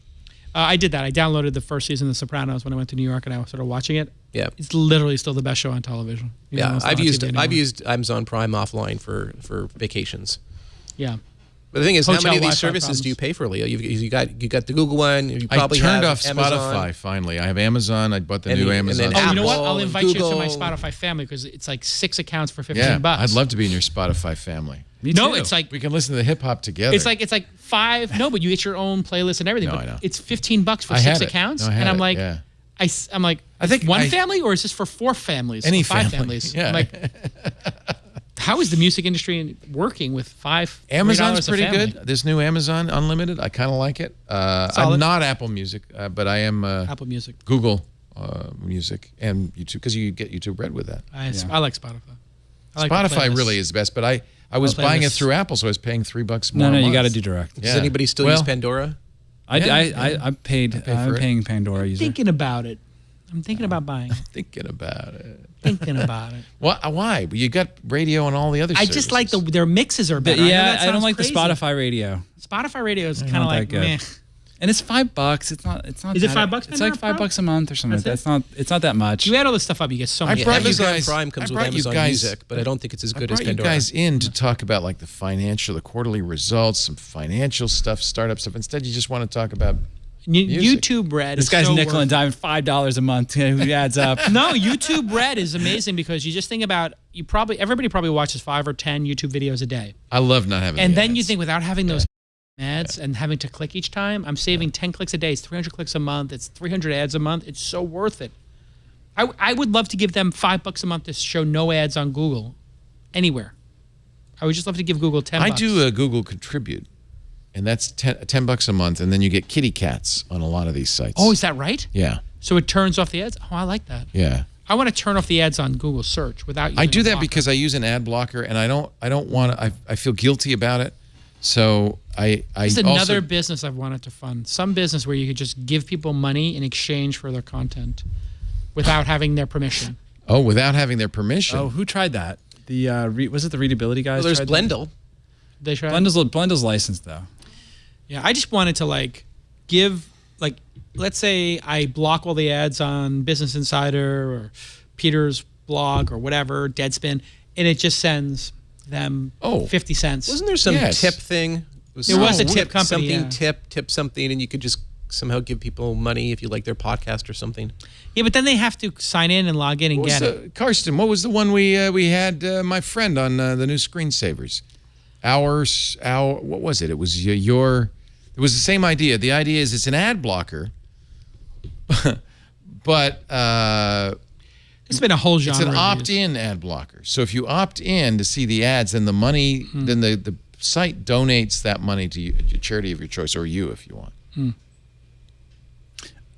Speaker 5: I did that. I downloaded the first season of The Sopranos when I went to New York, and I started watching it.
Speaker 4: Yeah.
Speaker 5: It's literally still the best show on television. even though
Speaker 4: Yeah,
Speaker 5: it's not
Speaker 4: I've
Speaker 5: on
Speaker 4: used
Speaker 5: TV anymore.
Speaker 4: Amazon Prime offline for vacations.
Speaker 5: Yeah.
Speaker 4: But the thing is, how
Speaker 5: Hotel
Speaker 4: many of these
Speaker 5: Wi-Fi
Speaker 4: services
Speaker 5: problems.
Speaker 4: do you pay for, Leo? You got the Google one. You
Speaker 1: I
Speaker 4: probably
Speaker 1: turned
Speaker 4: have
Speaker 1: off
Speaker 4: Amazon.
Speaker 1: Spotify finally. I have Amazon. I bought the
Speaker 4: And
Speaker 1: new
Speaker 4: the- and
Speaker 1: Amazon.
Speaker 4: then
Speaker 5: Oh, you know what?
Speaker 4: Apple
Speaker 5: I'll
Speaker 4: and
Speaker 5: invite you to my
Speaker 4: Google.
Speaker 5: Spotify family because it's like 6 accounts for $15.
Speaker 1: Yeah, I'd love to be in your Spotify family.
Speaker 6: me
Speaker 5: No,
Speaker 6: too.
Speaker 5: it's like
Speaker 1: We can listen to the hip hop together.
Speaker 5: it's like 5. No, but you get your own playlist and everything.
Speaker 1: No,
Speaker 5: but
Speaker 1: I know.
Speaker 5: it's $15 for
Speaker 1: I
Speaker 5: 6
Speaker 1: have it.
Speaker 5: accounts,
Speaker 1: No, I have
Speaker 5: and I'm
Speaker 1: it,
Speaker 5: like,
Speaker 1: yeah.
Speaker 5: I'm like,
Speaker 1: I think
Speaker 5: one
Speaker 1: I-
Speaker 5: family or is this for 4 families?
Speaker 1: Any
Speaker 5: or 5
Speaker 1: family,
Speaker 5: families?
Speaker 1: yeah.
Speaker 5: I'm like, how is the music industry working with $3
Speaker 1: Amazon's
Speaker 5: a
Speaker 1: pretty
Speaker 5: family?
Speaker 1: good. This new Amazon Unlimited, I kind of like it.
Speaker 5: Solid.
Speaker 1: I'm not Apple Music, but I am
Speaker 5: Apple Music.
Speaker 1: Google Music and YouTube because you get YouTube Red with that.
Speaker 5: I like Spotify. I like the
Speaker 1: Spotify
Speaker 5: playlists.
Speaker 1: really is the best, but I was
Speaker 5: My
Speaker 1: buying it
Speaker 5: playlists.
Speaker 1: through Apple, so I was paying $3 more.
Speaker 6: no,
Speaker 1: a
Speaker 6: you
Speaker 1: month.
Speaker 6: got to do direct.
Speaker 4: Does anybody still
Speaker 1: Well,
Speaker 4: use Pandora?
Speaker 6: I'm paid.
Speaker 1: pay for
Speaker 6: I'm
Speaker 1: it.
Speaker 6: paying Pandora user.
Speaker 5: Thinking about it. I'm thinking about buying.
Speaker 1: Thinking about it.
Speaker 5: Thinking about it.
Speaker 1: Why? You got radio and all the other.
Speaker 5: I just like
Speaker 1: services.
Speaker 5: their mixes are
Speaker 6: But
Speaker 5: better. I know
Speaker 6: yeah,
Speaker 5: that
Speaker 6: I don't
Speaker 5: sounds
Speaker 6: like
Speaker 5: crazy.
Speaker 6: the Spotify radio.
Speaker 5: Spotify radio is
Speaker 6: Not
Speaker 5: kind of
Speaker 6: that
Speaker 5: like
Speaker 6: good.
Speaker 5: meh.
Speaker 6: And it's $5. It's not. It's not.
Speaker 5: Is it
Speaker 6: that-
Speaker 5: $5
Speaker 6: It's like
Speaker 5: Pro?
Speaker 6: $5 a month or something.
Speaker 5: That's
Speaker 6: That's not. It's not that much.
Speaker 5: You add all this stuff up, you get so much.
Speaker 1: I brought you
Speaker 4: Amazon
Speaker 1: guys-
Speaker 4: Prime comes
Speaker 1: I
Speaker 4: with
Speaker 1: brought you
Speaker 4: Amazon
Speaker 1: guys-
Speaker 4: Music, but I don't think it's as
Speaker 1: I
Speaker 4: good as
Speaker 1: brought you
Speaker 4: Pandora.
Speaker 1: guys in to talk about like the quarterly results, some financial stuff, startup stuff. Instead, you just want to talk about music.
Speaker 5: YouTube Red.
Speaker 6: This
Speaker 5: is
Speaker 6: guy's
Speaker 5: so
Speaker 6: nickel and
Speaker 5: worth-
Speaker 6: dime $5 a month. Who adds up?
Speaker 5: No, YouTube Red is amazing because you just think about everybody probably watches 5 or 10 YouTube videos a day,
Speaker 1: I love not having.
Speaker 5: and
Speaker 1: the
Speaker 5: then you
Speaker 1: ads.
Speaker 5: think without having those ads and having to click each time, I'm saving 10 clicks a day. It's 300 clicks a month. It's 300 ads a month. It's so worth it. I would love to give them $5 a month to show no ads on Google, anywhere. I would just love to give Google 10.
Speaker 1: I do a Google Contribute, and that's $10 a month, and then you get kitty cats on a lot of these sites.
Speaker 5: Oh, is that right?
Speaker 1: Yeah,
Speaker 5: So it turns off the ads. Oh, I like that.
Speaker 1: yeah.
Speaker 5: I want to turn off the ads on Google search without.
Speaker 1: I
Speaker 5: using
Speaker 1: do
Speaker 5: a
Speaker 1: that
Speaker 5: blocker.
Speaker 1: because I use an ad blocker, and I don't want to. I feel guilty about it, so I
Speaker 5: It's
Speaker 1: also,
Speaker 5: another business I've wanted to fund. Some business where you could just give people money in exchange for their content without having their permission.
Speaker 1: Oh, without having their permission.
Speaker 6: Oh, who tried that? Was it the readability guys?
Speaker 4: Well, there's
Speaker 6: tried that?
Speaker 4: Blendle.
Speaker 5: They try.
Speaker 6: Blendle's licensed though.
Speaker 5: Yeah, I just wanted to give let's say I block all the ads on Business Insider or Peter's blog or whatever, Deadspin, and it just sends them 50 cents.
Speaker 4: Wasn't there some
Speaker 1: Yes.
Speaker 4: tip thing?
Speaker 5: There was a tip company,
Speaker 4: Something
Speaker 5: yeah.
Speaker 4: tip something, and you could just somehow give people money if you like their podcast or something.
Speaker 5: Yeah, but then they have to sign in and log in and
Speaker 1: What was
Speaker 5: get it.
Speaker 1: Karsten, what was the one we had my friend on the new screensavers? What was it? It was it was the same idea. The idea is it's an ad blocker, but
Speaker 5: It's been a whole genre.
Speaker 1: it's an
Speaker 5: of
Speaker 1: opt-in ad blocker. So if you opt in to see the ads, then the money, then the site donates that money to you, a charity of your choice, or you if you want.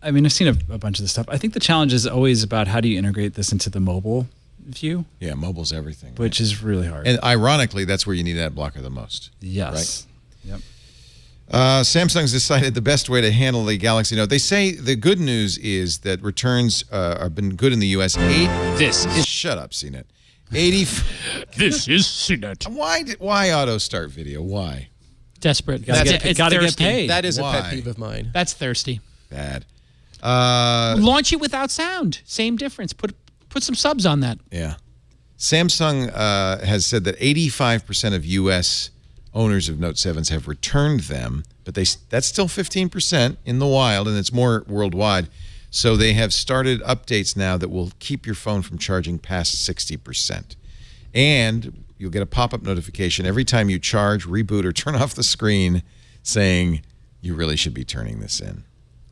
Speaker 6: I mean, I've seen a bunch of this stuff. I think the challenge is always about how do you integrate this into the mobile view,
Speaker 1: Yeah, mobile's everything.
Speaker 6: which is really hard.
Speaker 1: And ironically, that's where you need ad blocker the most.
Speaker 6: yes. Yep.
Speaker 1: Samsung's decided the best way to handle the Galaxy Note. They say the good news is that returns have been good in the U.S. Shut up, CNET. 80.
Speaker 5: This is CNET.
Speaker 1: Why auto start video? Why?
Speaker 5: Desperate.
Speaker 6: Gotta
Speaker 5: It's
Speaker 6: get
Speaker 5: thirsty.
Speaker 6: paid.
Speaker 4: That is a
Speaker 1: Why?
Speaker 4: pet peeve of mine.
Speaker 5: That's thirsty.
Speaker 1: Bad.
Speaker 5: Launch it without sound. Same difference. Put some subs on that.
Speaker 1: Yeah. Samsung has said that 85% of U.S. owners of Note 7s have returned them, but that's still 15% in the wild, and it's more worldwide. So they have started updates now that will keep your phone from charging past 60%. And you'll get a pop-up notification every time you charge, reboot, or turn off the screen saying you really should be turning this in.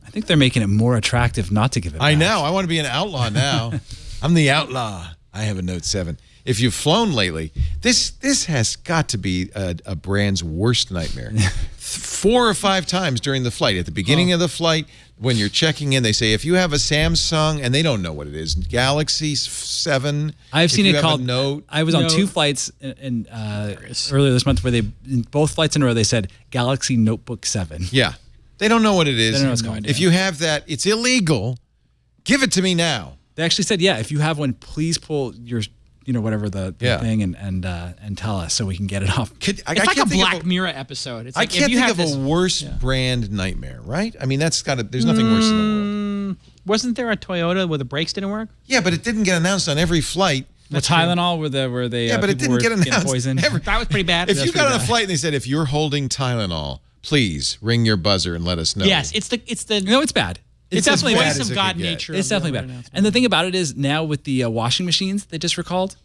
Speaker 6: I think they're making it more attractive not to give it back.
Speaker 1: I know. I want to be an outlaw now. I'm the outlaw. I have a Note 7. If you've flown lately, this has got to be a brand's worst nightmare. 4 or 5 times during the flight. At the beginning of the flight, when you're checking in, they say, if you have a Samsung, and they don't know what it is, Galaxy 7.
Speaker 6: I've seen
Speaker 1: if you
Speaker 6: it
Speaker 1: have a
Speaker 6: called
Speaker 1: Note.
Speaker 6: I was on
Speaker 5: Note.
Speaker 6: 2 flights earlier this month where in both flights in a row they said Galaxy Notebook 7.
Speaker 1: Yeah. They don't know what it is.
Speaker 6: They don't know what's going on.
Speaker 1: If you have that, it's illegal. Give it to me now.
Speaker 6: They actually said, yeah, if you have one, please pull your, whatever the
Speaker 1: Yeah.
Speaker 6: thing and tell us so we can get it off.
Speaker 5: It's like a Black Mirror episode. It's
Speaker 1: I
Speaker 5: like
Speaker 1: can't
Speaker 5: if you
Speaker 1: think
Speaker 5: have
Speaker 1: of
Speaker 5: this,
Speaker 1: a worse brand nightmare, right? I mean, there's nothing worse in the world.
Speaker 5: Wasn't there a Toyota where the brakes didn't work?
Speaker 1: Yeah, but it didn't get announced on every flight.
Speaker 6: The Tylenol where they
Speaker 1: Yeah, but it
Speaker 6: people
Speaker 1: didn't get
Speaker 6: were getting
Speaker 1: announced.
Speaker 6: poisoned.
Speaker 5: That was pretty bad.
Speaker 1: If you got on a flight and they said, if you're holding Tylenol, please ring your buzzer and let us know.
Speaker 5: Yes, it's the
Speaker 6: No, it's bad.
Speaker 5: it's
Speaker 1: as
Speaker 5: definitely
Speaker 1: bad
Speaker 5: voice
Speaker 1: as
Speaker 5: of
Speaker 1: it
Speaker 5: God
Speaker 1: could get.
Speaker 5: nature.
Speaker 6: It's
Speaker 5: of the
Speaker 6: definitely bad.
Speaker 5: announcement.
Speaker 6: And the thing about it is now with the washing machines they just recalled.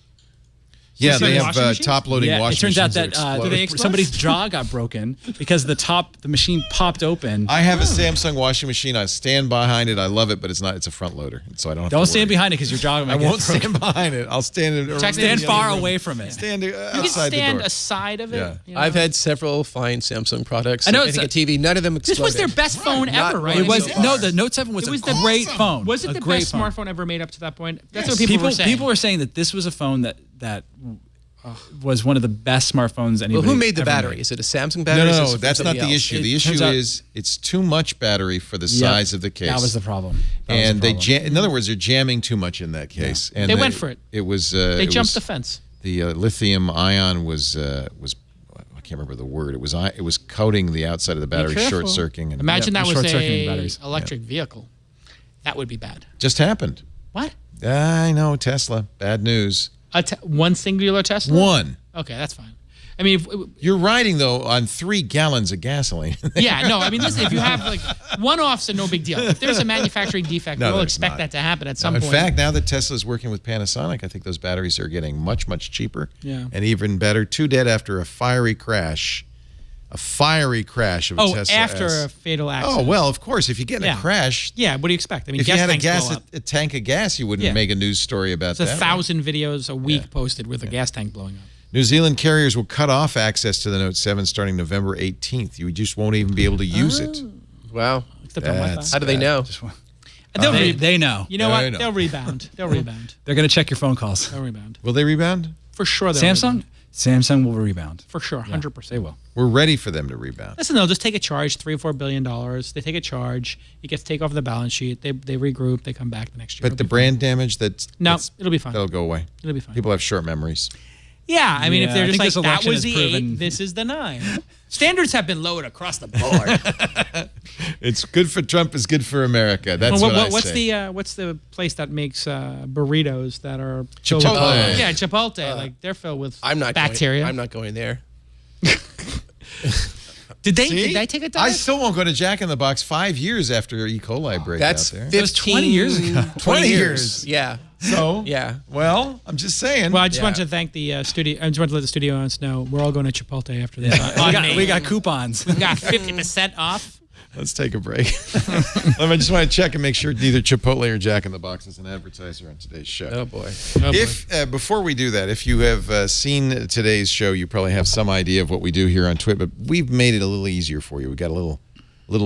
Speaker 1: Yeah,
Speaker 5: So
Speaker 1: they
Speaker 5: you
Speaker 1: have
Speaker 5: washing machines?
Speaker 1: top-loading
Speaker 6: Yeah, it
Speaker 1: washing
Speaker 6: turns out
Speaker 1: machines
Speaker 6: that
Speaker 5: Do they explode?
Speaker 6: somebody's jaw got broken because the machine popped open.
Speaker 1: I have a Samsung washing machine. I stand behind it. I love it, but it's a front loader, so I don't have
Speaker 6: Don't
Speaker 1: to
Speaker 6: stand
Speaker 1: worry.
Speaker 6: behind it because your jaw might
Speaker 1: I
Speaker 6: get
Speaker 1: won't
Speaker 6: broken.
Speaker 1: stand behind it. I'll stand
Speaker 6: Stand far away from it.
Speaker 1: Stand
Speaker 5: You can
Speaker 1: outside the
Speaker 5: stand
Speaker 1: door.
Speaker 5: aside of it.
Speaker 1: Yeah.
Speaker 5: you know?
Speaker 4: I've had several fine Samsung products.
Speaker 6: I know
Speaker 4: I think a TV. None of them
Speaker 5: This
Speaker 4: exploded.
Speaker 5: was their best phone
Speaker 4: Not
Speaker 5: ever, right?
Speaker 4: one
Speaker 6: It was
Speaker 4: so far.
Speaker 6: no, the Note 7 was
Speaker 5: It was
Speaker 6: a
Speaker 5: the
Speaker 6: great phone.
Speaker 5: Was it
Speaker 6: A
Speaker 5: the
Speaker 6: great
Speaker 5: best
Speaker 6: phone.
Speaker 5: smartphone ever made up to that point? That's
Speaker 1: Yes.
Speaker 5: what people were saying.
Speaker 6: People were saying that this was a phone that was one of the best smartphones anybody.
Speaker 4: Well, who made the
Speaker 6: ever
Speaker 4: battery?
Speaker 6: made.
Speaker 4: Is it a Samsung battery? or is
Speaker 1: No,
Speaker 4: this from
Speaker 1: that's not
Speaker 4: somebody
Speaker 1: the
Speaker 4: else?
Speaker 1: issue. The
Speaker 6: It
Speaker 1: issue
Speaker 6: turns out-
Speaker 1: is it's too much battery for the
Speaker 6: Yep.
Speaker 1: size of the case.
Speaker 6: That was the problem.
Speaker 1: And in other words, they're jamming too much in that case. And
Speaker 5: They went for it.
Speaker 1: It was
Speaker 5: They
Speaker 1: it
Speaker 5: jumped
Speaker 1: was-
Speaker 5: the fence.
Speaker 1: The lithium ion was I can't remember the word. It was coating the outside of the battery,
Speaker 5: careful.
Speaker 1: short-circuiting. And
Speaker 5: Imagine that was
Speaker 6: short-circuiting the
Speaker 5: a
Speaker 6: batteries.
Speaker 5: electric vehicle. That would be bad.
Speaker 1: just happened.
Speaker 5: What?
Speaker 1: I know, Tesla. Bad news.
Speaker 5: One singular Tesla?
Speaker 1: One.
Speaker 5: Okay, that's fine. I mean,
Speaker 1: You're riding, though, on 3 gallons of gasoline.
Speaker 5: yeah, no, I mean, listen, if you have like one-offs, are no big deal. If there's a manufacturing defect,
Speaker 1: No,
Speaker 5: we'll
Speaker 1: there's
Speaker 5: expect
Speaker 1: not.
Speaker 5: that to happen at some
Speaker 1: In
Speaker 5: point.
Speaker 1: fact, now that Tesla's working with Panasonic, I think those batteries are getting much, much cheaper.
Speaker 5: Yeah.
Speaker 1: And even better. 2 dead after a fiery crash. A fiery crash of a Tesla
Speaker 5: after
Speaker 1: S.
Speaker 5: a fatal accident.
Speaker 1: Oh, well, of course. If you get in a crash,
Speaker 5: Yeah, what do you expect? I mean,
Speaker 1: if you
Speaker 5: gas
Speaker 1: had
Speaker 5: tanks blow up.
Speaker 1: a tank of gas, you wouldn't
Speaker 5: Yeah.
Speaker 1: make a news story about
Speaker 5: There's
Speaker 1: that.
Speaker 5: 1,000 videos a week posted with a gas tank blowing up.
Speaker 1: New Zealand carriers will cut off access to the Note 7 starting November 18th. You just won't even be able to use it.
Speaker 4: Wow.
Speaker 5: Except on Wi-Fi.
Speaker 1: That's
Speaker 4: How do they know?
Speaker 6: They know.
Speaker 5: You know
Speaker 1: Yeah,
Speaker 5: what?
Speaker 1: they know.
Speaker 5: They'll rebound. They'll rebound.
Speaker 6: They're going to check your phone calls.
Speaker 5: They'll rebound.
Speaker 1: Will they rebound?
Speaker 5: For sure they'll
Speaker 6: Samsung?
Speaker 5: rebound.
Speaker 6: Samsung will rebound.
Speaker 5: For sure, 100%.
Speaker 6: They will.
Speaker 1: We're ready for them to rebound.
Speaker 5: Listen, they'll just take a charge, $3 or $4 billion. They take a charge. It gets taken off the balance sheet. They regroup. They come back the next year.
Speaker 1: But the brand damage,
Speaker 5: No, it'll be fine.
Speaker 1: that'll go away.
Speaker 5: It'll be fine.
Speaker 1: People have short memories.
Speaker 5: Yeah, I mean, if
Speaker 6: Yeah,
Speaker 5: they're
Speaker 6: I
Speaker 5: just
Speaker 6: think
Speaker 5: like,
Speaker 6: this
Speaker 5: that
Speaker 6: election
Speaker 5: was
Speaker 6: has
Speaker 5: the 8,
Speaker 6: proven-
Speaker 5: this is the 9. Standards have been lowered across the board.
Speaker 1: It's good for Trump is good for America. That's what I say.
Speaker 5: What's the place that makes burritos that are
Speaker 1: Chipotle.
Speaker 5: filled with- yeah, Chipotle. Like they're filled with
Speaker 4: I'm not
Speaker 5: bacteria.
Speaker 4: I'm not going there.
Speaker 5: Did they
Speaker 1: See?
Speaker 5: take a
Speaker 1: I
Speaker 5: dive?
Speaker 1: still won't go to Jack in the Box 5 years after E. coli break
Speaker 4: That's
Speaker 1: out there.
Speaker 4: 15
Speaker 6: was 20 years ago.
Speaker 1: 20 years.
Speaker 4: Yeah.
Speaker 1: So,
Speaker 4: Yeah.
Speaker 1: well, I'm just saying.
Speaker 5: Well, I just
Speaker 4: Yeah.
Speaker 5: wanted to thank the studio. I just wanted to let the studio audience know we're all going to Chipotle after this.
Speaker 6: We got coupons.
Speaker 5: We got 50% off.
Speaker 1: Let's take a break. I just want to check and make sure neither Chipotle or Jack in the Box is an advertiser on today's show.
Speaker 4: Oh boy.
Speaker 1: If before we do that, if you have seen today's show, you probably have some idea of what we do here on Twit, but we've made it a little easier for you. We got a little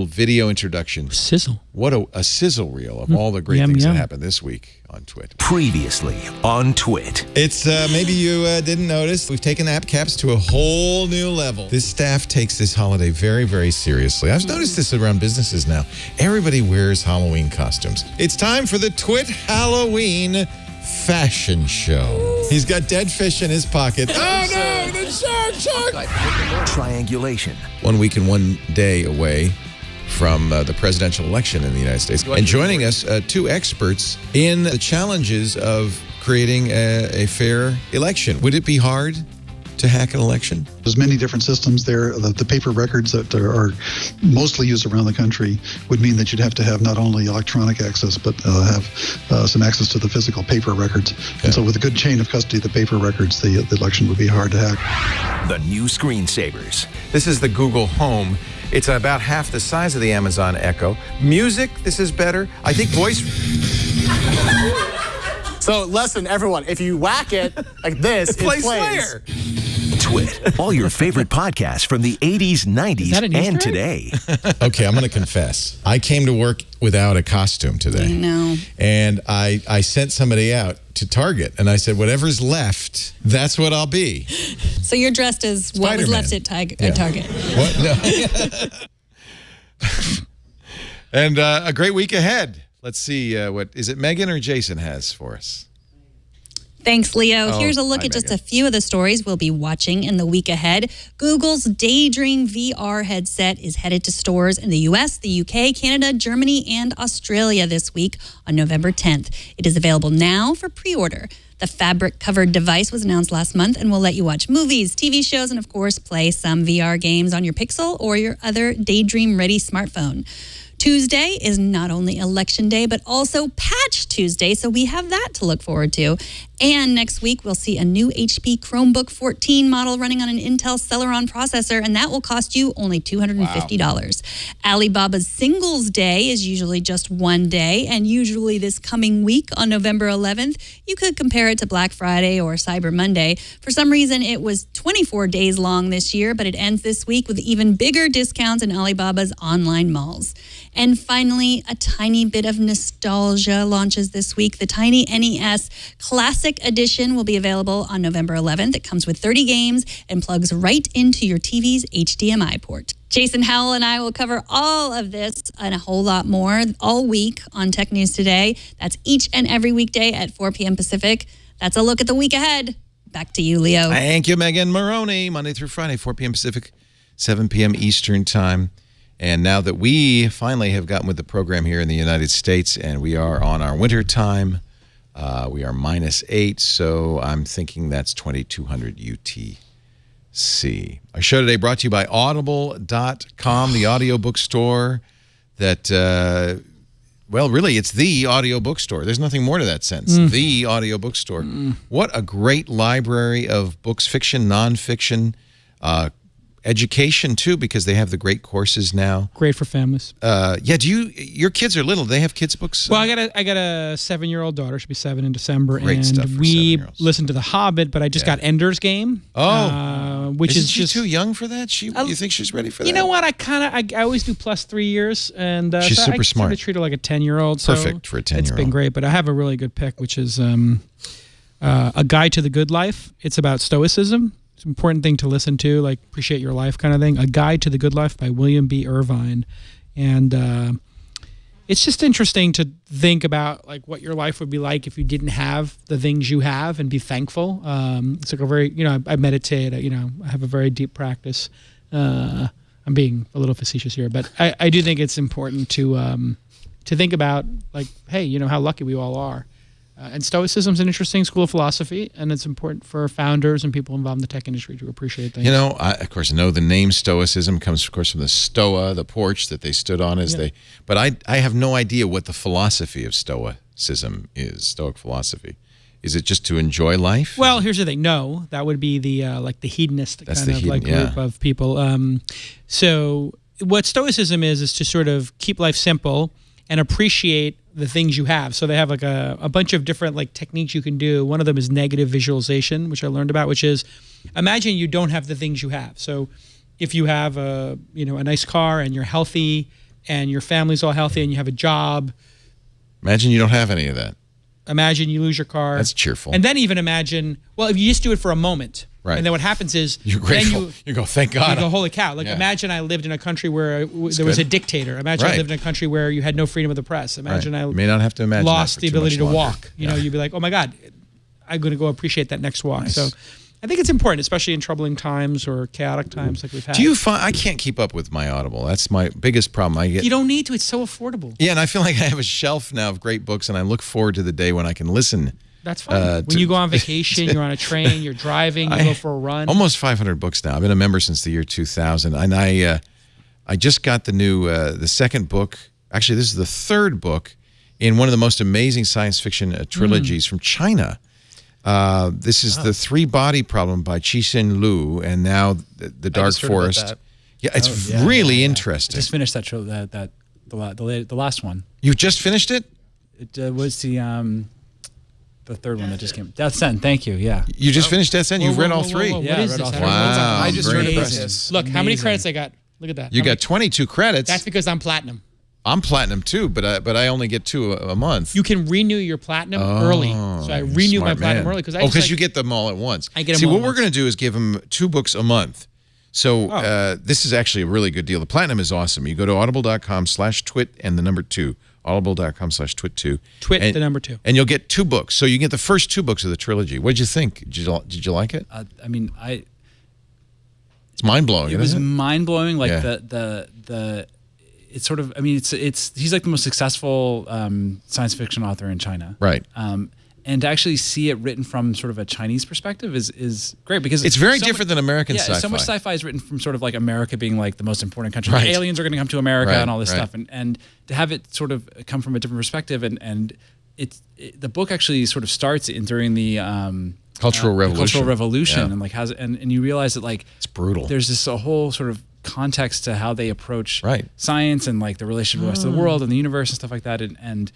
Speaker 1: video introduction.
Speaker 5: Sizzle.
Speaker 1: What a sizzle reel of all the great
Speaker 5: Yum,
Speaker 1: things
Speaker 5: yum.
Speaker 1: that happened this week on Twit.
Speaker 2: Previously on Twit.
Speaker 1: It's maybe you didn't notice. We've taken app caps to a whole new level. This staff takes this holiday very, very seriously. I've noticed this around businesses now. Everybody wears Halloween costumes. It's time for the Twit Halloween fashion show. He's got dead fish in his pocket. Oh no, the shark!
Speaker 2: Triangulation.
Speaker 1: 1 week and 1 day away from the presidential election in the United States. And joining us, 2 experts in the challenges of creating a fair election. Would it be hard to hack an election?
Speaker 8: There's many different systems there. The paper records that are mostly used around the country would mean that you'd have to have not only electronic access, but have some access to the physical paper records. And so with a good chain of custody of the paper records, the election would be hard to hack.
Speaker 2: The new screensavers.
Speaker 9: This is the Google Home. It's about half the size of the Amazon Echo. Music, this is better. I think voice...
Speaker 10: So listen, everyone, if you whack it like this, it plays.
Speaker 9: Slayer.
Speaker 2: Twit. All your favorite podcasts from the 80s, 90s,
Speaker 5: that an Easter
Speaker 2: and
Speaker 5: egg?
Speaker 2: today.
Speaker 1: Okay, I'm going to confess. I came to work without a costume today.
Speaker 11: No.
Speaker 1: And I sent somebody out to Target, and I said, whatever's left, that's what I'll be.
Speaker 11: So you're dressed as what was
Speaker 1: Spider-Man.
Speaker 11: left at Target.
Speaker 1: What? No. And a great week ahead. Let's see what is it Megan or Jason has for us?
Speaker 11: Thanks, Leo.
Speaker 1: Oh,
Speaker 11: Here's a look
Speaker 1: hi,
Speaker 11: at just
Speaker 1: Megan.
Speaker 11: a few of the stories we'll be watching in the week ahead. Google's Daydream VR headset is headed to stores in the US, the UK, Canada, Germany, and Australia this week on November 10th. It is available now for pre-order. The fabric-covered device was announced last month and will let you watch movies, TV shows, and of course, play some VR games on your Pixel or your other Daydream-ready smartphone. Tuesday is not only Election Day, but also Patch Tuesday, so we have that to look forward to. And next week, we'll see a new HP Chromebook 14 model running on an Intel Celeron processor, and that will cost you only $250. Alibaba's Singles Day is usually just one day, and usually this coming week on November 11th, you could compare it to Black Friday or Cyber Monday. For some reason, it was 24 days long this year, but it ends this week with even bigger discounts in Alibaba's online malls. And finally, a tiny bit of nostalgia launches this week. The Tiny NES Classic Edition will be available on November 11th. It comes with 30 games and plugs right into your TV's HDMI port. Jason Howell and I will cover all of this and a whole lot more all week on Tech News Today. That's each and every weekday at 4 p.m. Pacific. That's a look at the week ahead. Back to you, Leo.
Speaker 1: Thank you, Megan Maroney. Monday through Friday, 4 p.m. Pacific, 7 p.m. Eastern Time. And now that we finally have gotten with the program here in the United States and we are on our winter time, we are -8, so I'm thinking that's 2200 UTC. Our show today brought to you by Audible.com, the audiobook store that, well, really, it's the audiobook store. There's nothing more to that sentence. The audiobook store. What a great library of books, fiction, nonfiction, education too, because they have the great courses now.
Speaker 5: Great for families.
Speaker 1: Yeah, your kids are little. Do they have kids books?
Speaker 5: Well, I got a 7-year-old daughter. She'll be 7 in December.
Speaker 1: Great
Speaker 5: and
Speaker 1: stuff for
Speaker 5: we
Speaker 1: 7-year-olds.
Speaker 5: listened to The Hobbit, but I just got Ender's Game. Which
Speaker 1: Isn't
Speaker 5: is
Speaker 1: she
Speaker 5: just
Speaker 1: too young for that? You think she's ready for that?
Speaker 5: You know what? I always do plus 3 years, and
Speaker 1: She's
Speaker 5: so
Speaker 1: super
Speaker 5: I
Speaker 1: smart.
Speaker 5: Sort of treat her like a 10-year-old. So
Speaker 1: Perfect for a 10-year-old.
Speaker 5: It's been great, but I have a really good pick, which is A Guide to the Good Life. It's about stoicism. It's an important thing to listen to, like appreciate your life kind of thing. A Guide to the Good Life by William B. Irvine. And it's just interesting to think about like what your life would be like if you didn't have the things you have and be thankful. It's like a very, I meditate, I have a very deep practice. I'm being a little facetious here, but I do think it's important to think about like, hey, how lucky we all are. And Stoicism is an interesting school of philosophy, and it's important for founders and people involved in the tech industry to appreciate things.
Speaker 1: I, of course, know the name Stoicism comes, of course, from the stoa, the porch that they stood on as they. But I have no idea what the philosophy of Stoicism is. Stoic philosophy, is it just to enjoy life?
Speaker 5: Well, here's the thing. No, that would be the the hedonist group of people. So what Stoicism is to sort of keep life simple and appreciate the things you have. So they have like a bunch of different like techniques you can do. One of them is negative visualization, which I learned about, which is imagine you don't have the things you have. So if you have a nice car and you're healthy and your family's all healthy and you have a job.
Speaker 1: Imagine you don't have any of that.
Speaker 5: Imagine you lose your car.
Speaker 1: That's cheerful.
Speaker 5: And then even imagine, well, if you just do it for a moment.
Speaker 1: Right.
Speaker 5: And then what happens is
Speaker 1: you're grateful. You go, thank God.
Speaker 5: You go, holy cow. Like imagine I lived in a country where there was a dictator. Imagine I lived in a country where you had no freedom of the press. Imagine I
Speaker 1: may not have to imagine
Speaker 5: lost the ability to walk.
Speaker 1: Yeah.
Speaker 5: You'd be like, oh my God, I'm going to go appreciate that next walk.
Speaker 1: Nice.
Speaker 5: So I think it's important, especially in troubling times or chaotic times like we've had.
Speaker 1: Do you find I can't keep up with my Audible? That's my biggest problem.
Speaker 5: You don't need to. It's so affordable.
Speaker 1: Yeah, and I feel like I have a shelf now of great books, and I look forward to the day when I can listen.
Speaker 5: That's fine. When you go on vacation, you're on a train, you're driving, you go for a run.
Speaker 1: Almost 500 books now. I've been a member since the year 2000, and I just got the new the second book. Actually, this is the third book in one of the most amazing science fiction trilogies from China. This is The Three-Body Problem by Cixin Liu, and now the Dark Forest. Yeah, it's really interesting.
Speaker 6: I just finished that show. The last one.
Speaker 1: You just finished it?
Speaker 6: It was the third one that just came. Death's End. Thank you. Yeah.
Speaker 1: You just finished Death's End. You've read all three.
Speaker 5: What is this?
Speaker 1: Wow.
Speaker 6: I just heard about
Speaker 5: this. Look, how many credits I got? Look at that.
Speaker 1: You got 22 credits.
Speaker 5: That's because I'm platinum.
Speaker 1: I'm platinum too, but I only get 2 a month.
Speaker 5: You can renew your platinum early. So I renew my platinum early
Speaker 1: because you get them all at once.
Speaker 5: I get them
Speaker 1: See,
Speaker 5: all
Speaker 1: what
Speaker 5: at
Speaker 1: we're
Speaker 5: once.
Speaker 1: going to do is give them 2 books a month. So this is actually a really good deal. The platinum is awesome. You go to audible.com/twit and the number 2. Audible.com/twit2.
Speaker 5: Twit the number 2.
Speaker 1: And you'll get 2 books. So you get the first 2 books of the trilogy. What did you think? Did you like it? It's mind-blowing.
Speaker 6: It was mind-blowing. Like it's sort of, he's like the most successful science fiction author in China.
Speaker 1: Right.
Speaker 6: And to actually see it written from sort of a Chinese perspective is great because
Speaker 1: it's very different than American sci-fi.
Speaker 6: So much sci-fi is written from sort of like America being like the most important country.
Speaker 1: Right.
Speaker 6: Like aliens are going to come to America and all this stuff. And to have it sort of come from a different perspective and the book actually sort of starts during the
Speaker 1: Cultural Revolution.
Speaker 6: Cultural Revolution
Speaker 1: Yeah.
Speaker 6: and like and you realize that like
Speaker 1: it's brutal.
Speaker 6: There's this a whole sort of context to how they approach
Speaker 1: Right.
Speaker 6: science and like the relationship with the rest of the world and the universe and stuff like that. And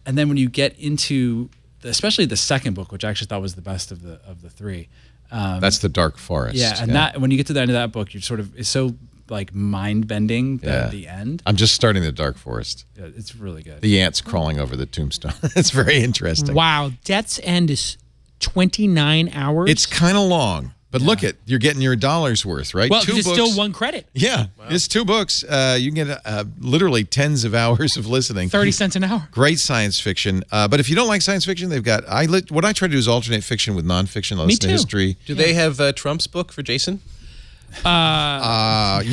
Speaker 6: then when you get into especially the second book, which I actually thought was the best of the 3.
Speaker 1: That's the Dark Forest.
Speaker 6: Yeah, and that when you get to the end of that book, you're sort of it's so like mind bending at the end.
Speaker 1: I'm just starting the Dark Forest.
Speaker 6: Yeah, it's really good.
Speaker 1: The ants crawling over the tombstone. It's very interesting.
Speaker 5: Wow, Death's End is 29 hours.
Speaker 1: It's kind of long. But look you're getting your dollar's worth, right?
Speaker 5: Well,
Speaker 1: Two
Speaker 5: it's
Speaker 1: books.
Speaker 5: still one credit.
Speaker 1: Yeah, it's 2 books. You can get literally tens of hours of listening.
Speaker 5: 30 cents an hour.
Speaker 1: Great science fiction. But if you don't like science fiction, they've got what I try to do is alternate fiction with nonfiction. I listen to history.
Speaker 4: Do they have Trump's book for Jason?
Speaker 1: You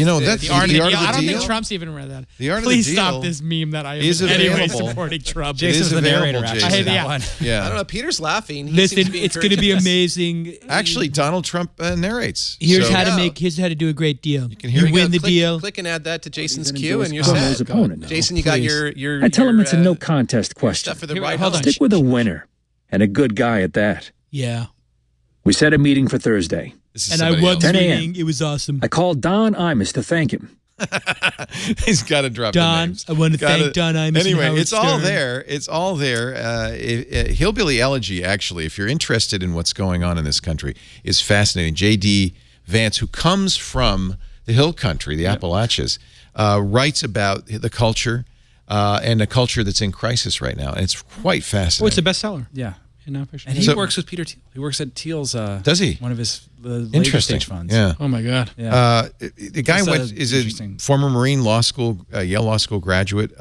Speaker 1: know, that's
Speaker 5: the art of the deal.
Speaker 1: I
Speaker 5: don't think Trump's even read that.
Speaker 1: The art
Speaker 5: Please
Speaker 1: of the deal
Speaker 5: stop this meme that I am
Speaker 1: is
Speaker 5: in any way
Speaker 1: available.
Speaker 5: supporting Trump.
Speaker 6: Jason's the narrator, actually.
Speaker 1: Jason.
Speaker 6: That one.
Speaker 1: Yeah.
Speaker 4: I don't know. Peter's laughing. He
Speaker 5: Listen,
Speaker 4: seems to be
Speaker 5: it's going to be
Speaker 4: encouraging us.
Speaker 5: amazing.
Speaker 1: Actually, Donald Trump narrates.
Speaker 5: Here's
Speaker 1: So-
Speaker 5: how to make. Here's how to do a great deal.
Speaker 1: You can hear it.
Speaker 5: win the
Speaker 4: Click-
Speaker 5: deal.
Speaker 4: Click and add that to Jason's queue, and you're
Speaker 12: His
Speaker 4: set.
Speaker 12: opponent now.
Speaker 4: Jason, you got your.
Speaker 12: I tell him it's a no
Speaker 4: your,
Speaker 12: contest question.
Speaker 4: stuff for the
Speaker 5: Here,
Speaker 4: right
Speaker 5: hold on.
Speaker 4: house.
Speaker 12: Stick with a winner and a good guy at that.
Speaker 5: Yeah.
Speaker 12: We set a meeting for Thursday.
Speaker 1: This is
Speaker 5: And I
Speaker 1: somebody
Speaker 5: won
Speaker 1: else.
Speaker 5: the
Speaker 12: 10 a.m.
Speaker 5: meeting. It was awesome.
Speaker 12: I called Don Imus to thank him.
Speaker 1: He's got to drop the
Speaker 5: Don,
Speaker 1: names.
Speaker 5: I want to thank Don Imus and
Speaker 1: Anyway,
Speaker 5: Howard
Speaker 1: it's all
Speaker 5: Stern.
Speaker 1: there. It's all there. Hillbilly Elegy, actually, if you're interested in what's going on in this country, is fascinating. J.D. Vance, who comes from the hill country, the Appalachians, writes about the culture and a culture that's in crisis right now. And it's quite fascinating.
Speaker 5: Oh, it's a bestseller.
Speaker 6: Yeah.
Speaker 5: In nonfiction.
Speaker 6: And he
Speaker 1: So-
Speaker 6: works with Peter Thiel. He works at Thiel's.
Speaker 1: Does he?
Speaker 6: One of his later
Speaker 1: Interesting.
Speaker 6: stage funds.
Speaker 1: Yeah.
Speaker 5: Oh my God.
Speaker 6: Yeah.
Speaker 1: The guy
Speaker 6: That's,
Speaker 1: is a
Speaker 6: interesting.
Speaker 1: former Marine law school, Yale Law School graduate.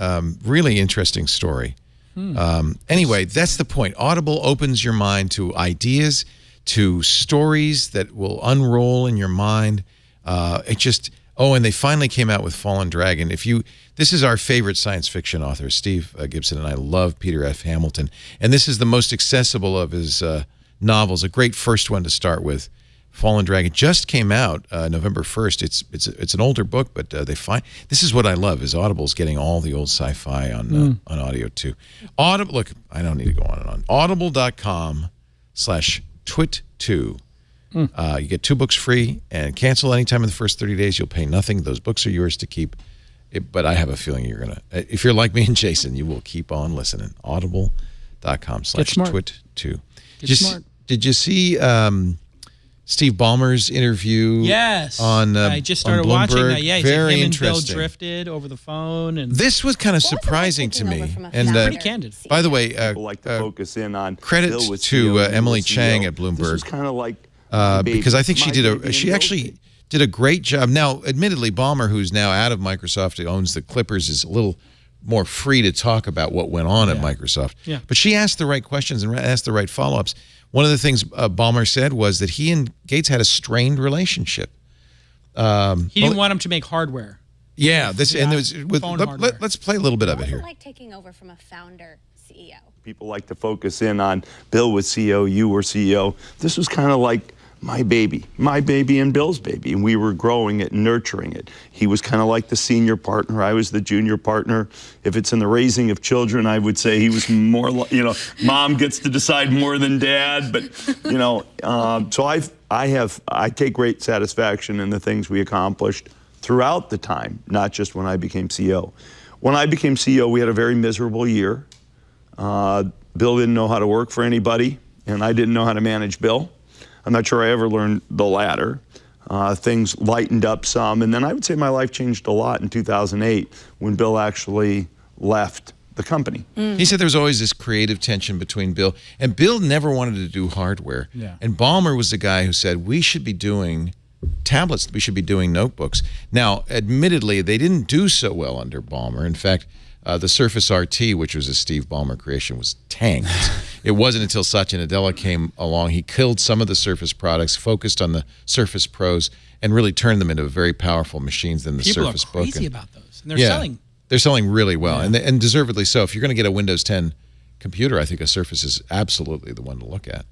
Speaker 1: Really interesting story. Anyway, that's the point. Audible opens your mind to ideas, to stories that will unroll in your mind. It just and they finally came out with Fallen Dragon. This is our favorite science fiction author, Steve Gibson, and I love Peter F. Hamilton. And this is the most accessible of his novels. A great first one to start with. Fallen Dragon just came out November 1st. It's an older book, but this is what I love is Audible's getting all the old sci-fi on audio too. Audible, look, I don't need to go on and on. Audible.com/twit2. You get 2 books free and cancel anytime in the first 30 days. You'll pay nothing. Those books are yours to keep. But I have a feeling you're gonna. If you're like me and Jason, you will keep on listening. Audible.com/twit2.
Speaker 5: Get smart.
Speaker 1: Did you see Steve Ballmer's interview?
Speaker 5: Yes.
Speaker 1: On
Speaker 5: I just started
Speaker 1: on
Speaker 5: watching
Speaker 1: Bloomberg?
Speaker 5: that. Yeah,
Speaker 1: Very
Speaker 5: him and Bill
Speaker 1: interesting.
Speaker 5: drifted over the phone, and
Speaker 1: This was kind of surprising to me. And
Speaker 5: pretty candid.
Speaker 1: by the way,
Speaker 13: People like to focus in on
Speaker 1: credit
Speaker 13: Bill was
Speaker 1: to
Speaker 13: CEO,
Speaker 1: Emily
Speaker 13: you were
Speaker 1: Chang
Speaker 13: CEO.
Speaker 1: at
Speaker 13: This was
Speaker 1: Bloomberg.
Speaker 13: kind of like
Speaker 1: Because I think she
Speaker 13: my
Speaker 1: did
Speaker 13: baby and
Speaker 1: she
Speaker 13: Bill's
Speaker 1: actually
Speaker 13: baby.
Speaker 1: did a great job. Now, admittedly, Balmer, who's now out of Microsoft, who owns the Clippers, is a little more free to talk about what went on at Microsoft.
Speaker 5: Yeah.
Speaker 1: But she asked the right questions and asked the right follow-ups. One of the things Balmer said was that he and Gates had a strained relationship.
Speaker 5: he didn't want him to make hardware.
Speaker 1: Yeah, and there was
Speaker 5: phone hardware.
Speaker 1: let's play a little bit of it
Speaker 14: What's
Speaker 1: here.
Speaker 14: it like taking over from a founder CEO?
Speaker 13: People like to focus in on Bill was CEO, you were CEO. This was kind of like my baby and Bill's baby, and we were growing it and nurturing it. He was kind of like the senior partner. I was the junior partner. If it's in the raising of children, I would say he was more, mom gets to decide more than dad. But, so I take great satisfaction in the things we accomplished throughout the time, not just when I became CEO. When I became CEO, we had a very miserable year. Bill didn't know how to work for anybody, and I didn't know how to manage Bill. I'm not sure I ever learned the latter. Things lightened up some, and then I would say my life changed a lot in 2008 when Bill actually left the company.
Speaker 1: He said there was always this creative tension between Bill, and Bill never wanted to do hardware.
Speaker 6: Yeah.
Speaker 1: And Balmer was the guy who said, we should be doing tablets, we should be doing notebooks. Now, admittedly, they didn't do so well under Balmer. In fact, the Surface RT, which was a Steve Ballmer creation, was tanked. It wasn't until Satya Nadella came along. He killed some of the Surface products, focused on the Surface Pros, and really turned them into very powerful machines than the
Speaker 5: People
Speaker 1: Surface
Speaker 5: are crazy
Speaker 1: Book.
Speaker 5: about those, and they're selling.
Speaker 1: They're selling really well, and deservedly so. If you're going to get a Windows 10 computer, I think a Surface is absolutely the one to look at.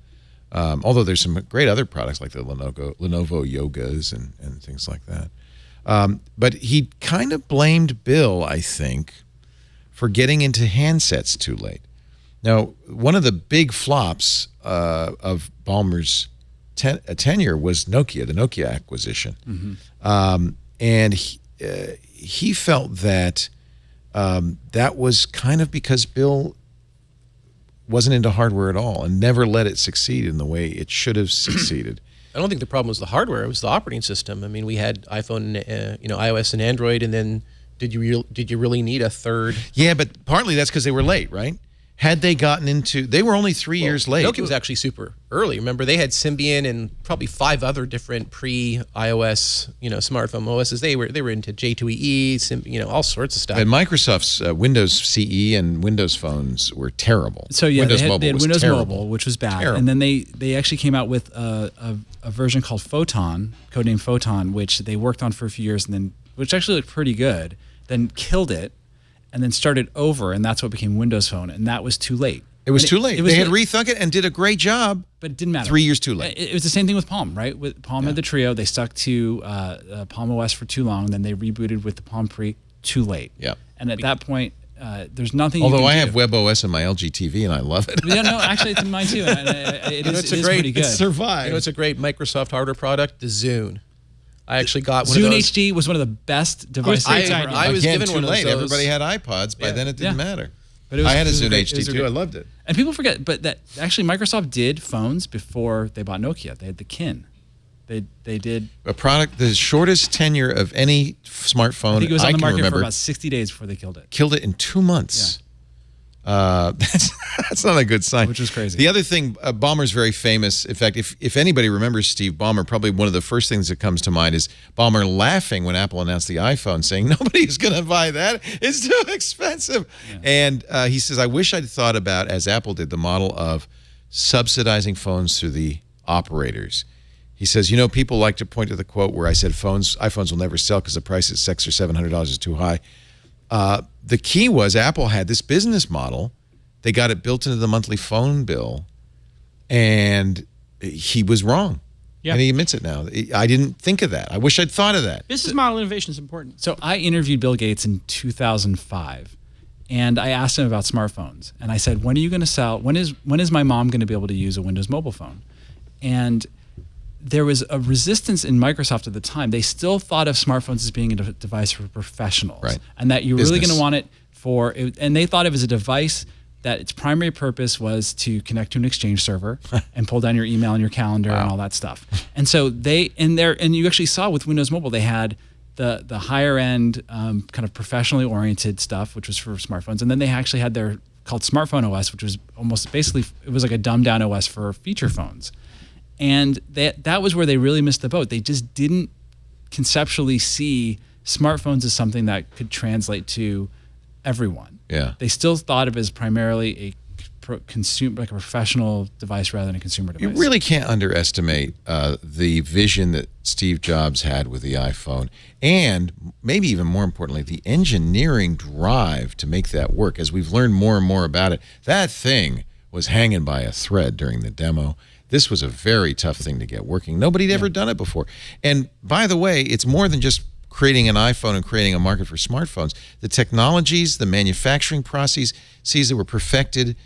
Speaker 1: Although there's some great other products like the Lenovo Yogas and things like that. But he kind of blamed Bill, I think, for getting into handsets too late. Now, one of the big flops of Balmer's tenure was Nokia, the Nokia acquisition.
Speaker 6: Mm-hmm.
Speaker 1: And he felt that that was kind of because Bill wasn't into hardware at all and never let it succeed in the way it should have succeeded.
Speaker 4: I don't think the problem was the hardware; it was the operating system. I mean, we had iPhone, iOS, and Android, and then did you really need a third?
Speaker 1: Yeah, but partly that's because they were late, right? had they gotten into, they were only 3 years late.
Speaker 4: Nokia was actually super early. Remember, they had Symbian and probably 5 other different pre-iOS, smartphone OSs. They were into J2EE, all sorts of stuff.
Speaker 1: And Microsoft's Windows CE and Windows phones were terrible.
Speaker 6: So yeah,
Speaker 1: Windows
Speaker 6: they had
Speaker 1: Mobile was
Speaker 6: Windows
Speaker 1: terrible.
Speaker 6: Mobile, which was bad,
Speaker 1: Terrible.
Speaker 6: and then they actually came out with a version called Photon, codenamed Photon, which they worked on for a few years, and then which actually looked pretty good. Then killed it, and then started over, and that's what became Windows Phone, and that was too late.
Speaker 1: It was too late. They had rethunk it and did a great job,
Speaker 6: but it didn't matter.
Speaker 1: 3 years too late.
Speaker 6: It was the same thing with Palm, right? With Palm had the Trio, they stuck to Palm OS for too long, then they rebooted with the Palm Pre too late.
Speaker 1: Yeah.
Speaker 6: And at that point, there's nothing.
Speaker 1: Although
Speaker 6: you
Speaker 1: I
Speaker 6: can
Speaker 1: have WebOS on my LG TV and I love it.
Speaker 6: Yeah, no, actually, it's in mine too. And it is pretty good.
Speaker 1: It survived.
Speaker 4: It's a great Microsoft hardware product, the Zune. I actually got one
Speaker 6: Zune
Speaker 4: of those.
Speaker 6: HD was one of the best devices.
Speaker 4: I was given
Speaker 1: too
Speaker 4: one of
Speaker 1: late.
Speaker 4: those.
Speaker 1: Everybody had iPods. By then it didn't matter.
Speaker 6: But it was,
Speaker 1: I had a
Speaker 6: it was
Speaker 1: Zune
Speaker 6: great-
Speaker 1: HD
Speaker 6: it was
Speaker 1: too.
Speaker 6: great-
Speaker 1: I loved it.
Speaker 6: And people forget, but that actually Microsoft did phones before they bought Nokia. They had the Kin. They did
Speaker 1: a product, the shortest tenure of any smartphone
Speaker 6: I think it was on the
Speaker 1: can
Speaker 6: market
Speaker 1: remember.
Speaker 6: for about 60 days before they killed it.
Speaker 1: Killed it in 2 months. That's not a good sign.
Speaker 6: Which is crazy.
Speaker 1: The other thing, Balmer's very famous. In fact, if anybody remembers Steve Ballmer, probably one of the first things that comes to mind is Balmer laughing when Apple announced the iPhone, saying, nobody's going to buy that. It's too expensive. Yeah. And he says, I wish I'd thought about, as Apple did, the model of subsidizing phones through the operators. He says, people like to point to the quote where I said iPhones will never sell because the price is $600 or $700 is too high. The key was Apple had this business model. They got it built into the monthly phone bill, and he was wrong. Yeah. And he admits it now. I didn't think of that. I wish I'd thought of that.
Speaker 5: Business model innovation is important.
Speaker 6: So I interviewed Bill Gates in 2005, and I asked him about smartphones. And I said, when are you going to sell? When is my mom going to be able to use a Windows mobile phone? And there was a resistance in Microsoft at the time. They still thought of smartphones as being a device for professionals,
Speaker 1: right?
Speaker 6: And that you're really going to want it for. And they thought of it as a device that its primary purpose was to connect to an Exchange server and pull down your email and your calendar and all that stuff. And so and you actually saw with Windows Mobile, they had the higher end kind of professionally oriented stuff, which was for smartphones, and then they actually had their called Smartphone OS, which was almost basically it was like a dumbed down OS for feature phones. And that was where they really missed the boat. They just didn't conceptually see smartphones as something that could translate to everyone.
Speaker 1: Yeah.
Speaker 6: They still thought of it as primarily a professional device rather than a consumer device.
Speaker 1: You really can't underestimate the vision that Steve Jobs had with the iPhone, and maybe even more importantly, the engineering drive to make that work. As we've learned more and more about it, that thing was hanging by a thread during the demo. This was a very tough thing to get working. Nobody'd ever done it before. And by the way, it's more than just creating an iPhone and creating a market for smartphones. The technologies, the manufacturing processes that were perfected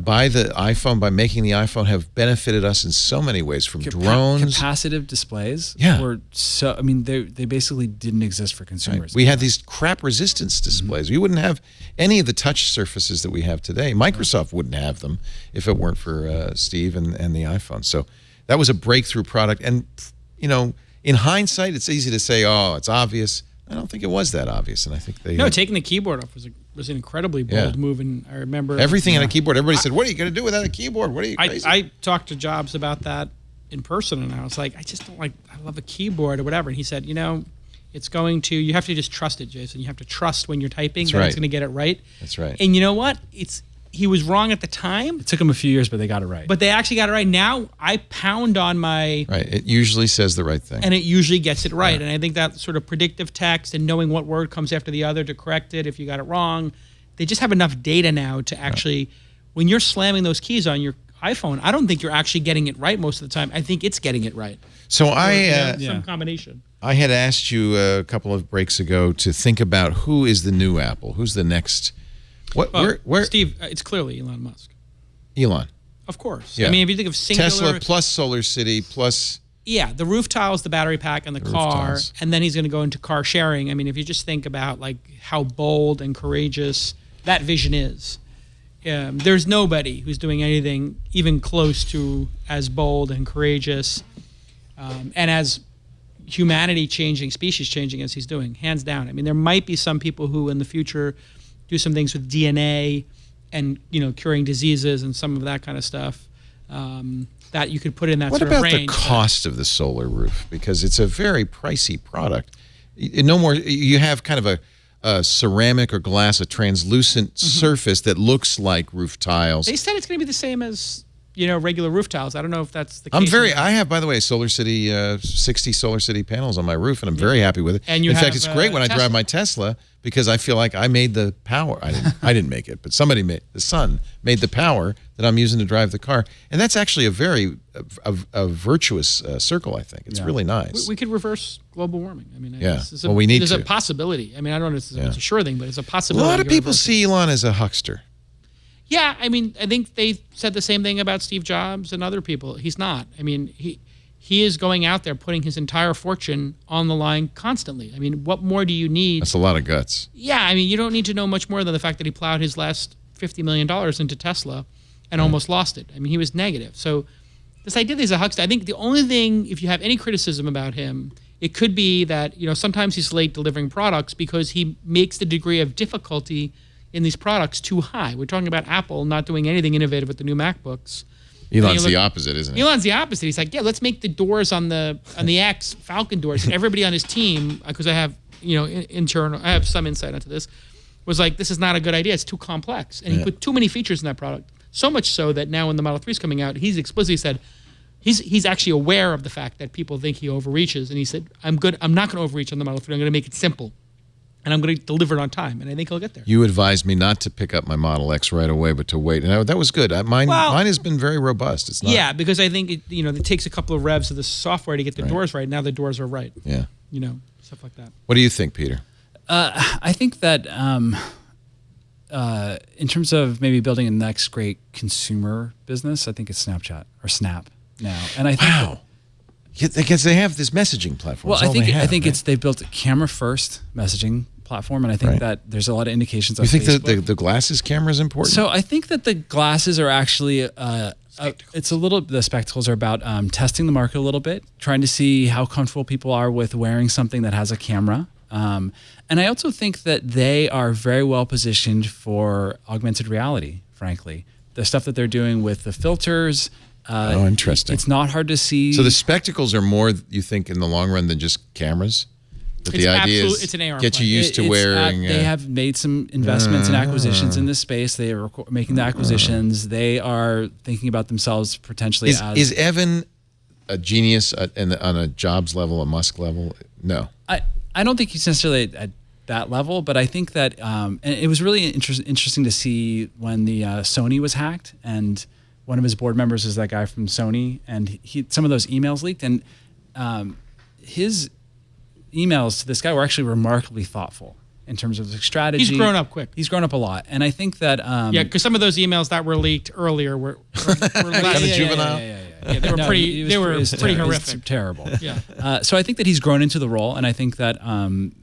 Speaker 1: by the iPhone, by making the iPhone, have benefited us in so many ways, from drones.
Speaker 6: Capacitive displays
Speaker 1: were
Speaker 6: they basically didn't exist for consumers.
Speaker 1: Right. We had these crap resistance displays. We wouldn't have any of the touch surfaces that we have today. Microsoft wouldn't have them if it weren't for Steve and the iPhone. So that was a breakthrough product. And, in hindsight, it's easy to say, oh, it's obvious. I don't think it was that obvious. And I think
Speaker 5: taking the keyboard off was an incredibly bold move. And I remember
Speaker 1: everything on a keyboard. Everybody said, what are you going to do without a keyboard? What are you crazy?
Speaker 5: I talked to Jobs about that in person, and I was like, I just don't I love a keyboard or whatever. And he said, it's going to, you have to just trust it, Jason. You have to trust when you're typing that it's going to get it right.
Speaker 1: That's right.
Speaker 5: And you know what? He was wrong at the time.
Speaker 6: It took him a few years, but they got it right.
Speaker 5: But they actually got it right. Now I pound on my...
Speaker 1: Right. It usually says the right thing.
Speaker 5: And it usually gets it right. And I think that sort of predictive text and knowing what word comes after the other to correct it if you got it wrong, they just have enough data now to actually, when you're slamming those keys on your iPhone, I don't think you're actually getting it right most of the time. I think it's getting it right.
Speaker 1: So
Speaker 5: some combination.
Speaker 1: I had asked you a couple of breaks ago to think about who is the new Apple, who's the next...
Speaker 5: Steve, it's clearly Elon Musk.
Speaker 1: Elon.
Speaker 5: Of course.
Speaker 1: Yeah.
Speaker 5: I mean, if you think of singular...
Speaker 1: Tesla plus Solar City plus...
Speaker 5: Yeah, the roof tiles, the battery pack, and the car,
Speaker 1: tiles.
Speaker 5: and then he's going to go into car sharing. I mean, if you just think about how bold and courageous that vision is, there's nobody who's doing anything even close to as bold and courageous and as humanity changing, species changing as he's doing, hands down. I mean, there might be some people who in the future do some things with DNA and curing diseases and some of that kind of stuff. That you could put in that
Speaker 1: What
Speaker 5: sort of
Speaker 1: about
Speaker 5: range.
Speaker 1: the cost of the solar roof? Because it's a very pricey product. No more. You have kind of a ceramic or glass, a translucent surface that looks like roof tiles.
Speaker 5: They said it's going to be the same as regular roof tiles. I don't know if that's the case.
Speaker 1: I have, by the way, Solar City 60 Solar City panels on my roof, and I'm very happy with it.
Speaker 5: And
Speaker 1: in fact, it's great when I drive my Tesla because I feel like I made the power. I didn't make it, but somebody made the sun made the power that I'm using to drive the car, and that's actually a very virtuous circle. I think it's really nice.
Speaker 5: We could reverse global warming. I mean,
Speaker 1: we need
Speaker 5: there's
Speaker 1: to.
Speaker 5: a possibility. I mean, I don't know if it's a sure thing, but it's a
Speaker 1: A
Speaker 5: possibility.
Speaker 1: lot of people see Elon as a huckster.
Speaker 5: Yeah, I mean, I think they said the same thing about Steve Jobs and other people. He's not. I mean, he is going out there putting his entire fortune on the line constantly. I mean, what more do you need?
Speaker 1: That's a lot of guts.
Speaker 5: Yeah, I mean, you don't need to know much more than the fact that he plowed his last $50 million into Tesla and almost lost it. I mean, he was negative. So this idea that he's a huckster, I think the only thing, if you have any criticism about him, it could be that, sometimes he's late delivering products because he makes the degree of difficulty in these products too high. We're talking about Apple not doing anything innovative with the new MacBooks.
Speaker 1: Elon's the opposite, isn't he?
Speaker 5: Elon's the opposite. He's like, let's make the doors on the X Falcon doors. And everybody on his team, because I have internal, I have some insight into this, was like, this is not a good idea. It's too complex, and he put too many features in that product. So much so that now when the Model 3 is coming out, he's explicitly said he's actually aware of the fact that people think he overreaches, and he said, I'm not going to overreach on the Model 3. I'm going to make it simple. And I'm going to deliver it on time, and I think he'll get there.
Speaker 1: You advised me not to pick up my Model X right away, but to wait, and that was good. Mine has been very robust. It's not.
Speaker 5: Yeah, because I think it takes a couple of revs of the software to get the doors right. Now the doors are right.
Speaker 1: Yeah.
Speaker 5: Stuff like that.
Speaker 1: What do you think, Peter?
Speaker 6: I think that in terms of maybe building a next great consumer business, I think it's Snapchat or Snap now, and I think.
Speaker 1: Because they have this messaging platform.
Speaker 6: Well, I think they've built a camera-first messaging platform, and I think that there's a lot of indications.
Speaker 1: You think the glasses camera is important?
Speaker 6: So I think that the glasses are actually it's a little. The spectacles are about testing the market a little bit, trying to see how comfortable people are with wearing something that has a camera. And I also think that they are very well positioned for augmented reality. Frankly, the stuff that they're doing with the filters.
Speaker 1: Interesting.
Speaker 6: It's not hard to see.
Speaker 1: So the spectacles are more, you think, in the long run than just cameras? But the idea is
Speaker 5: it's an AR
Speaker 1: get you used to wearing.
Speaker 6: They have made some investments and acquisitions in this space. They are making the acquisitions. They are thinking about themselves potentially as.
Speaker 1: Is Evan a genius on a Jobs level, a Musk level? No.
Speaker 6: I don't think he's necessarily at that level, but I think that and it was really interesting to see when the Sony was hacked, and one of his board members is that guy from Sony, and some of those emails leaked, and his emails to this guy were actually remarkably thoughtful in terms of the strategy.
Speaker 5: He's grown up quick.
Speaker 6: He's grown up a lot, and I think that
Speaker 5: because some of those emails that were leaked earlier were
Speaker 1: kind of juvenile.
Speaker 5: Yeah, they were pretty horrific.
Speaker 6: It's terrible.
Speaker 5: Yeah.
Speaker 6: So I think that he's grown into the role, and I think that I'm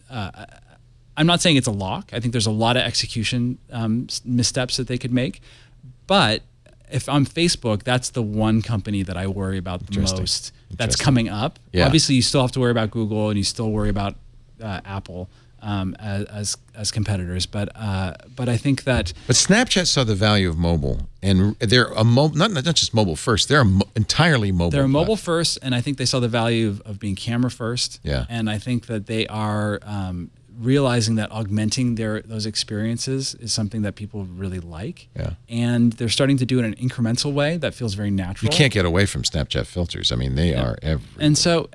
Speaker 6: not saying it's a lock. I think there's a lot of execution missteps that they could make, but if I'm Facebook, that's the one company that I worry about the most that's coming up.
Speaker 1: Yeah.
Speaker 6: Obviously, you still have to worry about Google, and you still worry about Apple as competitors. But I think that.
Speaker 1: But Snapchat saw the value of mobile, and they're not just mobile first. They're entirely mobile.
Speaker 6: They're mobile first, and I think they saw the value of being camera first.
Speaker 1: Yeah.
Speaker 6: And I think that they are realizing that augmenting those experiences is something that people really like.
Speaker 1: Yeah.
Speaker 6: And they're starting to do it in an incremental way that feels very natural.
Speaker 1: You can't get away from Snapchat filters. I mean, they are everywhere.
Speaker 6: And so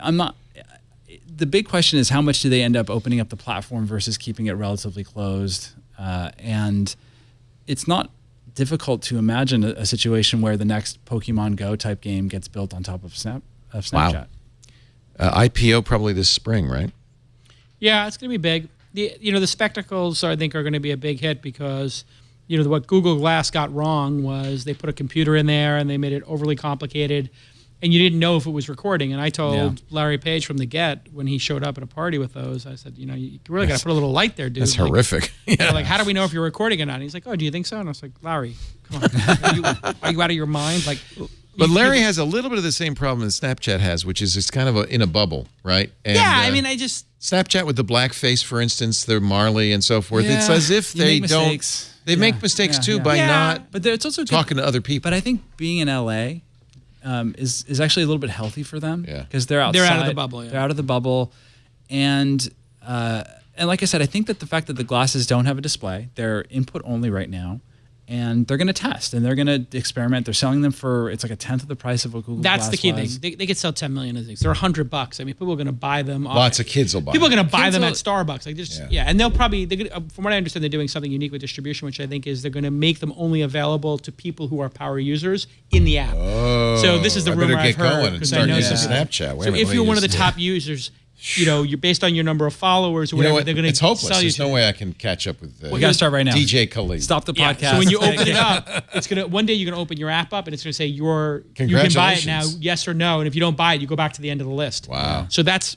Speaker 6: the big question is how much do they end up opening up the platform versus keeping it relatively closed? And it's not difficult to imagine a situation where the next Pokemon Go type game gets built on top of Snapchat.
Speaker 1: Wow. IPO probably this spring, right?
Speaker 5: Yeah, it's going to be big. The spectacles, I think, are going to be a big hit because, what Google Glass got wrong was they put a computer in there and they made it overly complicated, and you didn't know if it was recording. And I told Larry Page from The Get when he showed up at a party with those, I said, you really got to put a little light there, dude.
Speaker 1: That's horrific.
Speaker 5: Like, how do we know if you're recording or not? And he's like, oh, do you think so? And I was like, Larry, come on. Are you out of your mind? Like.
Speaker 1: But Larry has a little bit of the same problem that Snapchat has, which is it's kind of in a bubble, right? And, Snapchat with the blackface, for instance, the Marley and so forth.
Speaker 6: Yeah,
Speaker 1: it's as if they don't. They make mistakes too by not
Speaker 6: but it's also
Speaker 1: talking to other people.
Speaker 6: But I think being in LA is actually a little bit healthy for them because they're outside.
Speaker 5: They're out of the bubble. Yeah.
Speaker 6: They're out of the bubble, and like I said, I think that the fact that the glasses don't have a display, they're input only right now, and they're going to test and they're going to experiment. They're selling them for it's like a tenth of the price of what Google
Speaker 5: That's
Speaker 6: Glass
Speaker 5: the key
Speaker 6: was.
Speaker 5: thing. They could sell 10 million of these. They're $100. I mean, people are going to buy them.
Speaker 1: Lots of kids will buy
Speaker 5: People are
Speaker 1: them.
Speaker 5: going to buy
Speaker 6: Kids
Speaker 5: them
Speaker 6: will-
Speaker 5: at Starbucks. Like just and they'll probably from what I understand, they're doing something unique with distribution, which I think is they're going to make them only available to people who are power users in the app.
Speaker 1: Oh,
Speaker 5: so this is the
Speaker 1: I
Speaker 5: rumor
Speaker 1: better
Speaker 5: I've
Speaker 1: get going
Speaker 5: heard
Speaker 1: and
Speaker 5: because
Speaker 1: start
Speaker 5: I know
Speaker 1: using
Speaker 5: some people.
Speaker 1: Snapchat. Wait
Speaker 5: So
Speaker 1: a minute,
Speaker 5: if
Speaker 1: let
Speaker 5: you're
Speaker 1: me
Speaker 5: one of the
Speaker 1: just-
Speaker 5: top users, you're based on your number of followers or
Speaker 1: You know
Speaker 5: whatever,
Speaker 1: what?
Speaker 5: they're going to
Speaker 1: It's hopeless.
Speaker 5: sell you.
Speaker 1: There's no way I can catch up with
Speaker 6: We got to start right now.
Speaker 1: DJ Khalid.
Speaker 6: Stop the
Speaker 5: Yeah,
Speaker 6: podcast.
Speaker 5: so when you open it up, it's gonna one day you're gonna open your app up and it's gonna say you can buy it now, yes or no. And if you don't buy it, you go back to the end of the list.
Speaker 1: Wow.
Speaker 5: So that's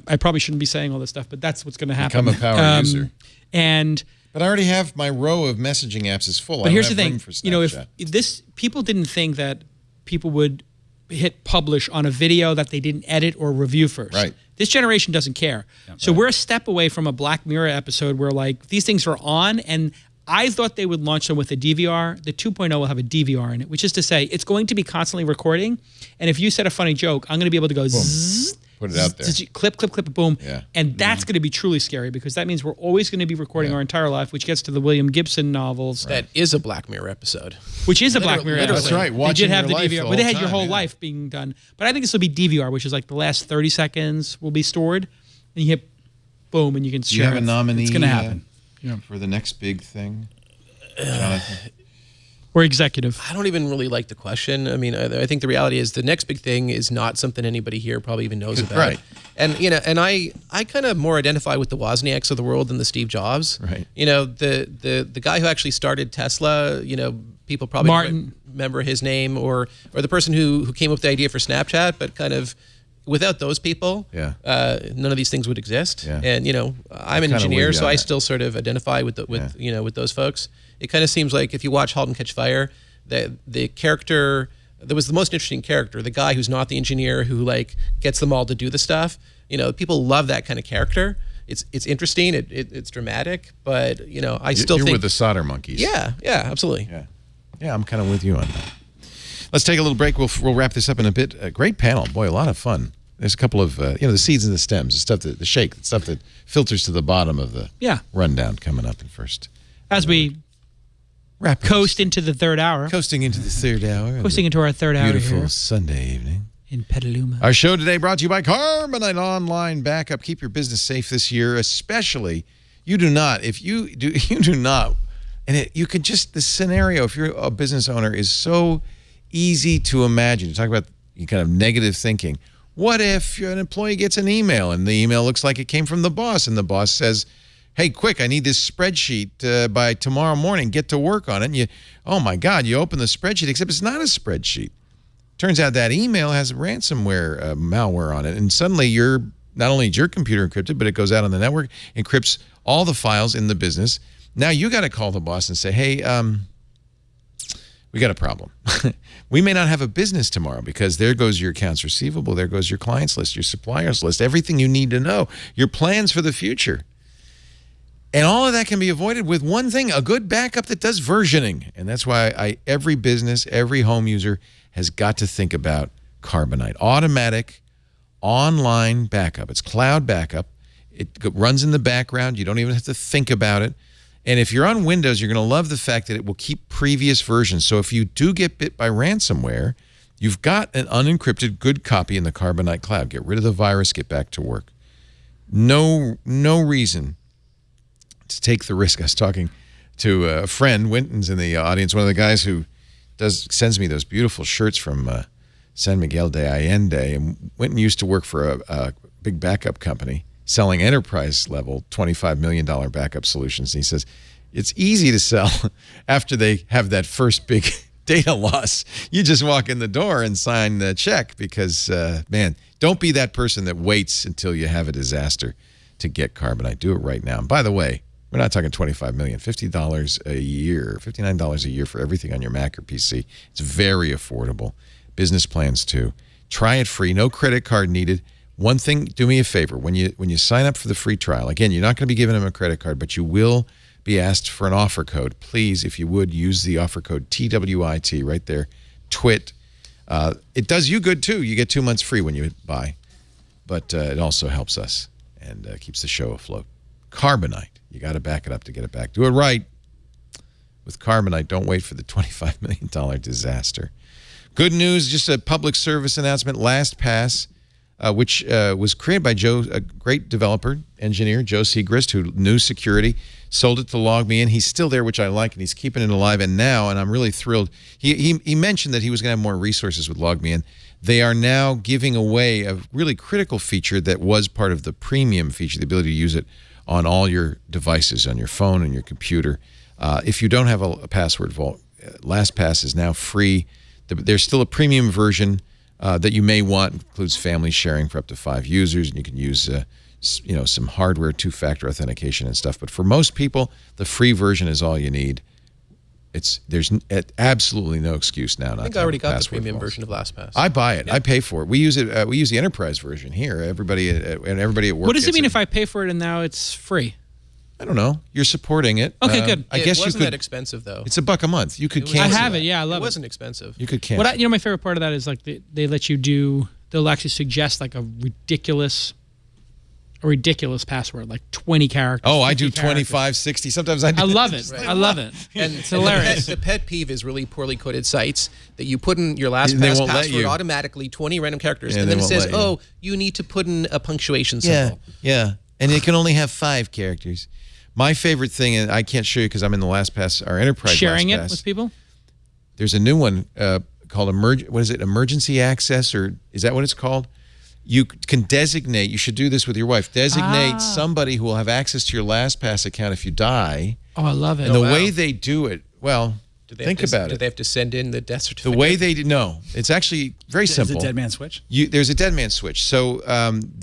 Speaker 5: I probably shouldn't be saying all this stuff, but that's what's gonna happen.
Speaker 1: Become a power user.
Speaker 5: And
Speaker 1: But I already have my row of messaging apps is full.
Speaker 5: but here's the
Speaker 1: I don't
Speaker 5: thing,
Speaker 1: have room for
Speaker 5: you know,
Speaker 1: Snapchat.
Speaker 5: if this people didn't think that people would hit publish on a video that they didn't edit or review first.
Speaker 1: Right.
Speaker 5: This generation doesn't care. So we're a step away from a Black Mirror episode where like these things are on, and I thought they would launch them with a DVR. The 2.0 will have a DVR in it, which is to say it's going to be constantly recording. And if you said a funny joke, I'm going to be able to go zzz,
Speaker 1: Put it out there.
Speaker 5: zzz, clip, boom.
Speaker 1: Yeah.
Speaker 5: And that's going to be truly scary because that means we're always going to be recording our entire life, which gets to the William Gibson novels.
Speaker 4: That is a Black Mirror episode.
Speaker 5: Which is a Black Mirror
Speaker 4: Literally.
Speaker 5: episode.
Speaker 1: That's right,
Speaker 5: They
Speaker 1: watching
Speaker 5: did have
Speaker 1: your
Speaker 5: the
Speaker 1: life
Speaker 5: DVR,
Speaker 1: the
Speaker 5: but they
Speaker 1: whole
Speaker 5: had your
Speaker 1: time,
Speaker 5: whole
Speaker 1: yeah.
Speaker 5: life being done. But I think this will be DVR, which is like the last 30 seconds will be stored, and you hit boom, and you can
Speaker 1: Do you
Speaker 5: share
Speaker 1: have a
Speaker 5: it.
Speaker 1: nominee
Speaker 6: It's going to happen.
Speaker 1: for the next big thing? Jonathan?
Speaker 5: We're executive.
Speaker 4: I don't even really like the question. I mean, I think the reality is the next big thing is not something anybody here probably even knows about.
Speaker 1: Right.
Speaker 4: And and I kind of more identify with the Wozniaks of the world than the Steve Jobs.
Speaker 1: Right.
Speaker 4: You know, the guy who actually started Tesla, people probably
Speaker 5: Martin.
Speaker 4: remember his name, or the person who came up with the idea for Snapchat, but kind of without those people, none of these things would exist.
Speaker 1: Yeah.
Speaker 4: And I'm an
Speaker 1: kinda
Speaker 4: engineer,
Speaker 1: with you
Speaker 4: so
Speaker 1: on
Speaker 4: I
Speaker 1: that.
Speaker 4: still sort of identify with with those folks. It kind of seems like if you watch *Halt and Catch Fire*, the character that was the most interesting character, the guy who's not the engineer who like gets them all to do the stuff. People love that kind of character. It's interesting. It's dramatic, but I still
Speaker 1: You're
Speaker 4: think
Speaker 1: with the solder monkeys.
Speaker 4: Yeah, absolutely.
Speaker 1: Yeah, I'm kind of with you on that. Let's take a little break. We'll wrap this up in a bit. A great panel. Boy, a lot of fun. There's a couple of, the seeds and the stems, the stuff the shake, the stuff that filters to the bottom of the rundown coming up in first.
Speaker 5: As we coast into the third hour.
Speaker 1: Coasting into the third hour.
Speaker 5: Coasting into our third hour
Speaker 1: Beautiful
Speaker 5: here
Speaker 1: Sunday evening.
Speaker 5: in Petaluma.
Speaker 1: Our show today brought to you by Carbonite Online Backup. Keep your business safe this year, especially you do not, and you could just, the scenario, if you're a business owner, is so easy to imagine. You talk about kind of negative thinking. What if an employee gets an email and the email looks like it came from the boss and the boss says, hey, quick, I need this spreadsheet by tomorrow morning. Get to work on it. And oh my God, you open the spreadsheet, except it's not a spreadsheet. Turns out that email has ransomware malware on it. And suddenly not only is your computer encrypted, but it goes out on the network, encrypts all the files in the business. Now you got to call the boss and say, hey, we got a problem. We may not have a business tomorrow because there goes your accounts receivable, there goes your clients list, your suppliers list, everything you need to know, your plans for the future. And all of that can be avoided with one thing, a good backup that does versioning. And that's why every business, every home user has got to think about Carbonite. Automatic, online backup. It's cloud backup. It runs in the background. You don't even have to think about it. And if you're on Windows, you're going to love the fact that it will keep previous versions. So if you do get bit by ransomware, you've got an unencrypted good copy in the Carbonite cloud. Get rid of the virus, get back to work. No reason to take the risk. I was talking to a friend, Winton's in the audience, one of the guys who sends me those beautiful shirts from San Miguel de Allende. And Winton used to work for a big backup company selling enterprise level $25 million backup solutions. And he says, it's easy to sell after they have that first big data loss. You just walk in the door and sign the check because, man, don't be that person that waits until you have a disaster to get Carbonite. Do it right now. And by the way, we're not talking $25 million, $50 a year, $59 a year for everything on your Mac or PC. It's very affordable. Business plans too. Try it free. No credit card needed. One thing, do me a favor. When you sign up for the free trial, again, you're not going to be giving them a credit card, but you will be asked for an offer code. Please, if you would, use the offer code TWIT right there. TWIT. It does you good, too. You get 2 months free when you buy. But it also helps us and keeps the show afloat. Carbonite. You got to back it up to get it back. Do it right. With Carbonite, don't wait for the $25 million disaster. Good news, just a public service announcement. LastPass, which was created by a great developer, engineer, Joe Segrist, who knew security, sold it to LogMeIn. He's still there, which I like, and he's keeping it alive. And now, and I'm really thrilled, he mentioned that he was going to have more resources with LogMeIn. They are now giving away a really critical feature that was part of the premium feature, the ability to use it on all your devices, on your phone and your computer. If you don't have a password vault, LastPass is now free. There's still a premium version that you may want. It includes family sharing for up to 5 users, and you can use some hardware, 2-factor authentication and stuff. But for most people, the free version is all you need. There's absolutely no excuse now.
Speaker 4: I think I already got the premium version of LastPass.
Speaker 1: I buy it. Yeah. I pay for it. We use it. We use the enterprise version here. Everybody at work.
Speaker 5: What does it mean if I pay for it and now it's free?
Speaker 1: I don't know. You're supporting it.
Speaker 5: Okay, good.
Speaker 1: I guess
Speaker 4: it wasn't
Speaker 1: you could.
Speaker 4: that expensive though.
Speaker 1: It's $1 a month. You could cancel.
Speaker 5: I have it. Yeah, I love it.
Speaker 4: It wasn't expensive.
Speaker 1: You could cancel.
Speaker 5: My favorite part of that is like they let you do. They'll actually suggest like a ridiculous password, like 20 characters.
Speaker 1: Oh, I do
Speaker 5: 25,
Speaker 1: 25, 60. Sometimes I do.
Speaker 5: I love it.
Speaker 4: Right.
Speaker 5: I love it.
Speaker 4: And
Speaker 5: it's hilarious.
Speaker 4: The pet peeve is really poorly coded sites that you put in your LastPass password automatically, 20 random characters, and then it says, "Oh, you need to put in a punctuation symbol."
Speaker 1: Yeah, and it can only have 5 characters. My favorite thing, and I can't show you because I'm in the LastPass, our enterprise
Speaker 5: sharing
Speaker 1: LastPass.
Speaker 5: it with people.
Speaker 1: There's a new one called emergency access, or is that what it's called? You can designate, you should do this with your wife, designate somebody who will have access to your LastPass account if you die.
Speaker 5: Oh, I love it.
Speaker 1: And the way they do it, well, think about it.
Speaker 4: Do they have to send in the death certificate?
Speaker 1: The way they do, no. It's actually very simple.
Speaker 6: Is it a dead man switch?
Speaker 1: There's a dead man switch. So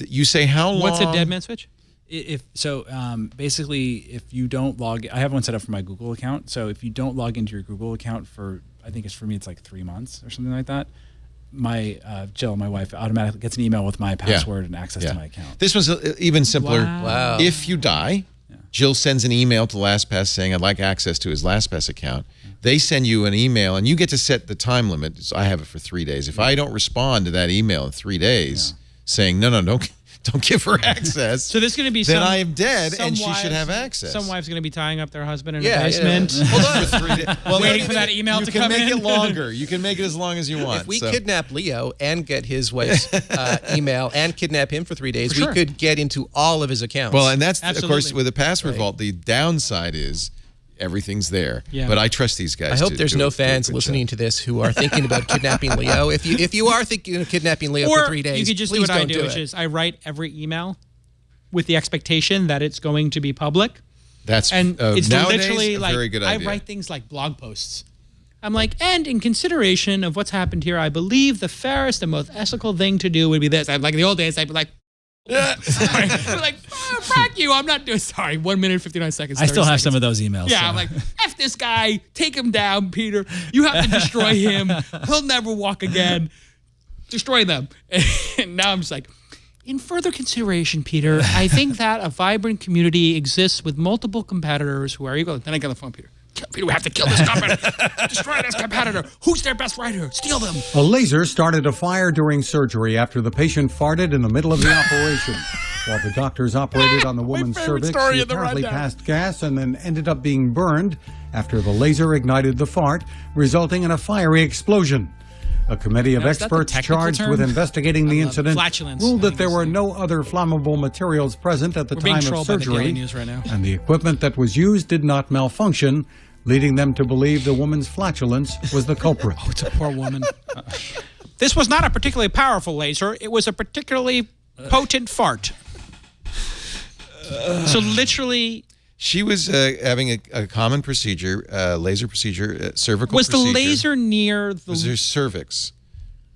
Speaker 1: you say how long.
Speaker 5: What's a dead man switch?
Speaker 6: Basically, if you don't log, I have one set up for my Google account. So if you don't log into your Google account for, I think it's for me, it's like 3 months or something like that. Jill, my wife, automatically gets an email with my password and access to my account.
Speaker 1: This one's even simpler.
Speaker 4: Wow.
Speaker 1: If you die, Jill sends an email to LastPass saying, I'd like access to his LastPass account. They send you an email, and you get to set the time limit. So I have it for 3 days. If I don't respond to that email in 3 days saying, no, don't give her access.
Speaker 5: So this is going to be
Speaker 1: then I am dead, and she should have access.
Speaker 5: Some wives going to be tying up their husband in a basement.
Speaker 1: Yeah. Hold on. For 3 days. Well,
Speaker 5: waiting for that email to come in.
Speaker 1: You can make it longer. You can make it as long as you want.
Speaker 4: If we kidnap Leo and get his wife's email and kidnap him for 3 days, we could get into all of his accounts.
Speaker 1: Well, and that's, of course, with a password vault, the downside is everything's there.
Speaker 5: Yeah.
Speaker 1: But I trust these guys.
Speaker 4: I hope there's no fans listening to this who are thinking about kidnapping Leo. If you are thinking of kidnapping Leo for 3 days,
Speaker 5: you could just do what I do, which is I write every email with the expectation that it's going to be public.
Speaker 1: That's
Speaker 5: it's
Speaker 1: nowadays
Speaker 5: literally
Speaker 1: a
Speaker 5: like
Speaker 1: very good idea.
Speaker 5: I write things like blog posts. I'm like, and in consideration of what's happened here, I believe the fairest and most ethical thing to do would be this. I'd like in the old days, I'd be like, sorry. I'd be like, fuck you, I'm not doing. Sorry, 1 minute 59 seconds.
Speaker 6: I still have some of those emails.
Speaker 5: Yeah,
Speaker 6: so.
Speaker 5: I'm like, F this guy, take him down, Peter. You have to destroy him. He'll never walk again. Destroy them. And now I'm just like, in further consideration, Peter, I think that a vibrant community exists with multiple competitors who are equal. Then I get on the phone, Peter. Peter, we have to kill this company. Destroy this competitor. Who's their best writer? Steal them.
Speaker 15: A laser started a fire during surgery after the patient farted in the middle of the operation. While the doctors operated on the woman's cervix, she apparently passed gas and then ended up being burned after the laser ignited the fart, resulting in a fiery explosion. A committee of experts charged with investigating the incident ruled that there were no other flammable materials present at the time of surgery, and the equipment that was used did not malfunction, leading them to believe the woman's flatulence was the culprit.
Speaker 5: Oh, it's a poor woman. This was not a particularly powerful laser. It was a particularly potent fart. So literally...
Speaker 1: She was having a common procedure, laser procedure, cervical procedure.
Speaker 5: Was the laser near the...
Speaker 1: Was her cervix.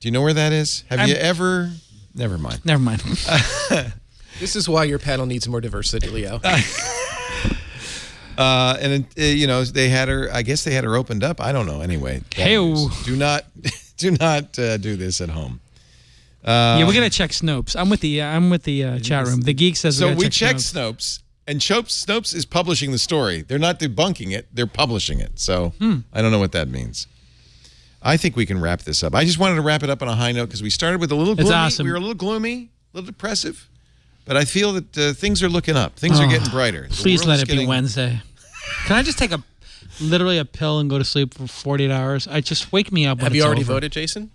Speaker 1: Do you know where that is? Have you ever... Never mind.
Speaker 5: Never mind.
Speaker 4: This is why your panel needs more diversity, Leo.
Speaker 1: They had her, I guess they had her opened up. I don't know. Anyway.
Speaker 5: Hey-o.
Speaker 1: Do not do this at home.
Speaker 5: Yeah, we're going to check Snopes. I'm with the chat room. The Geek says
Speaker 1: so we checked Snopes. And Snopes is publishing the story. They're not debunking it. They're publishing it. So I don't know what that means. I think we can wrap this up. I just wanted to wrap it up on a high note because we started with a little gloomy.
Speaker 5: It's awesome.
Speaker 1: We were a little gloomy, a little depressive. But I feel that things are looking up. Things are getting brighter.
Speaker 5: Please let it be Wednesday. Can I just take literally a pill and go to sleep for 48 hours? Just wake me up when
Speaker 4: Have you already
Speaker 5: over.
Speaker 4: voted, Jason?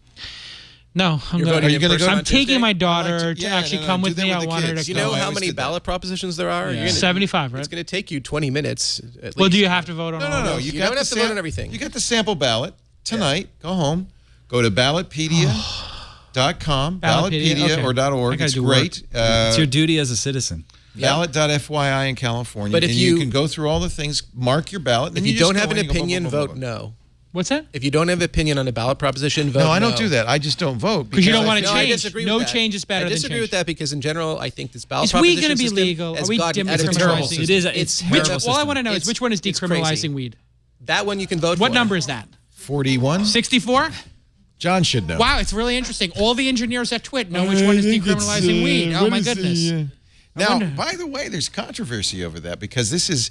Speaker 5: No, I'm taking my daughter to actually come with me. I want her to.
Speaker 4: Do you know how many ballot propositions there are?
Speaker 5: Yeah. 75, right?
Speaker 4: It's going to take you 20 minutes. At least.
Speaker 5: Well, do you have to vote on?
Speaker 1: No.
Speaker 4: You don't have to vote on everything.
Speaker 1: You got the sample ballot tonight. Go home. Go to ballotpedia.com, ballotpedia or .org. It's great.
Speaker 6: It's your duty as a citizen.
Speaker 1: Ballot.fyi in California.
Speaker 4: But if
Speaker 1: you can go through all the things, mark your ballot.
Speaker 4: If you don't have an opinion, vote no.
Speaker 5: What's that?
Speaker 4: If you don't have an opinion on a ballot proposition, vote no.
Speaker 1: No, I don't do that. I just don't vote.
Speaker 5: Because you don't want to
Speaker 4: No, I
Speaker 5: change.
Speaker 4: disagree
Speaker 5: No
Speaker 4: with that.
Speaker 5: change is better than change.
Speaker 4: I disagree with that because in general, I think this ballot
Speaker 5: Is
Speaker 4: proposition
Speaker 5: weed going to be
Speaker 4: system
Speaker 5: legal?
Speaker 4: has
Speaker 5: Are we
Speaker 4: gotten out of
Speaker 5: decriminalizing?
Speaker 4: control.
Speaker 6: It is. It's terrible.
Speaker 5: All I want to know is which one is
Speaker 4: it's
Speaker 5: decriminalizing
Speaker 4: crazy.
Speaker 5: weed?
Speaker 4: That one you can vote for.
Speaker 5: What number is that?
Speaker 1: 41.
Speaker 5: 64?
Speaker 1: John should know.
Speaker 5: Wow, it's really interesting. All the engineers at Twit know which one is decriminalizing weed. Oh, my goodness.
Speaker 1: Now, by the way, there's controversy over that because this is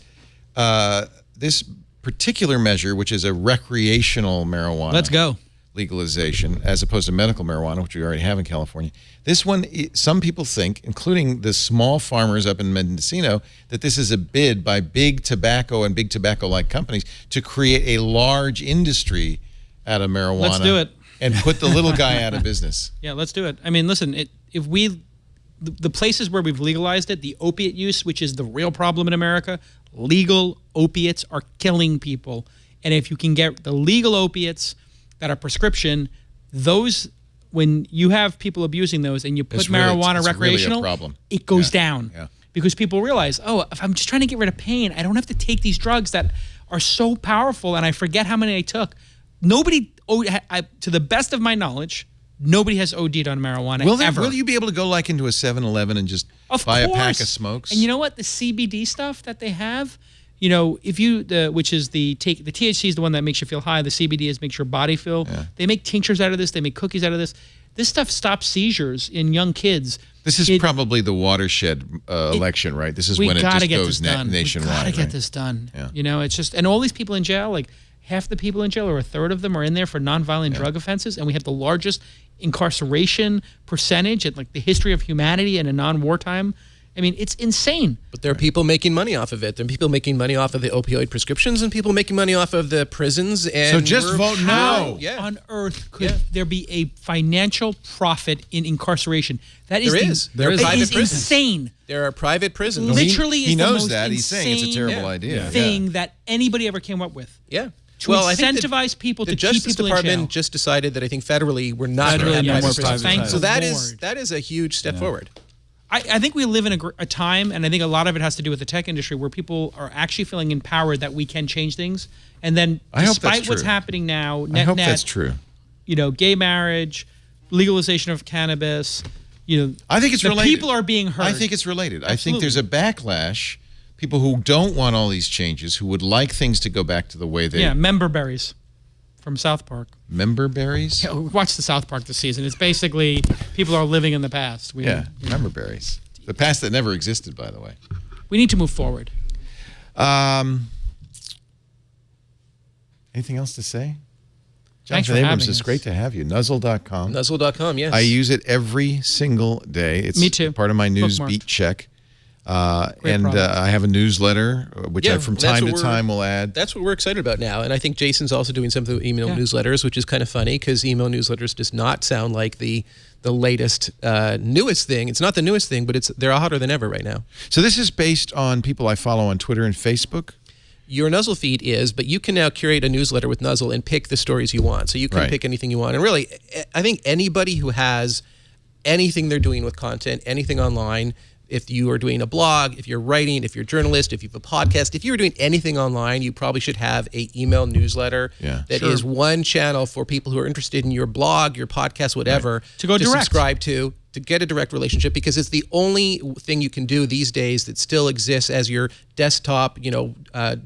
Speaker 1: this particular measure, which is a recreational marijuana.
Speaker 5: Let's go.
Speaker 1: Legalization, as opposed to medical marijuana, which we already have in California. This one, some people think, including the small farmers up in Mendocino, that this is a bid by big tobacco and big tobacco-like companies to create a large industry out of marijuana.
Speaker 5: Let's do it.
Speaker 1: And put the little guy out of business.
Speaker 5: Yeah, let's do it. I mean, listen, the places where we've legalized it, the opiate use, which is the real problem in America, legal opiates are killing people. And if you can get the legal opiates that are prescription, those, when you have people abusing those and you put marijuana recreational,
Speaker 1: really a problem.
Speaker 5: It goes down. Yeah. Because people realize, if I'm just trying to get rid of pain, I don't have to take these drugs that are so powerful and I forget how many I took. Nobody, to the best of my knowledge, nobody has OD'd on marijuana ever.
Speaker 1: Will you be able to go like into a 7-Eleven and just buy a pack of smokes?
Speaker 5: And you know what? The CBD stuff that they have, you know, if you, which is the THC is the one that makes you feel high. The CBD makes your body feel. Yeah. They make tinctures out of this. They make cookies out of this. This stuff stops seizures in young kids.
Speaker 1: This is probably the watershed election, right? This is when it just goes nationwide.
Speaker 5: We gotta get this done.
Speaker 1: Yeah.
Speaker 5: You know, it's just, and all these people in jail, like half the people in jail or a third of them are in there for nonviolent drug offenses, and we have the largest incarceration percentage in like the history of humanity in a non-wartime. I mean, it's insane.
Speaker 4: But there are people making money off of it. There are people making money off of the opioid prescriptions and people making money off of the prisons. And
Speaker 1: so just vote no.
Speaker 5: How on earth could there be a financial profit in incarceration? That is
Speaker 4: There is private prisons.
Speaker 5: Insane.
Speaker 4: There are private prisons.
Speaker 5: Literally,
Speaker 1: he
Speaker 5: is
Speaker 1: knows
Speaker 5: the most
Speaker 1: that. He's saying it's a terrible idea.
Speaker 5: Thing that anybody ever came up with.
Speaker 4: Yeah.
Speaker 5: To incentivize people to keep people in jail.
Speaker 4: The Justice Department just decided that I think federally we're not going to have private prisons. So that is a huge step forward.
Speaker 5: I think we live in a time, and I think a lot of it has to do with the tech industry, where people are actually feeling empowered that we can change things. And then, despite what's happening now,
Speaker 1: I hope that's true.
Speaker 5: You know, gay marriage, legalization of cannabis. You know,
Speaker 1: I think it's related.
Speaker 5: People are being heard.
Speaker 1: I think it's related.
Speaker 5: Absolutely.
Speaker 1: I think there's a backlash. People who don't want all these changes, who would like things to go back to the way they.
Speaker 5: Yeah, member berries from South Park.
Speaker 1: Member berries?
Speaker 5: Yeah, watch the South Park this season. It's basically people are living in the past.
Speaker 1: Member berries. The past that never existed, by the way.
Speaker 5: We need to move forward.
Speaker 1: Anything else to say?
Speaker 5: Thanks
Speaker 1: Jonathan
Speaker 5: for
Speaker 1: Abrams,
Speaker 5: having
Speaker 1: it's
Speaker 5: us.
Speaker 1: great to have you. Nuzzle.com.
Speaker 4: Nuzzle.com, yes.
Speaker 1: I use it every single day. It's
Speaker 5: Me too.
Speaker 1: part of my news
Speaker 5: Bookmarked.
Speaker 1: beat check. I have a newsletter, which I from time to time will add.
Speaker 4: That's what we're excited about now. And I think Jason's also doing some of the email newsletters, which is kind of funny because email newsletters does not sound like the latest, newest thing. It's not the newest thing, but they're hotter than ever right now.
Speaker 1: So this is based on people I follow on Twitter and Facebook?
Speaker 4: Your Nuzzle feed is, but you can now curate a newsletter with Nuzzle and pick the stories you want. So you can pick anything you want. And really, I think anybody who has anything they're doing with content, anything online, if you are doing a blog, if you're writing, if you're a journalist, if you have a podcast, if you're doing anything online, you probably should have an email newsletter that is one channel for people who are interested in your blog, your podcast, whatever,
Speaker 5: to go direct.
Speaker 4: Subscribe to get a direct relationship, because it's the only thing you can do these days that still exists as your desktop,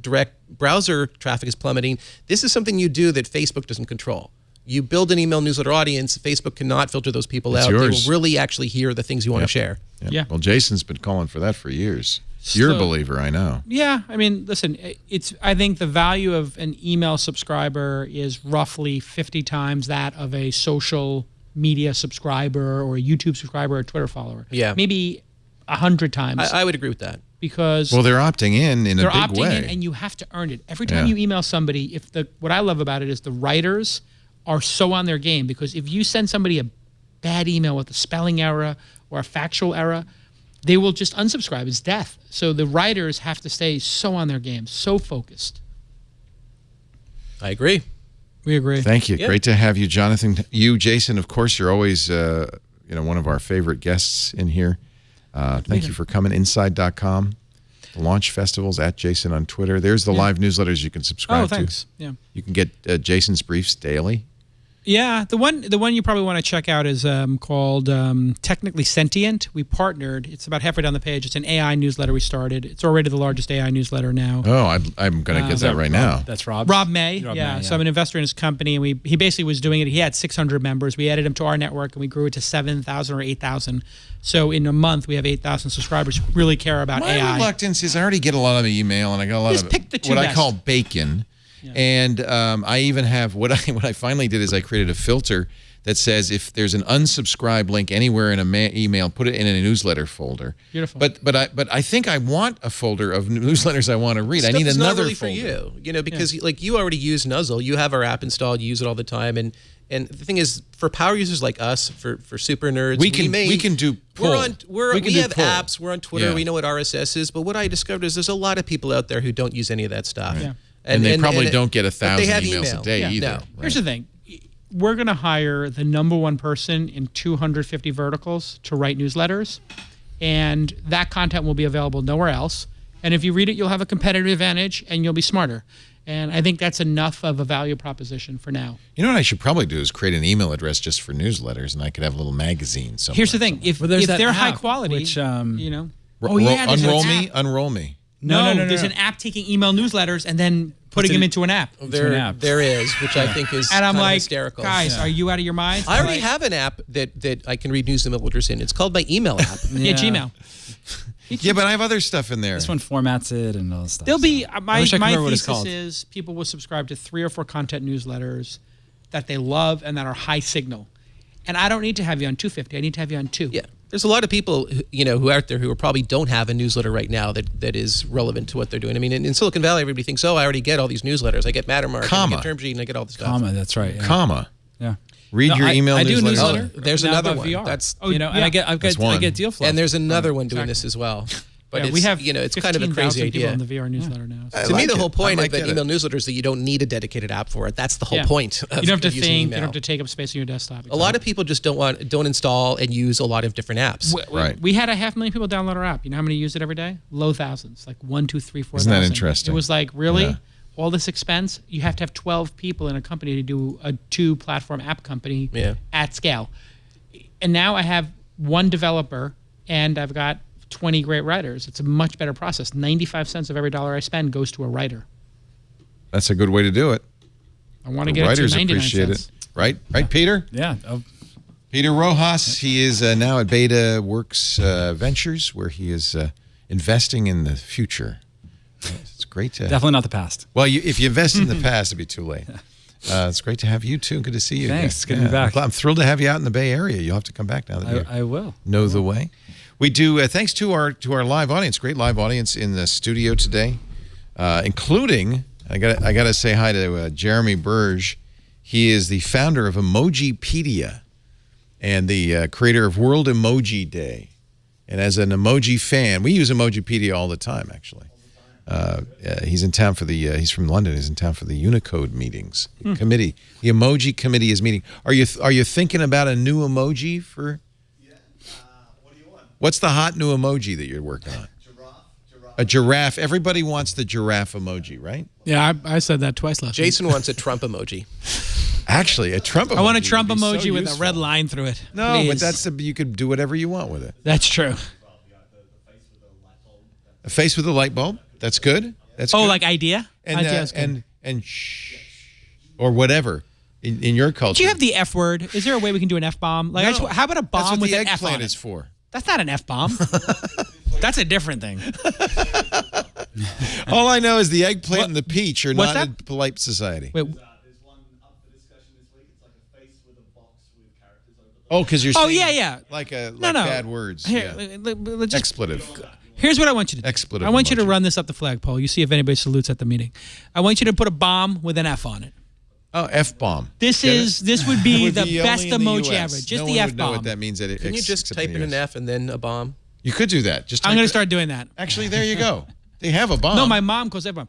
Speaker 4: direct browser traffic is plummeting. This is something you do that Facebook doesn't control. You build an email newsletter audience, Facebook cannot filter those people out.
Speaker 1: Yours.
Speaker 4: They will really actually hear the things you want to share.
Speaker 1: Yeah. Well, Jason's been calling for that for years. You're a believer, I know.
Speaker 5: Yeah, I mean, listen, I think the value of an email subscriber is roughly 50 times that of a social media subscriber or a YouTube subscriber or a Twitter follower.
Speaker 4: Yeah.
Speaker 5: Maybe 100 times.
Speaker 4: I would agree with that.
Speaker 5: Because
Speaker 1: they're opting in a big way.
Speaker 5: They're opting in, and you have to earn it. Every time you email somebody, what I love about it is the writers are so on their game, because if you send somebody a bad email with a spelling error or a factual error, they will just unsubscribe. It's death. So the writers have to stay so on their game, so focused.
Speaker 4: I agree.
Speaker 5: We agree.
Speaker 1: Thank you.
Speaker 4: Yep.
Speaker 1: Great to have you, Jonathan. You, Jason, of course, you're always one of our favorite guests in here. Thank you for coming. Inside.com. The launch festivals at Jason on Twitter. There's the live newsletters you can subscribe to.
Speaker 5: Oh, thanks. Yeah.
Speaker 1: You can get Jason's briefs daily.
Speaker 5: Yeah, the one you probably want to check out is called Technically Sentient. We partnered. It's about halfway down the page. It's an AI newsletter we started. It's already the largest AI newsletter now.
Speaker 1: Oh, I'm going to get that right now.
Speaker 6: That's Rob.
Speaker 5: Rob May.
Speaker 6: Rob
Speaker 5: Yeah.
Speaker 6: May,
Speaker 5: So I'm an investor in his company, and he basically was doing it. He had 600 members. We added him to our network, and we grew it to 7,000 or 8,000. So in a month, we have 8,000 subscribers who really care about
Speaker 1: My
Speaker 5: AI.
Speaker 1: reluctance is I already get a lot of email, and I got a lot
Speaker 5: Just
Speaker 1: of
Speaker 5: pick the two
Speaker 1: what I
Speaker 5: best.
Speaker 1: call bacon. Yeah. And I even have what I finally did is I created a filter that says if there's an unsubscribe link anywhere in an email, put it in a newsletter folder.
Speaker 5: Beautiful.
Speaker 1: But I think I want a folder of newsletters I want to read.
Speaker 4: Stuff
Speaker 1: I need
Speaker 4: is
Speaker 1: another
Speaker 4: not really
Speaker 1: folder.
Speaker 4: for you, because like you already use Nuzzle. You have our app installed. You use it all the time. And the thing is, for power users like us, for super nerds,
Speaker 1: we can do pull.
Speaker 4: We have apps. We're on Twitter.
Speaker 1: Yeah.
Speaker 4: We know what RSS is. But what I discovered is there's a lot of people out there who don't use any of that stuff.
Speaker 1: Right. Yeah. And they probably don't get 1,000 emails
Speaker 4: email.
Speaker 1: a day either.
Speaker 4: No.
Speaker 1: Right.
Speaker 5: Here's the thing. We're going to hire the #1 person in 250 verticals to write newsletters, and that content will be available nowhere else. And if you read it, you'll have a competitive advantage, and you'll be smarter. And I think that's enough of a value proposition for now.
Speaker 1: You know what I should probably do is create an email address just for newsletters, and I could have a little magazine somewhere.
Speaker 5: Here's the thing. If they're high quality,
Speaker 6: which,
Speaker 1: Unroll Me? Unroll Me.
Speaker 5: No. There's an app taking email newsletters and then putting them into an app.
Speaker 4: There is, which I think is
Speaker 5: and I'm
Speaker 4: kind of
Speaker 5: like,
Speaker 4: hysterical.
Speaker 5: guys, are you out of your minds?
Speaker 4: I already have an app that I can read newsletters in. It's called my email app.
Speaker 5: Yeah, Gmail.
Speaker 1: Yeah, but I have other stuff in there.
Speaker 6: This one formats it and all this stuff.
Speaker 5: There'll be my thesis
Speaker 6: called.
Speaker 5: is people will subscribe to 3 or 4 content newsletters that they love and that are high signal. And I don't need to have you on 250. I need to have you on 2.
Speaker 4: Yeah. There's a lot of people, who are out there who probably don't have a newsletter right now that is relevant to what they're doing. I mean, in Silicon Valley, everybody thinks, I already get all these newsletters. I get Mattermark, I get Term Sheet, and I get all this stuff.
Speaker 6: Comma, that's right. Yeah.
Speaker 1: Comma.
Speaker 6: Yeah.
Speaker 1: Read your email
Speaker 6: I do a
Speaker 1: newsletter.
Speaker 6: newsletter.
Speaker 4: There's
Speaker 6: Now
Speaker 4: another
Speaker 6: about
Speaker 4: one.
Speaker 6: VR.
Speaker 4: That's
Speaker 6: and I get deal flow.
Speaker 4: And there's another one doing this as well. But
Speaker 5: we have
Speaker 4: it's kind of a crazy idea.
Speaker 5: people in the VR newsletter now. So.
Speaker 4: To me, the whole point of the email newsletter is that you don't need a dedicated app for it. That's the whole point.
Speaker 5: You don't have to
Speaker 4: using
Speaker 5: think.
Speaker 4: email.
Speaker 5: You don't have to take up space on your desktop.
Speaker 4: A lot of people just don't install and use a lot of different apps.
Speaker 5: We had 500,000 people download our app. You know how many use it every day? Low thousands, like 1, 2, 3, 4.
Speaker 1: Isn't that interesting?
Speaker 5: It was like, really?
Speaker 1: Yeah.
Speaker 5: All this expense? You have to have 12 people in a company to do a 2-platform app company at scale. And now I have 1 developer, and I've got 20 great writers. It's a much better process. 95 cents of every dollar I spend goes to a writer.
Speaker 1: That's a good way to do it.
Speaker 5: I want to get it to 99 cents.
Speaker 1: Right, Peter?
Speaker 6: Yeah.
Speaker 1: Peter Rojas, he is now at Beta Works Ventures, where he is investing in the future. It's great to...
Speaker 6: Definitely not the past.
Speaker 1: Well, if you invest in the past, it'd be too late. It's great to have you, too. Good to see you.
Speaker 6: Thanks. Good to be back.
Speaker 1: I'm thrilled to have you out in the Bay Area. You'll have to come back now that
Speaker 6: I will.
Speaker 1: Know the way. We do, thanks to our live audience, great live audience in the studio today, including, I got to say hi to Jeremy Burge. He is the founder of Emojipedia and the creator of World Emoji Day. And as an emoji fan, we use Emojipedia all the time, actually. He's in town for he's from London. He's in town for the Unicode meetings committee. The Emoji Committee is meeting. Are you thinking about a new emoji for? What's the hot new emoji that you're working on? A giraffe. Everybody wants the giraffe emoji, right?
Speaker 5: Yeah, I said that twice last week.
Speaker 4: Jason wants a Trump emoji.
Speaker 1: Actually, a Trump emoji.
Speaker 5: I want a Trump
Speaker 1: would be
Speaker 5: emoji
Speaker 1: so
Speaker 5: with
Speaker 1: useful.
Speaker 5: a red line through it.
Speaker 1: No,
Speaker 5: Please.
Speaker 1: but that's you could do whatever you want with it.
Speaker 5: That's true.
Speaker 1: A face with a light bulb. That's good. That's good.
Speaker 5: Like idea? Idea's good.
Speaker 1: And shh, or whatever. In your culture.
Speaker 5: Do you have the F word? Is there a way we can do an F bomb? Like,
Speaker 1: No.
Speaker 5: how about a bomb
Speaker 1: That's what
Speaker 5: with
Speaker 1: the
Speaker 5: an F on
Speaker 1: eggplant
Speaker 5: it?
Speaker 1: is for.
Speaker 5: That's not an F bomb.
Speaker 6: That's a different thing.
Speaker 1: All I know is the eggplant and the peach are
Speaker 5: What's
Speaker 1: not
Speaker 5: that?
Speaker 1: in polite society.
Speaker 5: Wait,
Speaker 1: oh, because you're saying
Speaker 5: yeah.
Speaker 1: like
Speaker 5: No.
Speaker 1: bad words.
Speaker 5: Here,
Speaker 1: Yeah.
Speaker 5: let's just,
Speaker 1: Expletive.
Speaker 5: here's what I want you to do.
Speaker 1: Expletive
Speaker 5: I want you to
Speaker 1: emoji.
Speaker 5: run this up the flagpole. You see if anybody salutes at the meeting. I want you to put a bomb with an F on it.
Speaker 1: Oh, F-bomb.
Speaker 5: This would be the best emoji ever. Just
Speaker 1: no
Speaker 5: the
Speaker 1: one would know
Speaker 5: F-bomb.
Speaker 1: what that means.
Speaker 4: Can you just type in an F and then a bomb?
Speaker 1: You could do that. Just
Speaker 5: I'm
Speaker 1: type
Speaker 5: going to
Speaker 1: it-
Speaker 5: start doing that.
Speaker 1: Actually, there you go. They have a bomb.
Speaker 5: No, my mom calls F-bomb.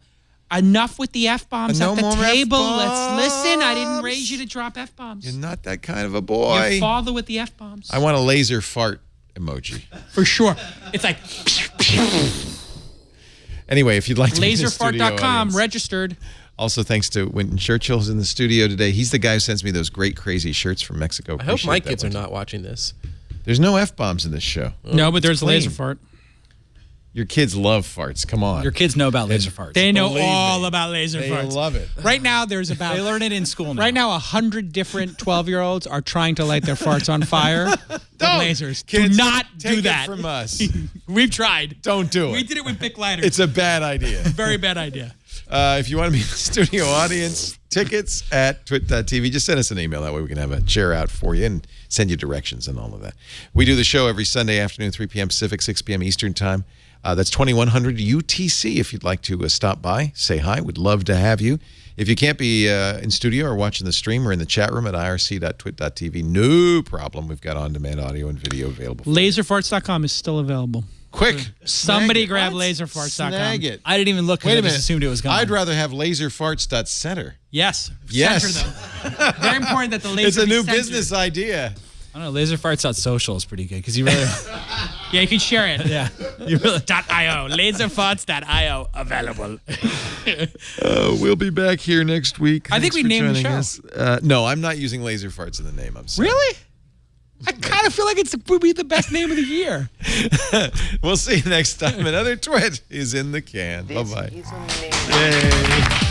Speaker 5: Enough with the F-bombs
Speaker 1: No
Speaker 5: at the
Speaker 1: more
Speaker 5: table.
Speaker 1: F-bombs.
Speaker 5: Let's listen. I didn't raise you to drop F-bombs.
Speaker 1: You're not that kind of a boy.
Speaker 5: Your father with the F-bombs.
Speaker 1: I want a laser fart emoji.
Speaker 5: For sure. It's like
Speaker 1: Anyway, if you'd like to be in the studio
Speaker 5: laserfart.com,
Speaker 1: audience.
Speaker 5: registered.
Speaker 1: Also, thanks to Winton Churchill's in the studio today. He's the guy who sends me those great, crazy shirts from Mexico.
Speaker 4: I hope my
Speaker 1: Appreciate that,
Speaker 4: kids are
Speaker 1: Winton.
Speaker 4: not watching this.
Speaker 1: There's no F-bombs in this show.
Speaker 5: No, but there's
Speaker 1: It's clean.
Speaker 5: laser fart.
Speaker 1: Your kids love farts. Come on.
Speaker 6: Your kids know about laser farts.
Speaker 5: They know
Speaker 1: Believe
Speaker 5: all
Speaker 1: me.
Speaker 5: about laser
Speaker 1: They
Speaker 5: farts.
Speaker 1: love it.
Speaker 5: Right now, there's about...
Speaker 6: They learn it in school now.
Speaker 5: Right now, 100 different 12-year-olds are trying to light their farts on fire with lasers.
Speaker 1: Kids,
Speaker 5: do not
Speaker 1: take
Speaker 5: do that.
Speaker 1: it from us.
Speaker 5: We've tried.
Speaker 1: Don't do
Speaker 5: We
Speaker 1: it.
Speaker 5: did it with Bic lighters.
Speaker 1: It's a bad idea.
Speaker 5: Very bad idea.
Speaker 1: If you want to be in the studio audience, tickets at twit.tv. Just send us an email. That way we can have a chair out for you and send you directions and all of that. We do the show every Sunday afternoon, 3 p.m. Pacific, 6 p.m. Eastern Time. That's 2100 UTC. If you'd like to stop by, say hi. We'd love to have you. If you can't be in studio or watching the stream or in the chat room at irc.twit.tv, no problem. We've got on-demand audio and video available.
Speaker 5: Laserfarts.com is still available.
Speaker 1: Quick.
Speaker 5: Somebody
Speaker 1: snag it.
Speaker 5: grab
Speaker 1: What?
Speaker 5: laserfarts.com.
Speaker 1: Snag it.
Speaker 6: I didn't even look. 'cause
Speaker 1: Wait
Speaker 6: I
Speaker 1: a
Speaker 6: just
Speaker 1: minute.
Speaker 6: assumed it was gone.
Speaker 1: I'd rather have laserfarts.center.
Speaker 5: Yes.
Speaker 1: Yes.
Speaker 5: Center them. Very important that the laser
Speaker 1: It's a
Speaker 5: be
Speaker 1: new
Speaker 5: centered.
Speaker 1: business idea.
Speaker 6: I don't know. Laserfarts.social is pretty good because you really.
Speaker 5: Yeah, you can share it.
Speaker 6: Yeah. You really.
Speaker 5: .io. Laserfarts.io available.
Speaker 1: We'll be back here next week.
Speaker 5: I think
Speaker 1: Thanks
Speaker 5: we
Speaker 1: for
Speaker 5: named the
Speaker 1: joining
Speaker 5: show.
Speaker 1: us. No, I'm not using laser farts in the name. I'm sorry.
Speaker 5: Really? I kind of feel like it would be the best name of the year.
Speaker 1: We'll see you next time. Another twit is in the can. Bye-bye. Yay.